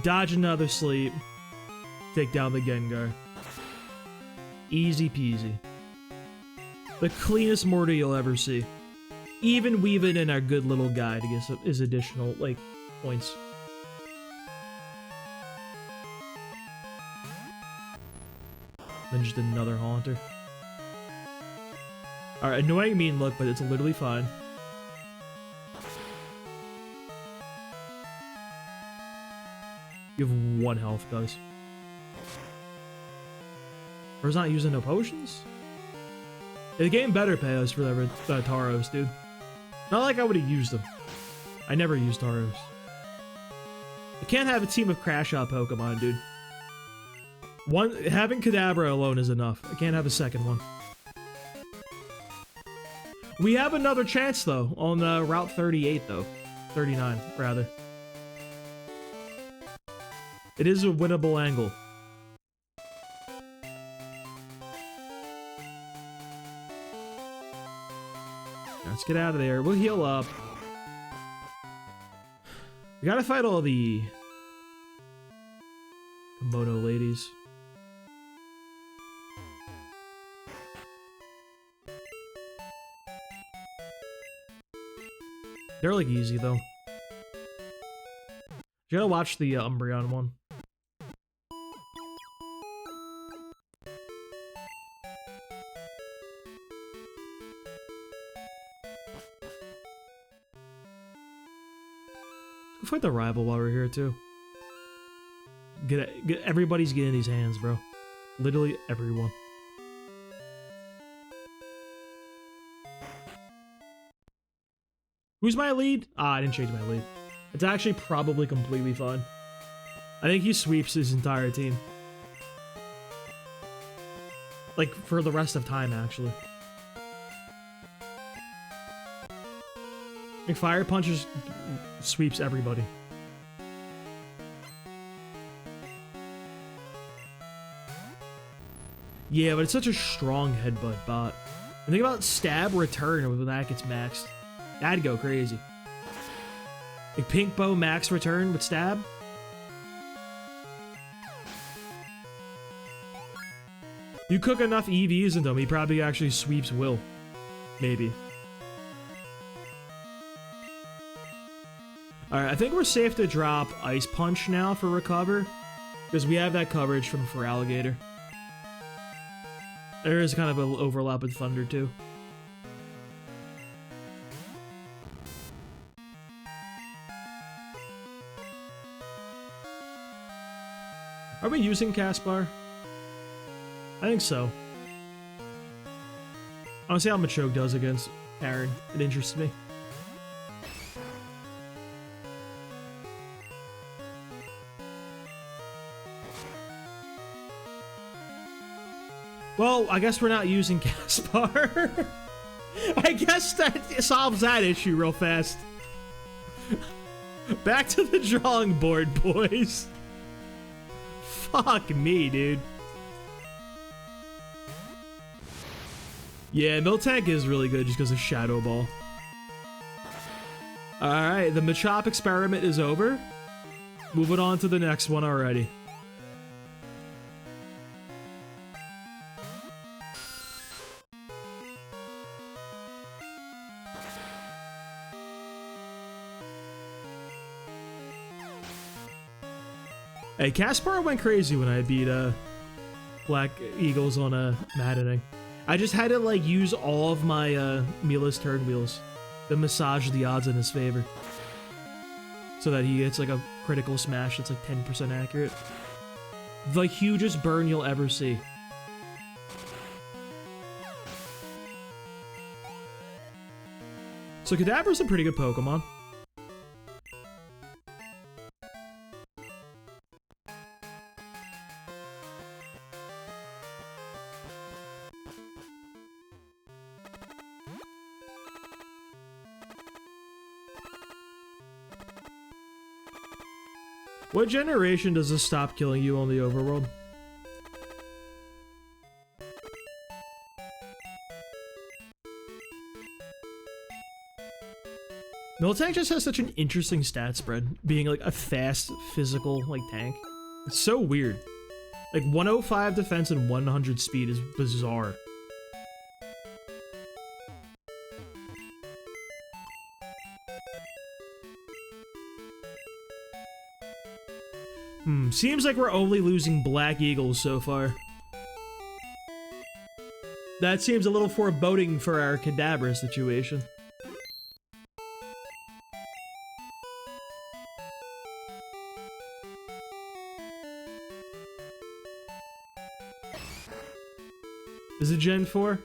Dodge another Sleep. Take down the Gengar. Easy peasy. The cleanest Mortar you'll ever see. Even weaving in our good little guy to get his additional, like, points. Then just another Haunter. Alright, annoying mean look, but it's literally fine. You have 1 health, guys. Or is not using no potions? Yeah, the game better pay us for the Tauros, dude. Not like I would have used them. I never used Tauros. I can't have a team of Crash Out Pokemon, dude. Having Kadabra alone is enough. I can't have a second one. We have another chance, though, on Route 38, though. 39, rather. It is a winnable angle. Let's get out of there. We'll heal up. We gotta fight all the kimono ladies. They're like easy though. You gotta watch the Umbreon one. We'll fight the rival while we're here too. Get everybody's getting these hands, bro. Literally everyone. Who's my lead? Ah, I didn't change my lead. It's actually probably completely fine. I think he sweeps his entire team. Like, for the rest of time, actually. Like, Fire Punch just sweeps everybody. Yeah, but it's such a strong headbutt bot. And think about Stab Return when that gets maxed. That'd go crazy. Like Pink Bow max return with Stab. You cook enough EVs into him, he probably actually sweeps Will. Maybe. Alright, I think we're safe to drop Ice Punch now for recover. Because we have that coverage from Feraligatr. There is kind of an overlap with Thunder too. Are we using Caspar? I think so. I want to see how Machoke does against Karen. It interests me. Well, I guess we're not using Caspar. I guess that solves that issue real fast. Back to the drawing board, boys. Fuck me, dude. Yeah, Miltank is really good just because of Shadow Ball. Alright, the Machop experiment is over. Moving on to the next one already. Hey, Caspar went crazy when I beat Black Eagles on Maddening. I just had to like use all of my Mila's turn wheels to massage the odds in his favor, so that he gets like a critical smash that's like 10% accurate. The hugest burn you'll ever see. So Kadabra's a pretty good Pokemon. What generation does this stop killing you on the overworld? Miltank just has such an interesting stat spread, being like a fast, physical, like tank. It's so weird. Like 105 defense and 100 speed is bizarre. Seems like we're only losing Black Eagles so far. That seems a little foreboding for our Kadabra situation. Is it Gen 4?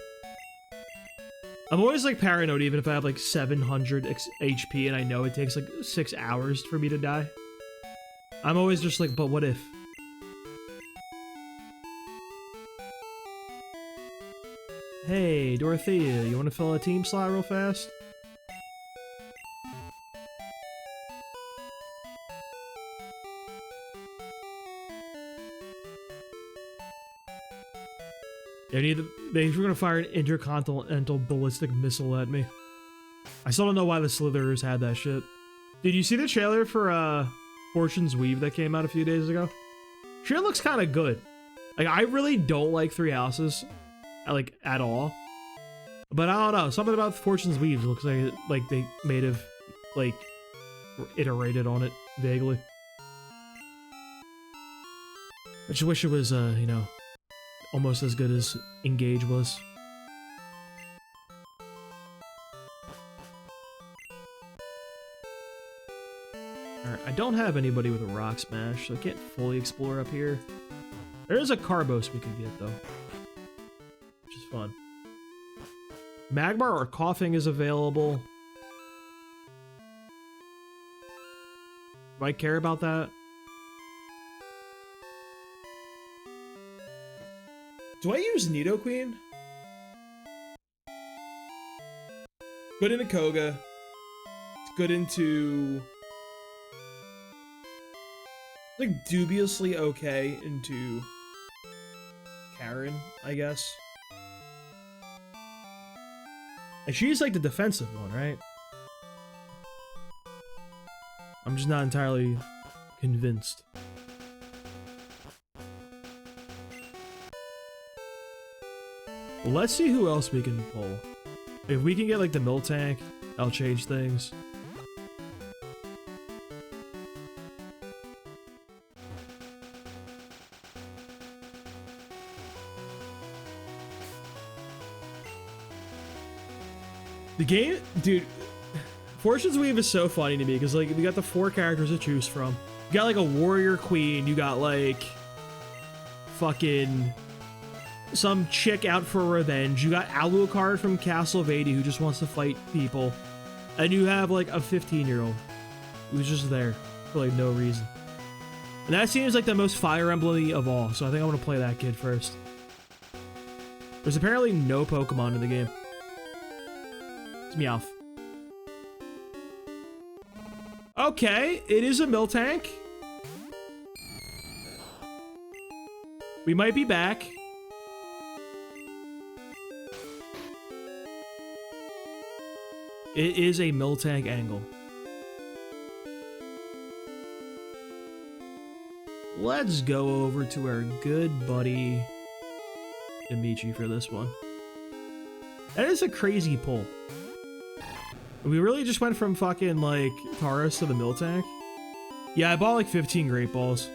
I'm always like paranoid even if I have like 700 HP and I know it takes like 6 hours for me to die. I'm always just like, but what if? Hey, Dorothea, you want to fill a team slot real fast? They're gonna fire an intercontinental ballistic missile at me. I still don't know why the Slitherers had that shit. Did you see the trailer for Fortune's Weave that came out a few days ago? Sure looks kind of good. Like, I really don't like Three Houses, like, at all. But I don't know, something about Fortune's Weave looks like they may have, like, iterated on it vaguely. I just wish it was, you know, almost as good as Engage was. Alright, I don't have anybody with a Rock Smash, so I can't fully explore up here. There is a Carbos we could get, though. Which is fun. Magmar or Coughing is available. Do I care about that? Do I use Nidoqueen? Good into Koga. It's good into... like, dubiously okay into Karen, I guess. And she's like the defensive one, right? I'm just not entirely convinced. Let's see who else we can pull. If we can get like the Miltank, that'll change things. The game, dude, Fortune's Weave is so funny to me because like we got the 4 characters to choose from. You got like a warrior queen, you got like fucking some chick out for revenge. You got Alucard from Castlevania who just wants to fight people. And you have like a 15-year-old who's just there for like no reason. And that seems like the most Fire Emblem-y of all, so I think I'm gonna play that kid first. There's apparently no Pokemon in the game. It's Meowth. Okay, it is a Miltank. We might be back. It is a Miltank angle. Let's go over to our good buddy Dimitri for this one. That is a crazy pull. We really just went from fucking like Tauros to the Miltank. Yeah, I bought like 15 Great Balls.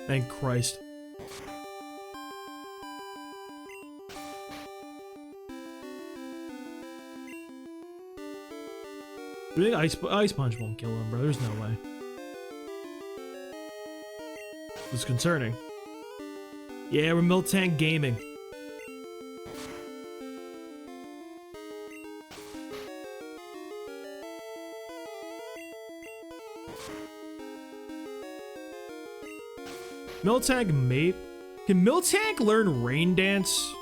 Thank Christ. I think Ice Punch won't kill him, bro. There's no way. It's concerning. Yeah, we're Miltank gaming. Miltank mate. Can Miltank learn Rain Dance?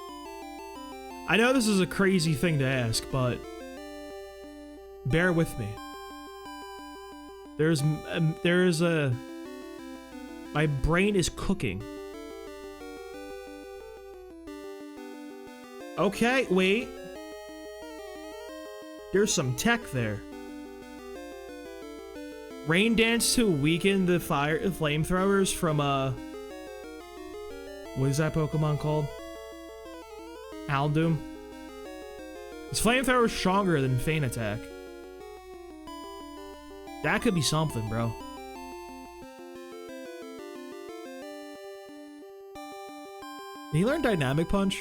I know this is a crazy thing to ask, but bear with me. There's a... My brain is cooking. Okay, wait. There's some tech there. Rain Dance to weaken the flamethrowers from what is that Pokemon called? Houndoom. His flamethrower is stronger than Feint Attack. That could be something, bro. Can he learn Dynamic Punch?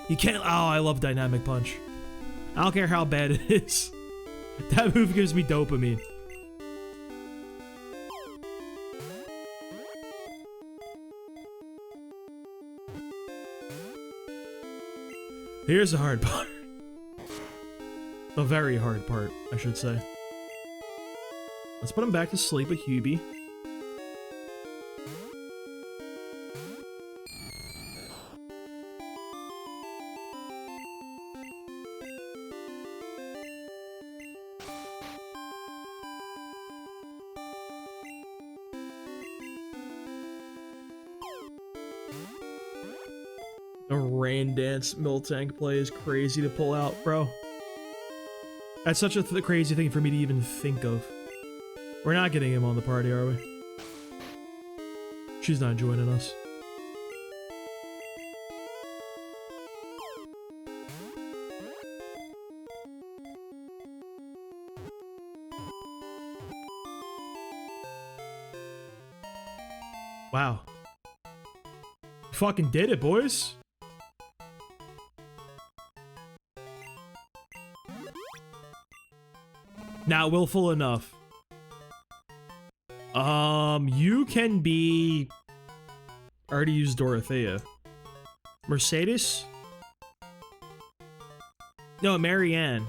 You can't. Oh, I love Dynamic Punch. I don't care how bad it is. That move gives me dopamine. Here's the hard part. The very hard part, I should say. Let's put him back to sleep with Hubie. The Rain Dance Miltank play is crazy to pull out, bro. That's such a crazy thing for me to even think of. We're not getting him on the party, are we? She's not joining us. Wow. Fucking did it, boys. Not willful enough. You can be... I already used Dorothea. Mercedes? No, Marianne.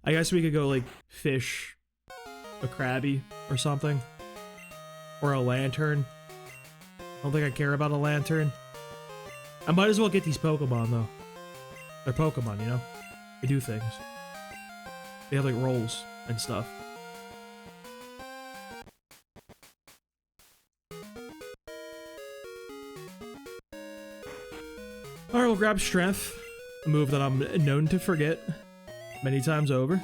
I guess we could go, like, fish a Krabby or something. Or a lantern. I don't think I care about a lantern. I might as well get these Pokemon, though. They're Pokemon, you know? They do things. They have, like, rolls and stuff. Alright, we'll grab Strength. A move that I'm known to forget many times over.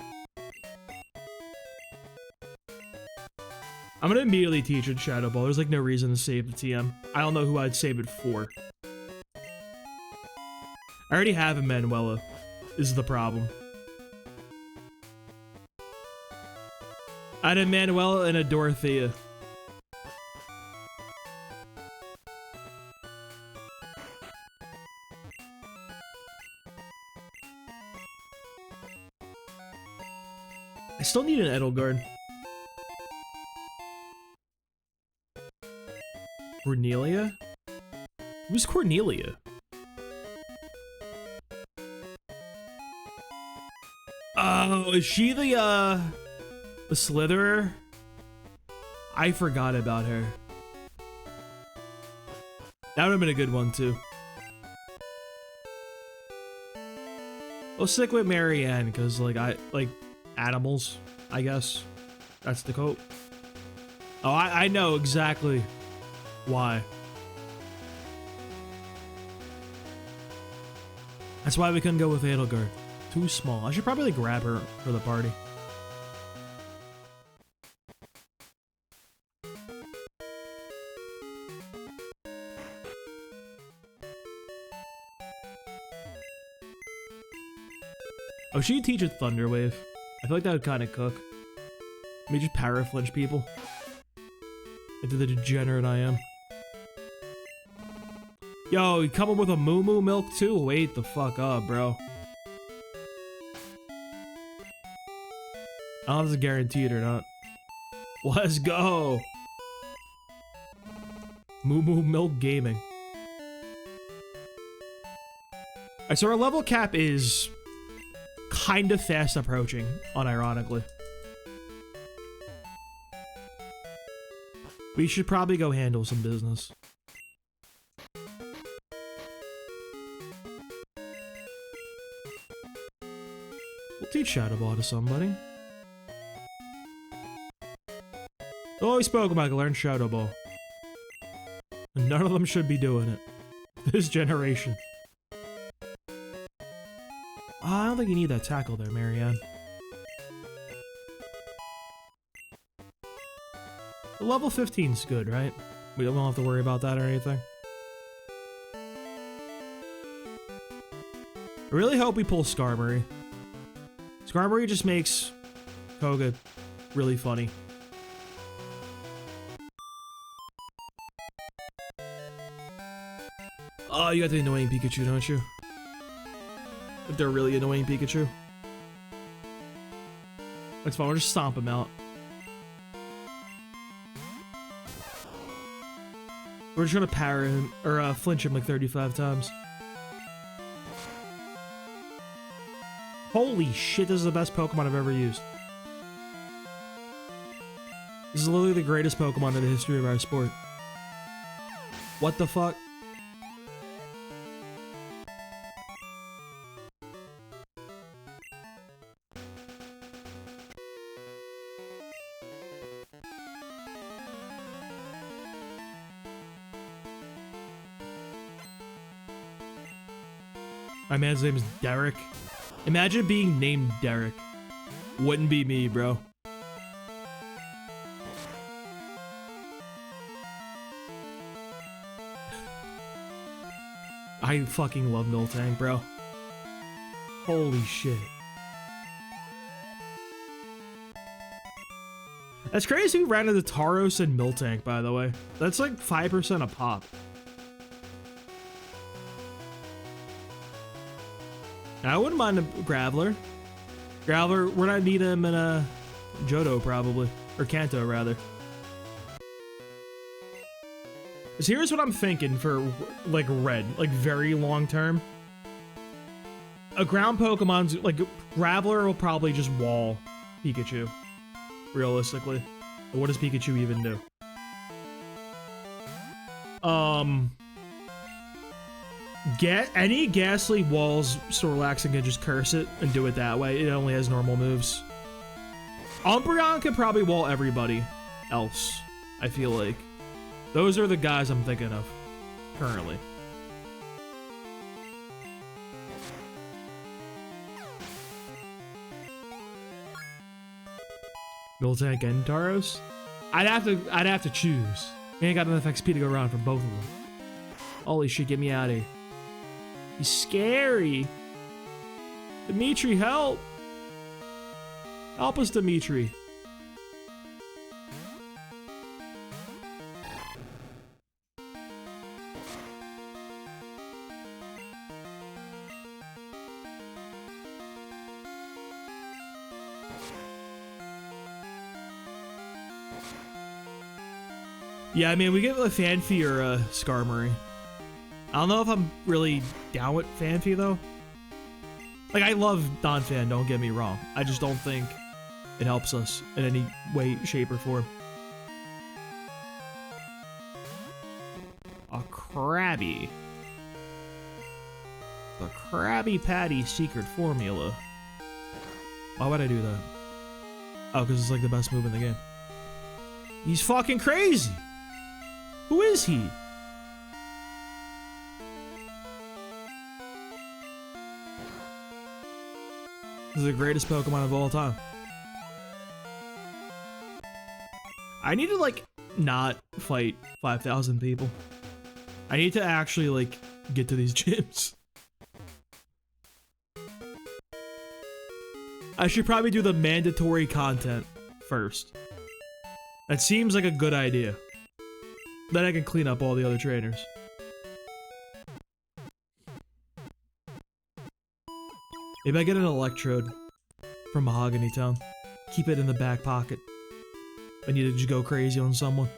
I'm gonna immediately teach it Shadow Ball. There's like no reason to save the TM. I don't know who I'd save it for. I already have a Manuela, is the problem. I had a Manuela and a Dorothea. I still need an Edelgard. Cornelia? Who's Cornelia? Oh, is she the Slitherer? I forgot about her. That would have been a good one, too. We'll stick with Marianne, because, like, I like animals, I guess. That's the quote. Oh, I know exactly why. That's why we couldn't go with Edelgard. Too small. I should probably grab her for the party. Oh, she could teach a Thunder Wave. I feel like that would kind of cook. Let me just power flinch people. Into the degenerate I am. Yo, you coming with a Moo Moo milk too? Wait the fuck up, bro. I don't know if it's guaranteed or not. Let's go. Moo Moo Milk Gaming. Alright, so our level cap is kind of fast approaching, unironically. We should probably go handle some business. We'll teach Shadow Ball to somebody. Oh, we spoke about learn Shadow Ball. None of them should be doing it. This generation. I don't think you need that tackle there, Marianne. The level 15's good, right? We don't have to worry about that or anything. I really hope we pull Skarmory. Skarmory just makes Koga really funny. Oh, you got the annoying Pikachu, don't you? If they're really annoying Pikachu. That's fine, we'll just stomp him out. We're just gonna power him, or flinch him like 35 times. Holy shit, this is the best Pokemon I've ever used. This is literally the greatest Pokemon in the history of our sport. What the fuck? My man's name is Derek. Imagine being named Derek. Wouldn't be me, bro. I fucking love Miltank, bro. Holy shit. That's crazy we ran into Tauros and Miltank, by the way. That's like 5% a pop. I wouldn't mind a Graveler. Graveler, we're not needing him in a Johto, probably. Or Kanto, rather. So here's what I'm thinking for, like, red. Like, very long term. A ground Pokemon's, like, Graveler will probably just wall Pikachu. Realistically. But what does Pikachu even do? Get any Ghastly walls Snorlax and can just curse it and do it that way. It only has normal moves. Umbreon can probably wall everybody else, I feel like. Those are the guys I'm thinking of currently. Miltank and Tauros? I'd have to choose. We ain't got enough XP to go around for both of them. Holy shit, get me out of here. He's scary. Dimitri, help. Help us, Dimitri. Yeah, I mean, we get a Fanfy or a Skarmory. I don't know if I'm really down with Fanfy, though. Like, I love non-fan, don't get me wrong. I just don't think it helps us in any way, shape, or form. A Krabby. The Krabby Patty secret formula. Why would I do that? Oh, because it's like the best move in the game. He's fucking crazy! Who is he? This is the greatest Pokemon of all time. I need to, like, not fight 5,000 people. I need to actually, like, get to these gyms. I should probably do the mandatory content first. That seems like a good idea. Then I can clean up all the other trainers. Maybe I get an Electrode from Mahogany Town. Keep it in the back pocket. I need to just go crazy on someone.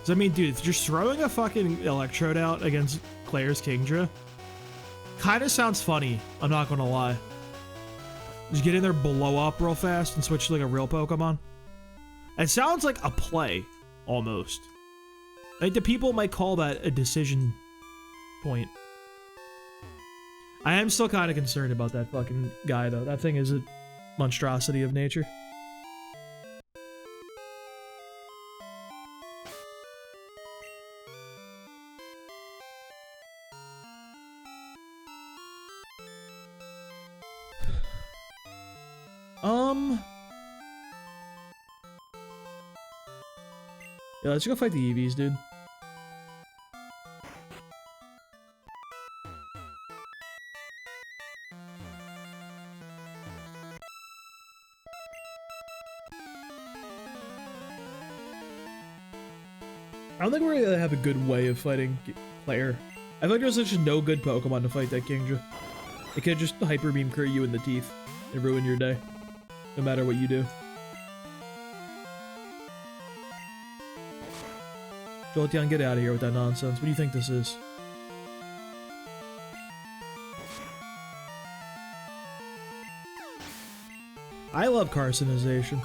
I mean, dude, just throwing a fucking Electrode out against Claire's Kingdra kind of sounds funny, I'm not gonna lie. Just get in there, blow up real fast, and switch to like a real Pokemon. It sounds like a play, almost. Like, the people might call that a decision point. I am still kind of concerned about that fucking guy, though. That thing is a monstrosity of nature. Yeah, let's go fight the EVs, dude. I don't think we're gonna have a good way of fighting Claire. I feel like there's just no good Pokemon to fight that Kingdra. It could just Hyper Beam crit you in the teeth and ruin your day, no matter what you do. Jolteon, get out of here with that nonsense. What do you think this is? I love carcinization.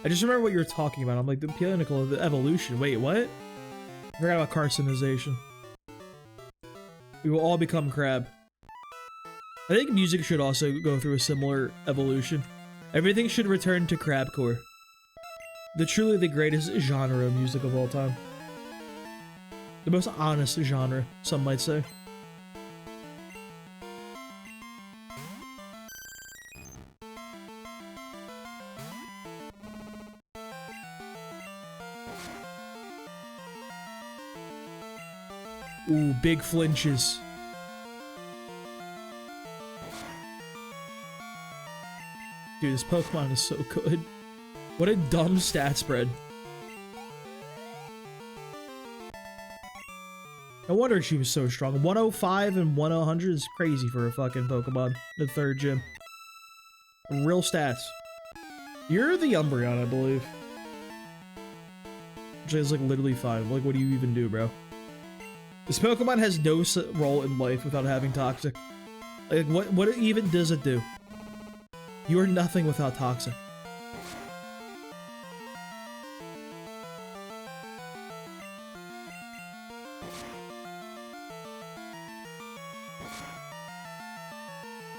I just remember what you were talking about. I'm like, the pinnacle of the evolution. Wait, what? I forgot about carcinization. We will all become crab. I think music should also go through a similar evolution. Everything should return to crabcore. Truly the greatest genre of music of all time. The most honest genre, some might say. Ooh, big flinches. Dude, this Pokemon is so good. What a dumb stat spread. No wonder she was so strong. 105 and 100 is crazy for a fucking Pokemon. The third gym. Real stats. You're the Umbreon, I believe. Which is like literally 5. Like, what do you even do, bro? This Pokemon has no role in life without having Toxic. Like, what even does it do? You are nothing without Toxic.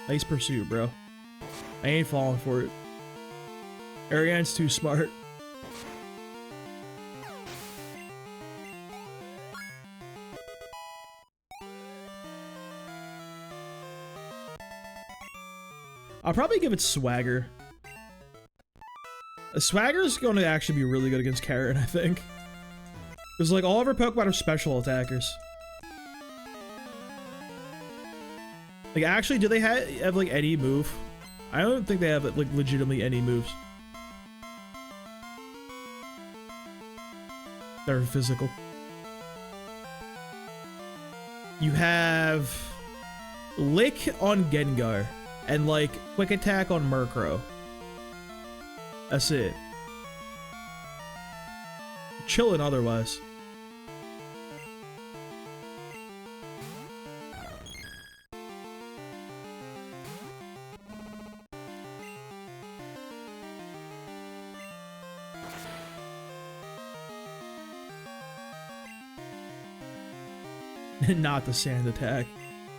Nice pursuit, bro. I ain't falling for it. Ariane's too smart. I'll probably give it Swagger. Swagger's going to actually be really good against Karen, I think. Because, like, all of her Pokemon are special attackers. Like, actually, do they have like, any move? I don't think they have, like, legitimately any moves. They're physical. You have Lick on Gengar and like Quick Attack on Murkrow. That's it. Chillin' otherwise. Not the sand attack.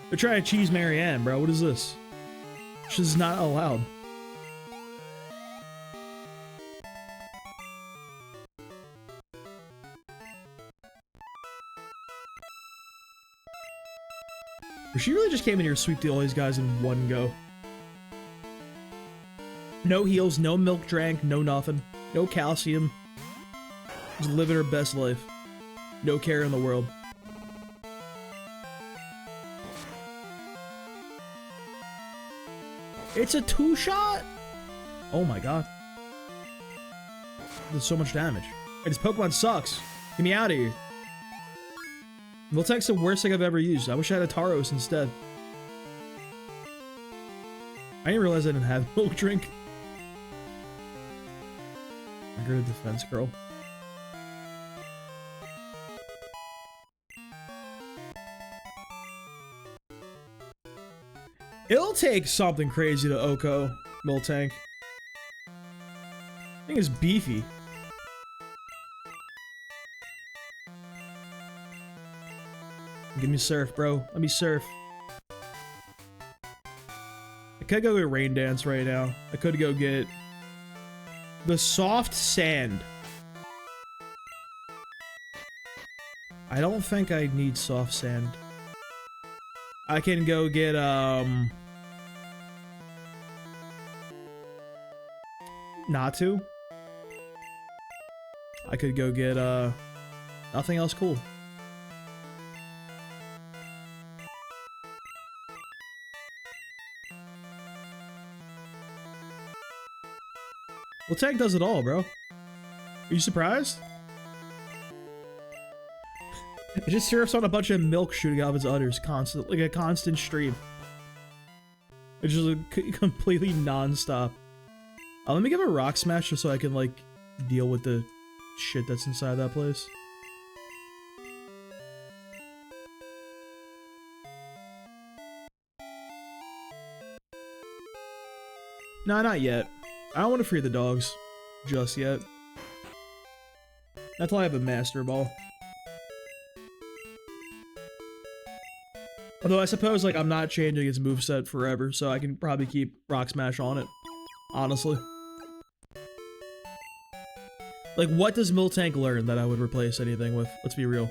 They're trying to cheese Marianne, bro. What is this? She's not allowed. She really just came in here to sweep all these guys in one go. No heals, no milk drank, no nothing. No calcium. Just living her best life. No care in the world. It's a 2-shot? Oh my god. There's so much damage. And this Pokemon sucks. Get me out of here. Miltank's the worst thing I've ever used. I wish I had a Tauros instead. I didn't realize I didn't have milk drink. I go to defense, girl. It'll take something crazy to Oko Miltank. I think it's beefy. Give me surf, bro. Let me surf. I could go get Rain Dance right now. I could go get the soft sand. I don't think I need soft sand. I can go get, Natu. I could go get, nothing else cool. Well, Tank does it all, bro. Are you surprised? It just surfs on a bunch of milk shooting out of its udders, constant, like a constant stream. It's just completely non-stop. Let me give a Rock Smash just so I can, like, deal with the shit that's inside that place. Nah, not yet. I don't want to free the dogs just yet. Not till I have a Master Ball. Although I suppose, like, I'm not changing its moveset forever, so I can probably keep Rock Smash on it. Honestly. Like, what does Miltank learn that I would replace anything with? Let's be real.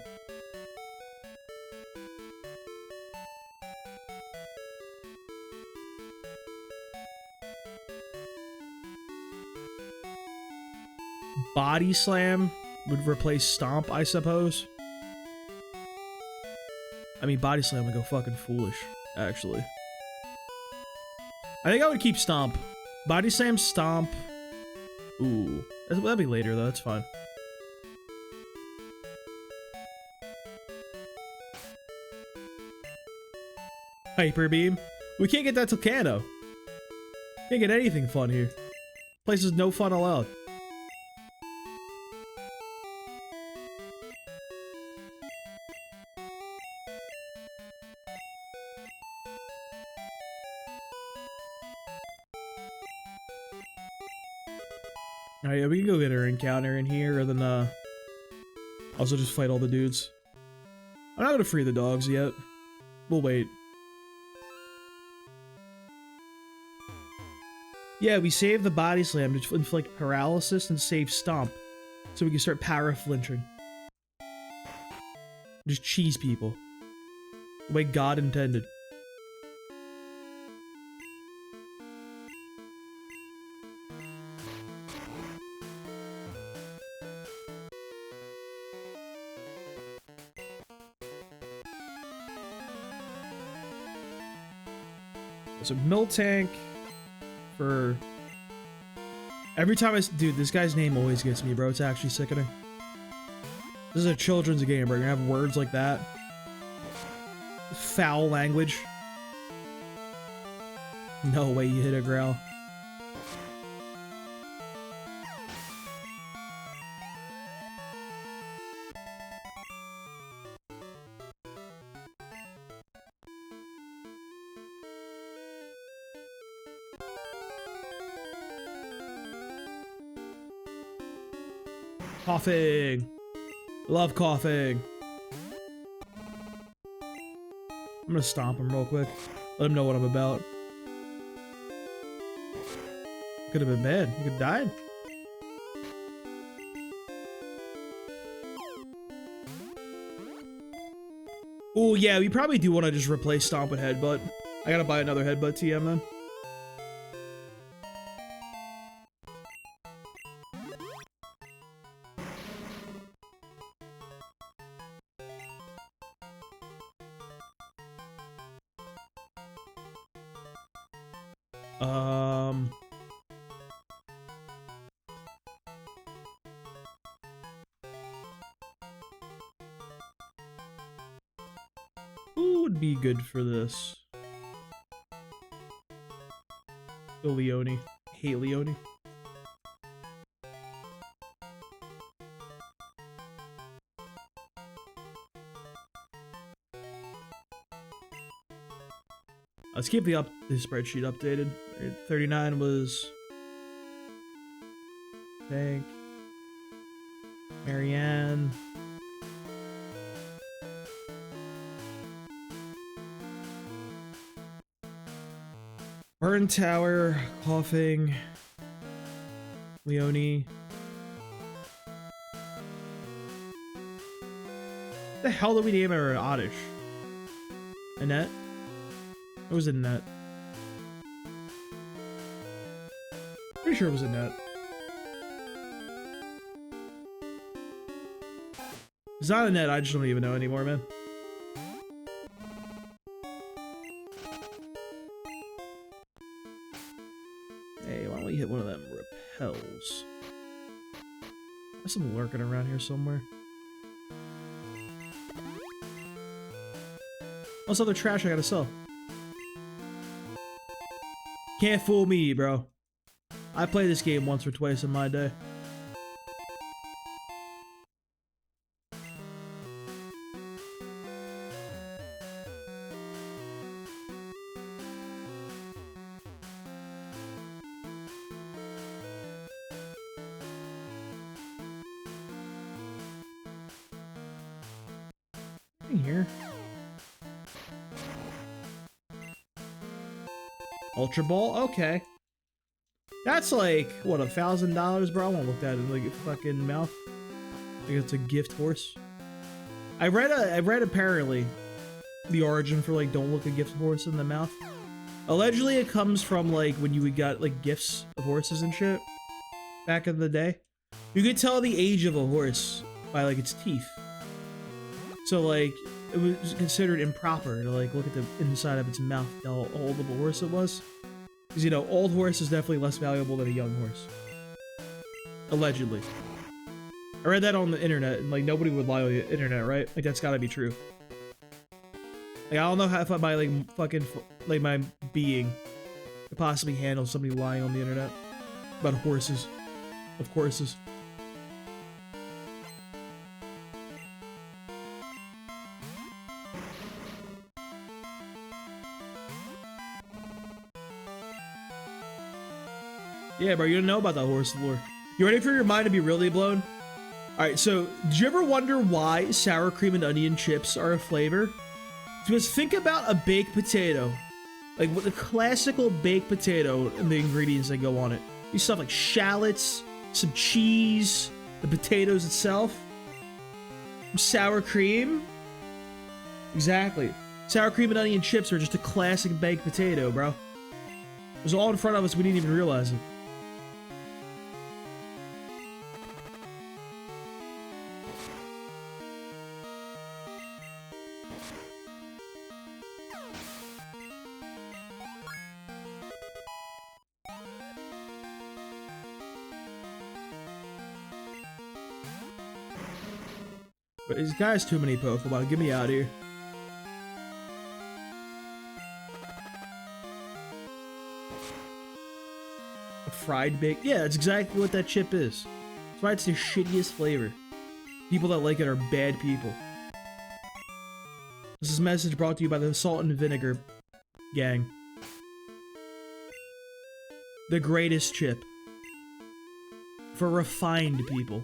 Body Slam would replace Stomp, I suppose. I mean, Body Slam would go fucking foolish, actually. I think I would keep Stomp. Body Slam, Stomp. Ooh. That'll be later, though. That's fine. Hyper Beam. We can't get that till Kanto. Can't get anything fun here. Place is no fun allowed. Alright, yeah, we can go get our encounter in here, and then, also just fight all the dudes. I'm not gonna free the dogs yet. We'll wait. Yeah, we saved the Body Slam to inflict paralysis and save Stomp, so we can start power flinching. Just cheese people. The way God intended. So Miltank for every time dude, this guy's name always gets me, bro. It's actually sickening. This is a children's game, bro. You're gonna have words like that. Foul language. No way you hit a growl. Coughing. Love coughing. I'm gonna stomp him real quick. Let him know what I'm about. Could have been bad. You could have died. Oh yeah, we probably do want to just replace Stomp with Headbutt. I gotta buy another Headbutt TM then. Who would be good for this? Go Leone. Hate Leone. Let's keep the spreadsheet updated. 39 was Tank, Marianne, Burn Tower, Coughing, Leone. What the hell did we name her? Oddish? Annette? Or was it Annette? Pretty sure it was Annette. It's not Annette, I just don't even know anymore, man. Hey, why don't we hit one of them repels? There's some lurking around here somewhere. What's other trash I gotta sell? Can't fool me, bro. I played this game once or twice in my day. In here. Ultra Ball? Okay. That's like, what, $1,000, bro? I won't look that in like a fucking mouth. I think it's a gift horse. I read apparently the origin for like don't look a gift horse in the mouth. Allegedly it comes from like when you got like gifts of horses and shit back in the day. You could tell the age of a horse by like its teeth. So like it was considered improper to like look at the inside of its mouth, how old of a horse it was. Because, you know, old horse is definitely less valuable than a young horse. Allegedly. I read that on the internet, and like nobody would lie on the internet, right? Like that's gotta be true. Like I don't know how if my like fucking like my being could possibly handle somebody lying on the internet about horses, of courses. Yeah, bro, you don't know about that horse lore. You ready for your mind to be really blown? Alright, so, did you ever wonder why sour cream and onion chips are a flavor? Because think about a baked potato. Like, what the classical baked potato and the ingredients that go on it. You stuff like shallots, some cheese, the potatoes itself, some sour cream. Exactly. Sour cream and onion chips are just a classic baked potato, bro. It was all in front of us, we didn't even realize it. But this guy has too many Pokemon. Get me out of here. A fried baked. Yeah, that's exactly what that chip is. That's why it's the shittiest flavor. People that like it are bad people. This is a message brought to you by the Salt and Vinegar gang. The greatest chip. For refined people.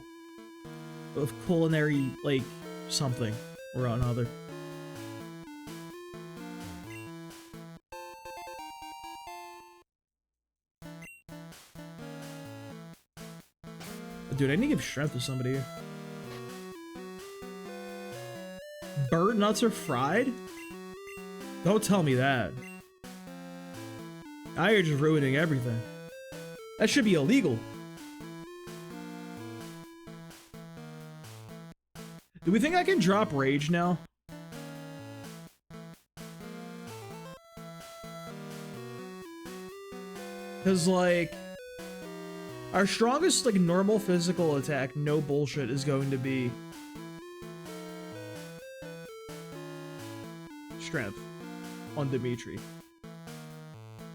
Of culinary, like, something or another. Dude, I need to give strength to somebody here. Burnt nuts are fried? Don't tell me that. Now you're just ruining everything. That should be illegal. Do we think I can drop rage now? Because, like, our strongest, like, normal physical attack, no bullshit, is going to be strength on Dimitri.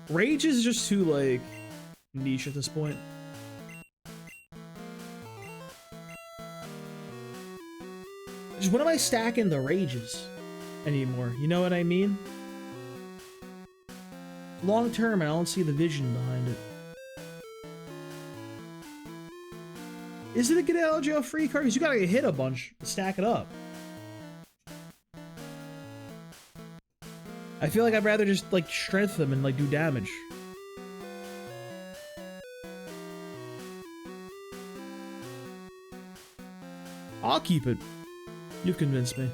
Rage is just too, like, niche at this point. Just when am I stacking the rages anymore? You know what I mean? Long term, I don't see the vision behind it. Is it a get out of jail free card? Because you gotta hit a bunch to stack it up. I feel like I'd rather just, like, strength them and, like, do damage. I'll keep it. You've convinced me.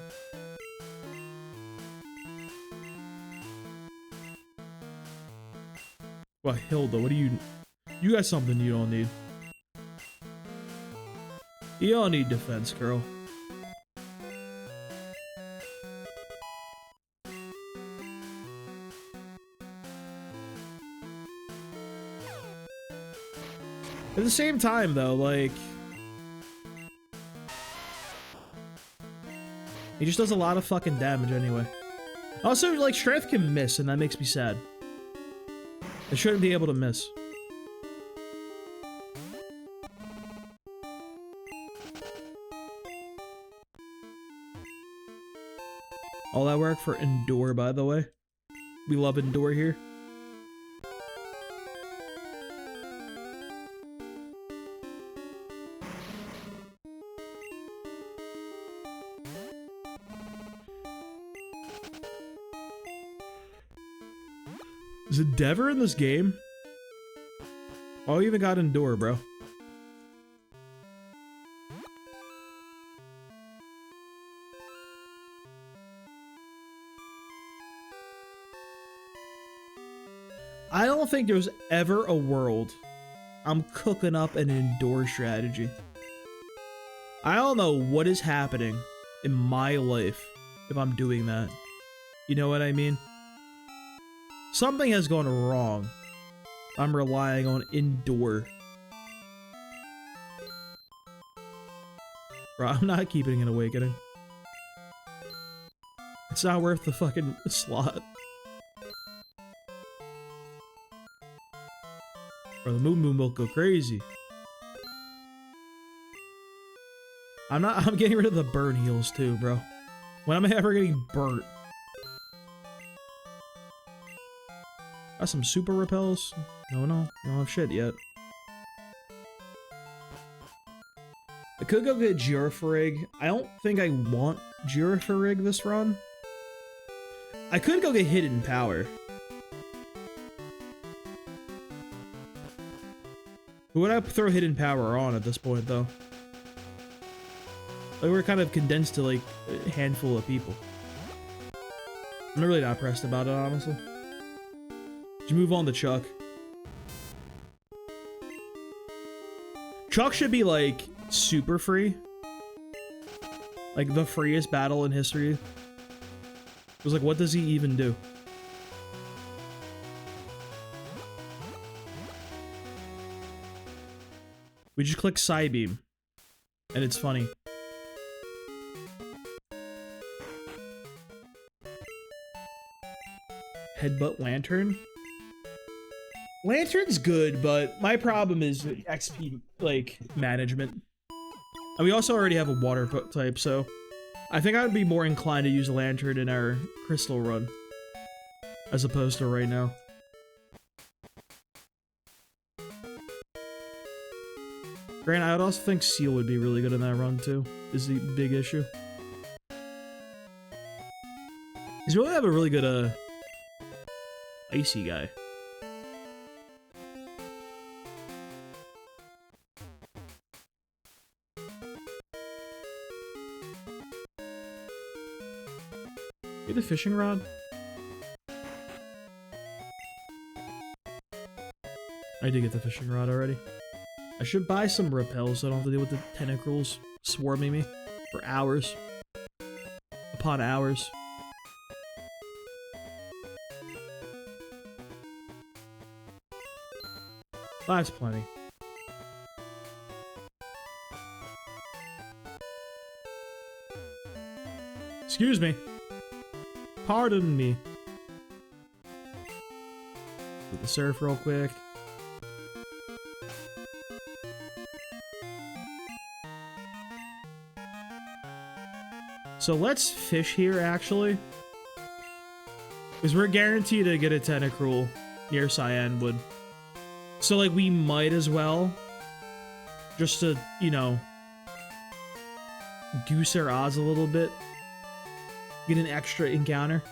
Well, Hilda, what do you... You got something you don't need. You don't need defense, girl. At the same time, though, like... He just does a lot of fucking damage anyway. Also, like, strength can miss, and that makes me sad. It shouldn't be able to miss. All that work for Endure, by the way. We love Endure here. Is it Dever in this game? Oh, you even got Endure, bro. I don't think there's ever a world I'm cooking up an Endure strategy. I don't know what is happening in my life if I'm doing that. You know what I mean? Something has gone wrong. I'm relying on Endure. Bro, I'm not keeping an Awakening. It's not worth the fucking slot. Bro, the Moon will go crazy. I'm getting rid of the burn heals too, bro. When am I ever getting burnt? Got some super repels? No, I don't have shit yet. I could go get Girafarig. I don't think I want Girafarig this run. I could go get Hidden Power. Who would I throw Hidden Power on at this point, though? Like, we're kind of condensed to, like, a handful of people. I'm really not pressed about it, honestly. Just move on to Chuck. Chuck should be, like, super free. Like, the freest battle in history. It was like, what does he even do? We just click Psybeam. And it's funny. Headbutt Lantern. Lantern's good, but my problem is XP, like, management. And we also already have a water type, so I think I would be more inclined to use a Lantern in our Crystal run, as opposed to right now. Grant, I would also think Seal would be really good in that run, too, is the big issue. He's really have a really good, icy guy. Get the fishing rod? I did get the fishing rod already. I should buy some repels so I don't have to deal with the tentacles swarming me for hours upon hours. That's plenty. Excuse me. Pardon me. Get the surf real quick. So let's fish here, actually. Because we're guaranteed to get a Tentacruel near Cyanwood. So, like, we might as well. Just to, you know, goose our odds a little bit. Get an extra encounter.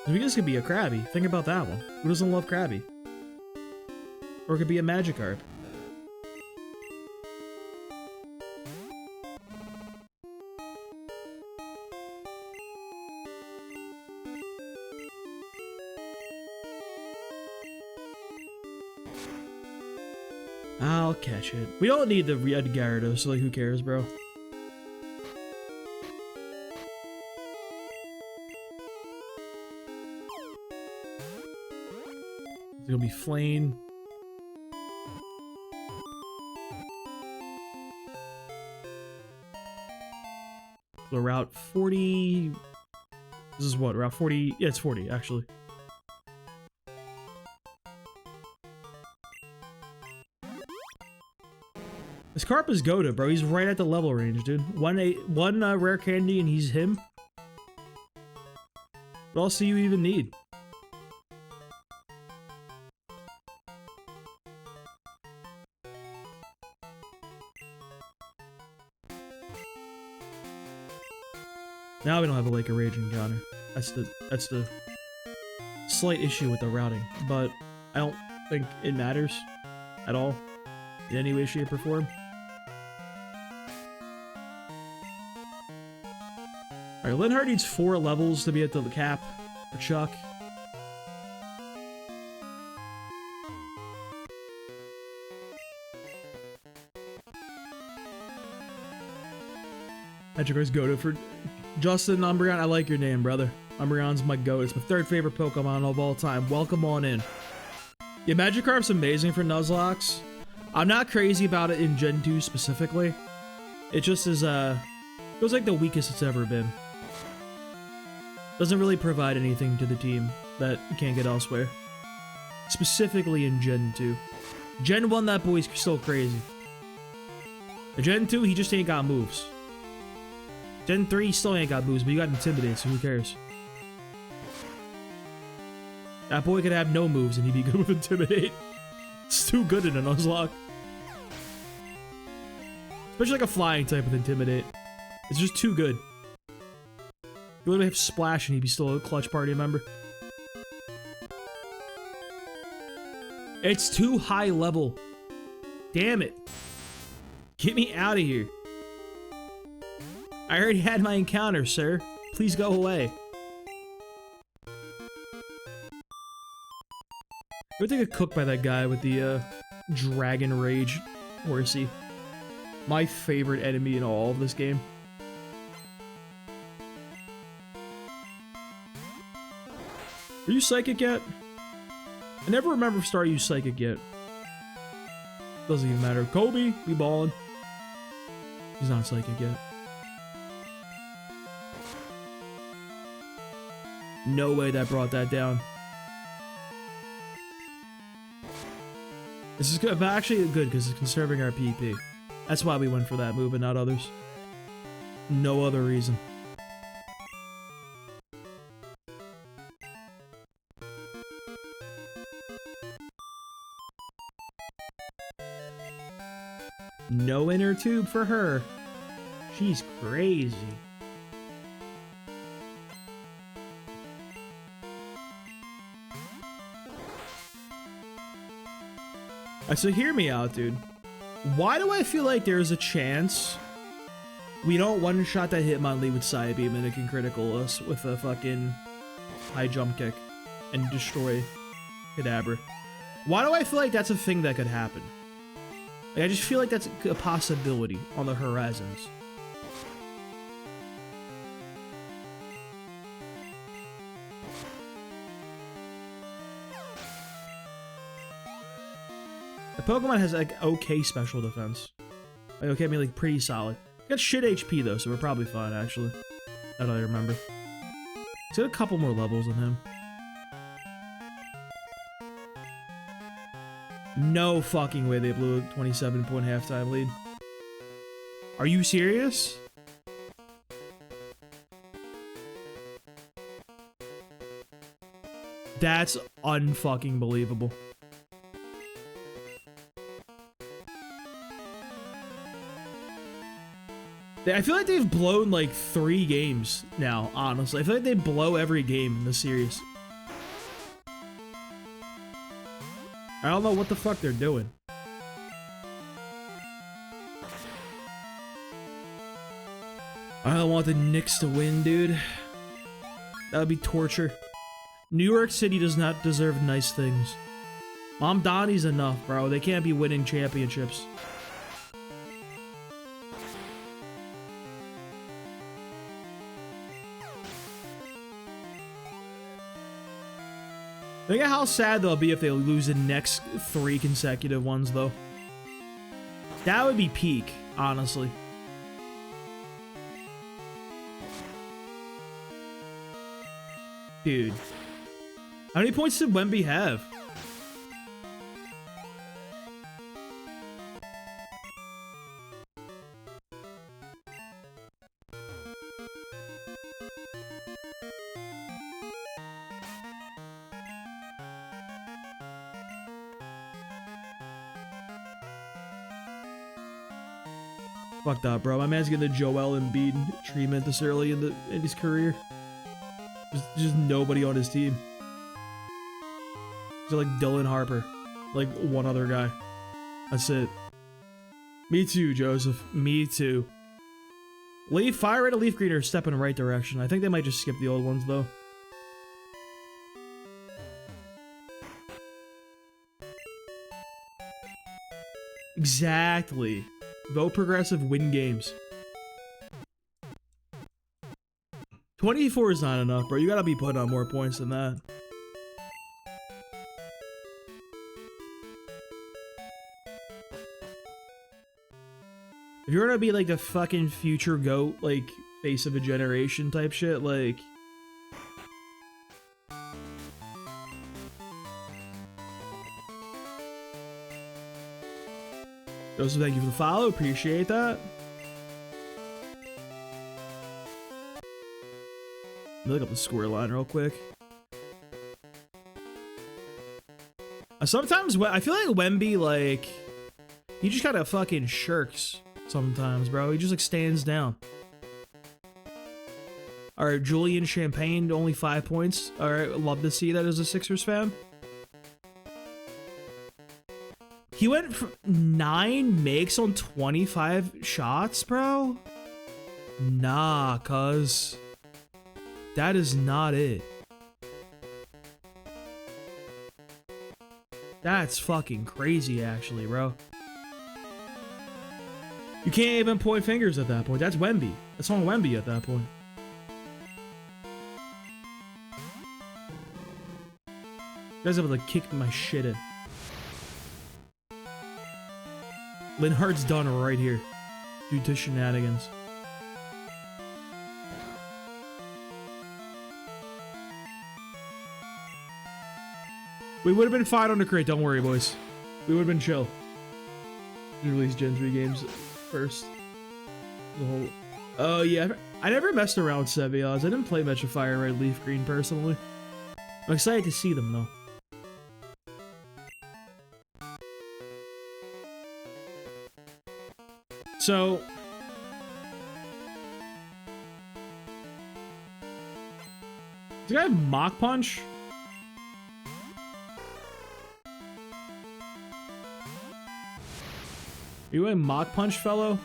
Maybe this could be a Krabby. Think about that one. Who doesn't love Krabby? Or it could be a Magikarp. I'll catch it. We don't need the red Gyarados, so like, who cares, bro? It's gonna be Flame. So Route 40... This is what, Route 40? Yeah, it's 40, actually. This Carp is goated, bro. He's right at the level range, dude. One rare candy and he's him. What else do you even need? Now we don't have a Lake of Rage encounter. That's the slight issue with the routing, but I don't think it matters at all in any way, shape, or form. Alright, Linhardt needs 4 levels to be at the cap for Chuck. Magikarp's goated for Justin Umbreon. I like your name, brother. Umbreon's my goat. It's my 3rd favorite Pokemon of all time. Welcome on in. Yeah, Magikarp's amazing for Nuzlocke. I'm not crazy about it in Gen 2 specifically. It just is, feels like the weakest it's ever been. Doesn't really provide anything to the team that you can't get elsewhere. Specifically in Gen 2. Gen 1, that boy's still crazy. In Gen 2, he just ain't got moves. Gen 3, he still ain't got moves, but you got Intimidate, so who cares? That boy could have no moves and he'd be good with Intimidate. It's too good in a Nuzlocke. Especially like a flying type with Intimidate. It's just too good. You literally have Splash and he'd be still a clutch party member. It's too high level. Damn it. Get me out of here. I already had my encounter, sir. Please go away. I think I got cooked by that guy with the Dragon Rage Horsey. My favorite enemy in all of this game. Are you Psychic yet? I never remember if Star used Psychic yet. Doesn't even matter. Kobe, we ballin'. He's not Psychic yet. No way that brought that down. This is good, but actually good because it's conserving our PP. That's why we went for that move and not others. No other reason. No inner tube for her. She's crazy. So hear me out, dude. Why do I feel like there's a chance we don't one-shot that Hitmonlee with Psybeam and it can critical us with a fucking high jump kick and destroy Kadabra? Why do I feel like that's a thing that could happen? Like, I just feel like that's a possibility on the horizons. The Pokemon has like okay special defense. Like, okay, I mean like pretty solid. Got shit HP though, so we're probably fine actually. That I remember. He's got a couple more levels than him. No fucking way they blew a 27-point halftime lead. Are you serious? That's unfucking believable. I feel like they've blown like 3 games now, honestly. I feel like they blow every game in the series. I don't know what the fuck they're doing. I don't want the Knicks to win, dude. That would be torture. New York City does not deserve nice things. Mom Donnie's enough, bro. They can't be winning championships. Think of how sad they'll be if they lose the next 3 consecutive ones, though. That would be peak, honestly. Dude. How many points did Wemby have? Fuck that, bro. My man's getting the Joel Embiid treatment this early in his career. Just nobody on his team. He's like Dylan Harper. Like one other guy. That's it. Me too, Joseph. Me too. Fire Red and Leaf Green are a step in the right direction. I think they might just skip the old ones, though. Exactly. Vote progressive, win games. 24 is not enough, bro. You gotta be putting on more points than that. If you're gonna be like the fucking future GOAT, like face of a generation type shit, like... Joseph, thank you for the follow. Appreciate that. Let me look up the score line real quick. Sometimes I feel like Wemby, like, he just kind of fucking shirks sometimes, bro. He just like stands down. All right, Julian Champagne, only 5 points. All right, love to see that as a Sixers fan. He went for 9 makes on 25 shots, bro? Nah, cuz. That is not it. That's fucking crazy, actually, bro. You can't even point fingers at that point. That's Wemby. That's on Wemby at that point. You guys able to kick my shit in. Linhart's done right here due to shenanigans. We would have been fine on the crate. Don't worry, boys. We would have been chill. We release Gen 3 games first. The whole... Oh, yeah. I never messed around with Sevios. I didn't play much of Fire Red Leaf Green personally. I'm excited to see them, though. So... Does the guy have Mach Punch? Are you a Mach Punch fellow?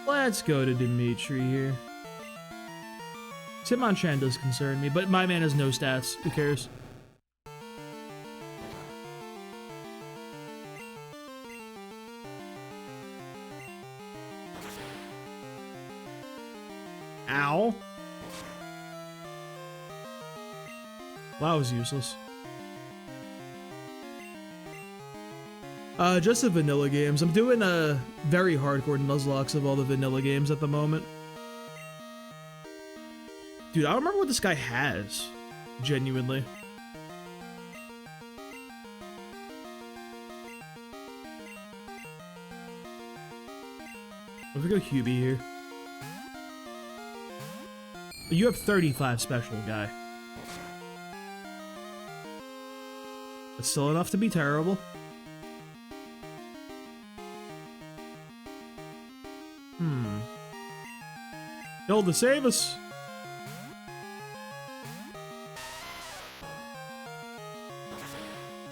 Let's go to Dimitri here. Hitmonchan does concern me, but my man has no stats. Who cares? Ow. Well, that was useless. Just the vanilla games. I'm doing very hardcore Nuzlocks of all the vanilla games at the moment. Dude, I don't remember what this guy has. Genuinely. If we go QB here. You have 35 special, guy. That's still enough to be terrible. Hilda, save us!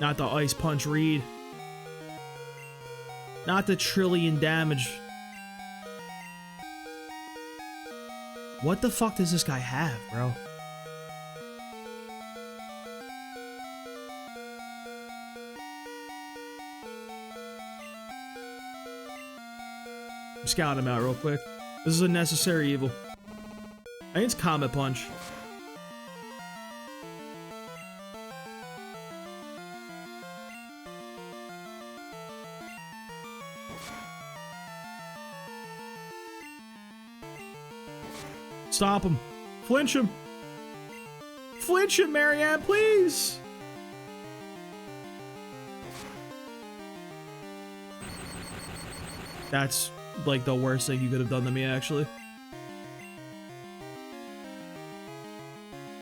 Not the Ice Punch Reed. Not the trillion damage. What the fuck does this guy have, bro? I'm scouting him out real quick. This is a necessary evil. I think it's Comet Punch. Stop him. Flinch him. Flinch him, Marianne, please. That's like the worst thing you could have done to me, actually.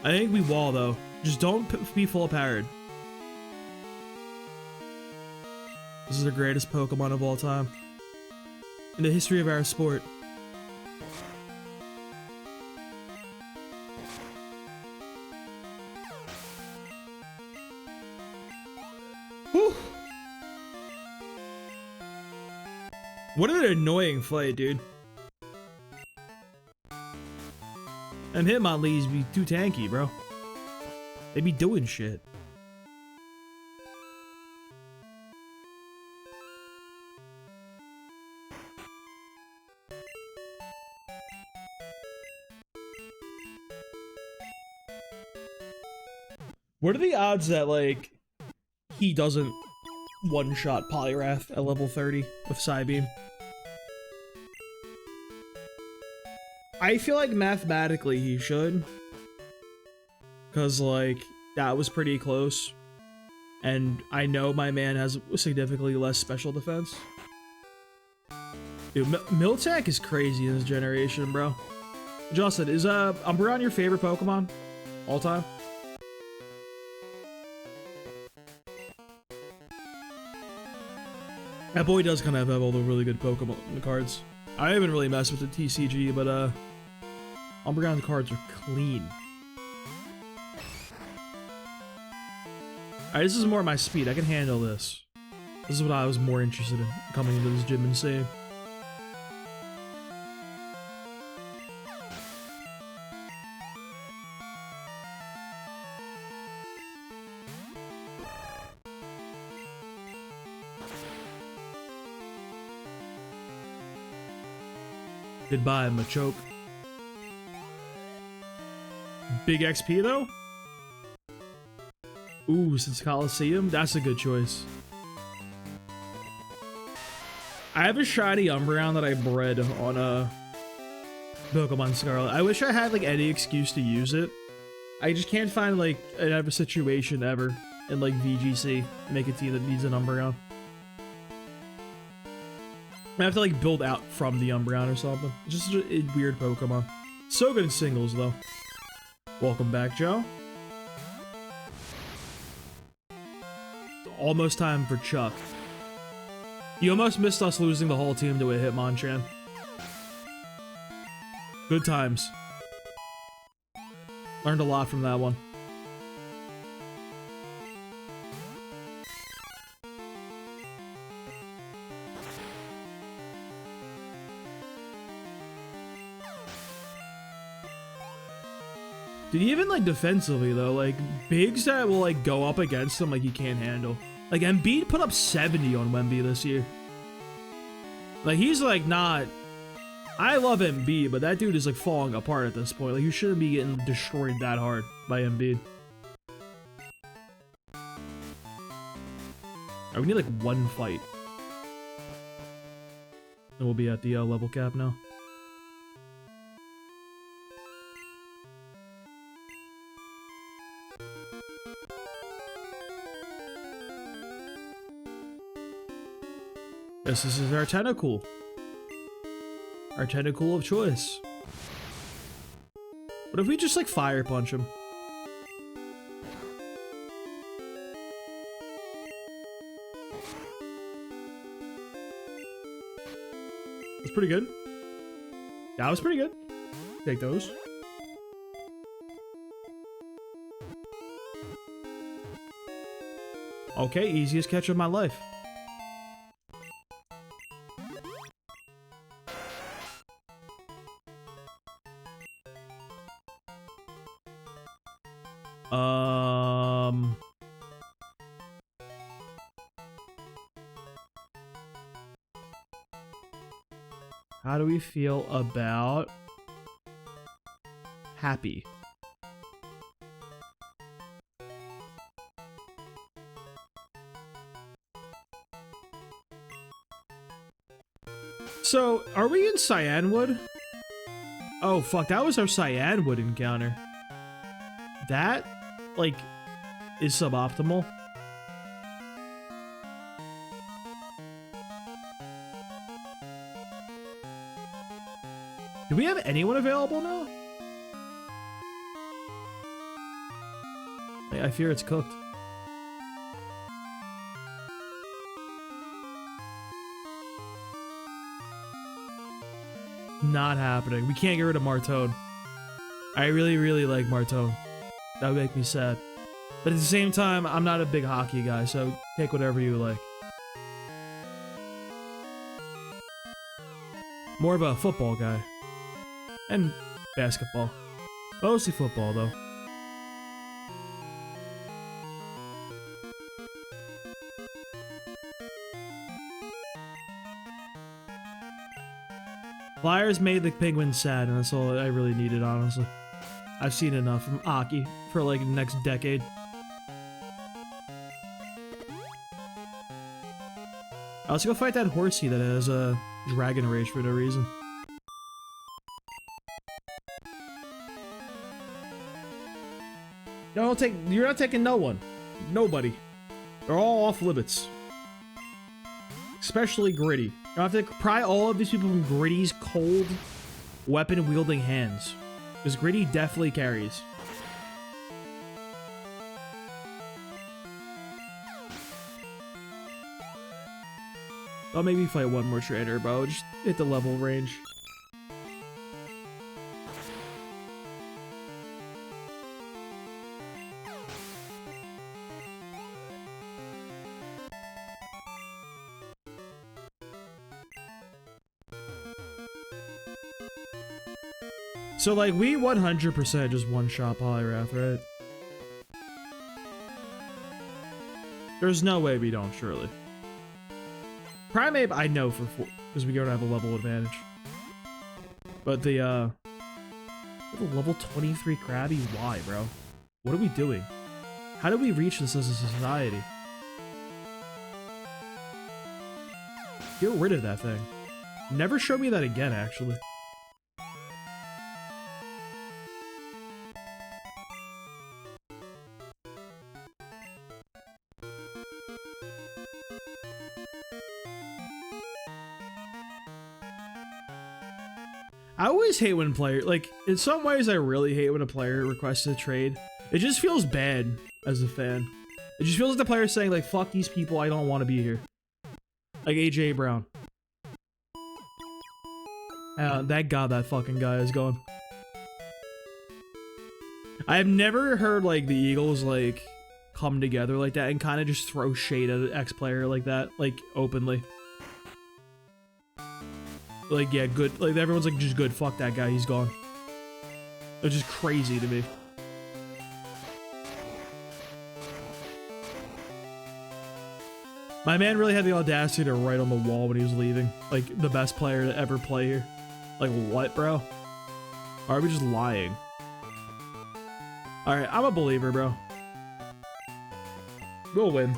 I think we wall, though. Just don't be full powered. This is the greatest Pokemon of all time. In the history of our sport. Whew. What an annoying fight, dude. Them Hitmonlees be too tanky, bro. They be doing shit. What are the odds that, like, he doesn't one-shot Poliwrath at level 30 with Psybeam? I feel like mathematically he should. Because, like, that was pretty close. And I know my man has significantly less special defense. Dude, Miltank is crazy in this generation, bro. Justin, is Umbreon your favorite Pokemon? All time? That boy does kind of have all the really good Pokemon cards. I haven't really messed with the TCG, but Umbreon's cards are clean. Alright, this is more my speed. I can handle this. This is what I was more interested in coming into this gym and seeing. Goodbye, Machoke. Big XP, though? Ooh, since Coliseum? That's a good choice. I have a shiny Umbreon that I bred on Pokemon Scarlet. I wish I had like any excuse to use it. I just can't find like another situation ever in like VGC to make a team that needs an Umbreon. I have to like build out from the Umbreon or something. It's just a weird Pokemon. So good in singles though. Welcome back, Joe. Almost time for Chuck. You almost missed us losing the whole team to a Hitmonchan. Good times. Learned a lot from that one. Dude, even like defensively though, like bigs that will like go up against him like he can't handle. Like Embiid put up 70 on Wemby this year. Like he's like not. I love Embiid, but that dude is like falling apart at this point. Like you shouldn't be getting destroyed that hard by Embiid. Alright, we need like one fight. And we'll be at the level cap now. This is our Tentacool. Our Tentacool of choice. What if we just like fire punch him? That's pretty good. That was pretty good. Take those. Okay, easiest catch of my life. How do we feel about happy? So, are we in Cyanwood? Oh, fuck, that was our Cyanwood encounter. That, like, is suboptimal. Do we have anyone available now? I fear it's cooked. Not happening. We can't get rid of Martone. I really, really like Martone. That would make me sad. But at the same time, I'm not a big hockey guy, so take whatever you like. More of a football guy. And basketball. Mostly football, though. Flyers made the Penguins sad, and that's all I really needed, honestly. I've seen enough from hockey for like the next decade. Let's go fight that horsey that has a dragon rage for no reason. You're not taking no one. Nobody. They're all off limits. Especially Gritty. You have to pry all of these people from Gritty's cold, weapon-wielding hands. Because Gritty definitely carries. I'll maybe fight one more trainer, bro. Just hit the level range. So, like, we 100% just one-shot Polyrath, right? There's no way we don't, surely. Primeape, I know for 4, because we don't have a level advantage. But the, we have a level 23 Krabby? Why, bro? What are we doing? How do we reach this as a society? Get rid of that thing. Never show me that again, actually. I always hate when player, like, in some ways I really hate when a player requests a trade. It just feels bad as a fan. It just feels like the player saying, like, fuck these people, I don't want to be here. Like AJ Brown. Thank God that fucking guy is gone. I have never heard, like, the Eagles, like, come together like that and kind of just throw shade at an ex-player like that, like, openly. Like, yeah, good. Like, everyone's like, just good. Fuck that guy. He's gone. It's just crazy to me. My man really had the audacity to write on the wall when he was leaving. Like, the best player to ever play here. Like, what, bro? Or are we just lying? Alright, I'm a believer, bro. We'll win.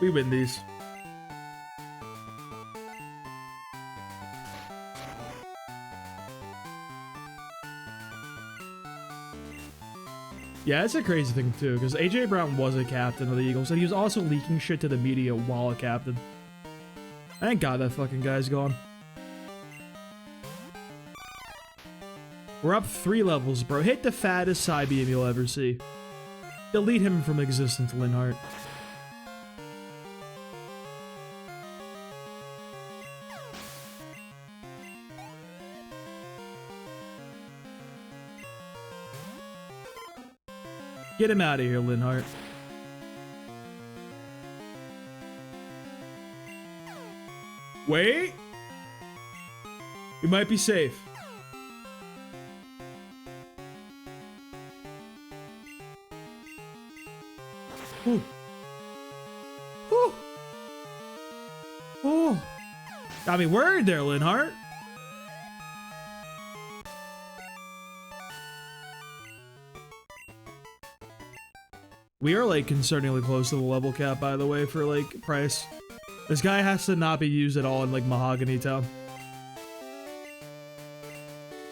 We win these. Yeah, it's a crazy thing too, because AJ Brown was a captain of the Eagles, and he was also leaking shit to the media while a captain. Thank God that fucking guy's gone. We're up 3 levels, bro. Hit the fattest side beam you'll ever see. Delete him from existence, Linhart. Get him out of here, Linhart. Wait! You might be safe. Ooh. Ooh. Ooh. Got me worried there, Linhart. We are, like, concerningly close to the level cap, by the way, for, like, price. This guy has to not be used at all in, like, Mahogany Town.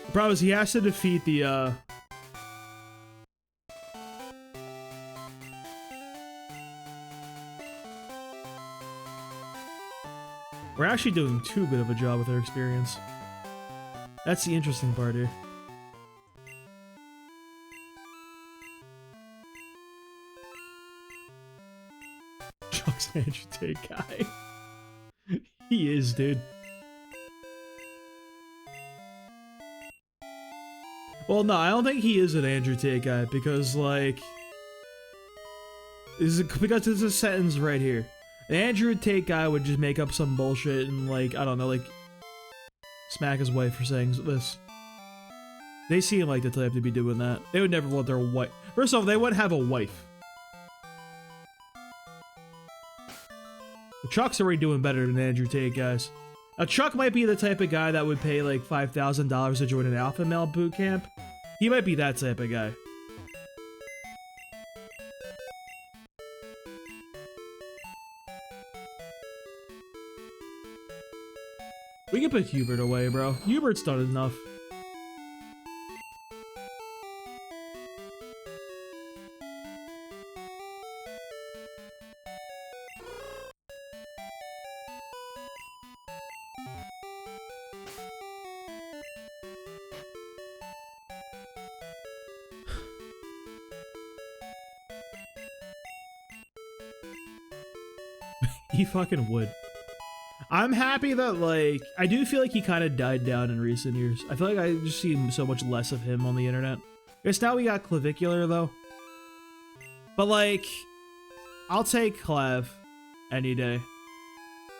The problem is he has to defeat the, We're actually doing too good of a job with our experience. That's the interesting part here. Chuck's an Andrew Tate guy. He is, dude. Well, no, I don't think he is an Andrew Tate guy because, like, because there's a sentence right here. An Andrew Tate guy would just make up some bullshit and, like, I don't know, like, smack his wife for saying this. They seem like the type to be doing that. They would never let their wife. First off, they wouldn't have a wife. Chuck's already doing better than Andrew Tate, guys. Now, Chuck might be the type of guy that would pay like $5,000 to join an alpha male boot camp. He might be that type of guy. We can put Hubert away, bro. Hubert's done enough. He fucking would. I'm happy that, like, I do feel like he kind of died down in recent years. I feel like I just see so much less of him on the internet. I guess now we got Clavicular, though. But, like, I'll take Clav any day.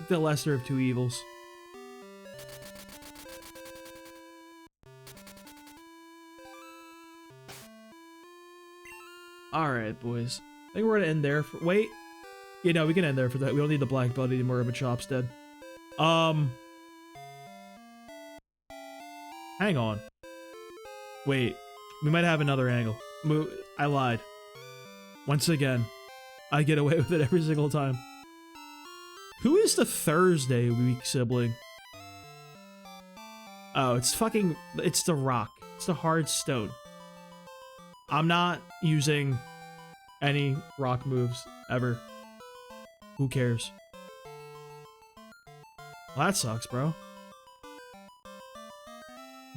The lesser of two evils. Alright, boys. I think we're gonna end there for— wait. Yeah, no, we can end there for that. We don't need the black belt anymore. Machop's dead. Hang on. Wait. We might have another angle. I lied. Once again. I get away with it every single time. Who is the Thursday week sibling? Oh, it's fucking— it's the rock. It's the hard stone. I'm not using any rock moves ever. Who cares? Well, that sucks, bro.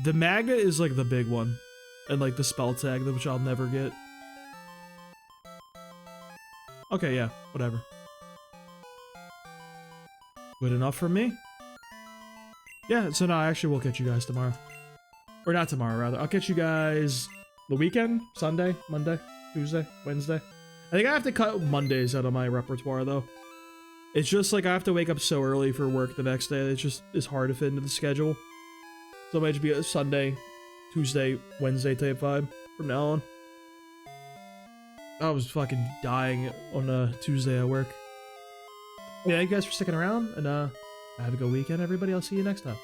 The magnet is like the big one. And like the spell tag, which I'll never get. Okay, yeah, whatever. Good enough for me? Yeah, so no, I actually will catch you guys tomorrow. Or not tomorrow, rather. I'll catch you guys the weekend, Sunday, Monday, Tuesday, Wednesday. I think I have to cut Mondays out of my repertoire, though. It's just like I have to wake up so early for work the next day. It's just it's hard to fit into the schedule. So it might just be a Sunday, Tuesday, Wednesday type vibe from now on. I was fucking dying on a Tuesday at work. Yeah, thank you guys for sticking around, and have a good weekend, everybody. I'll see you next time.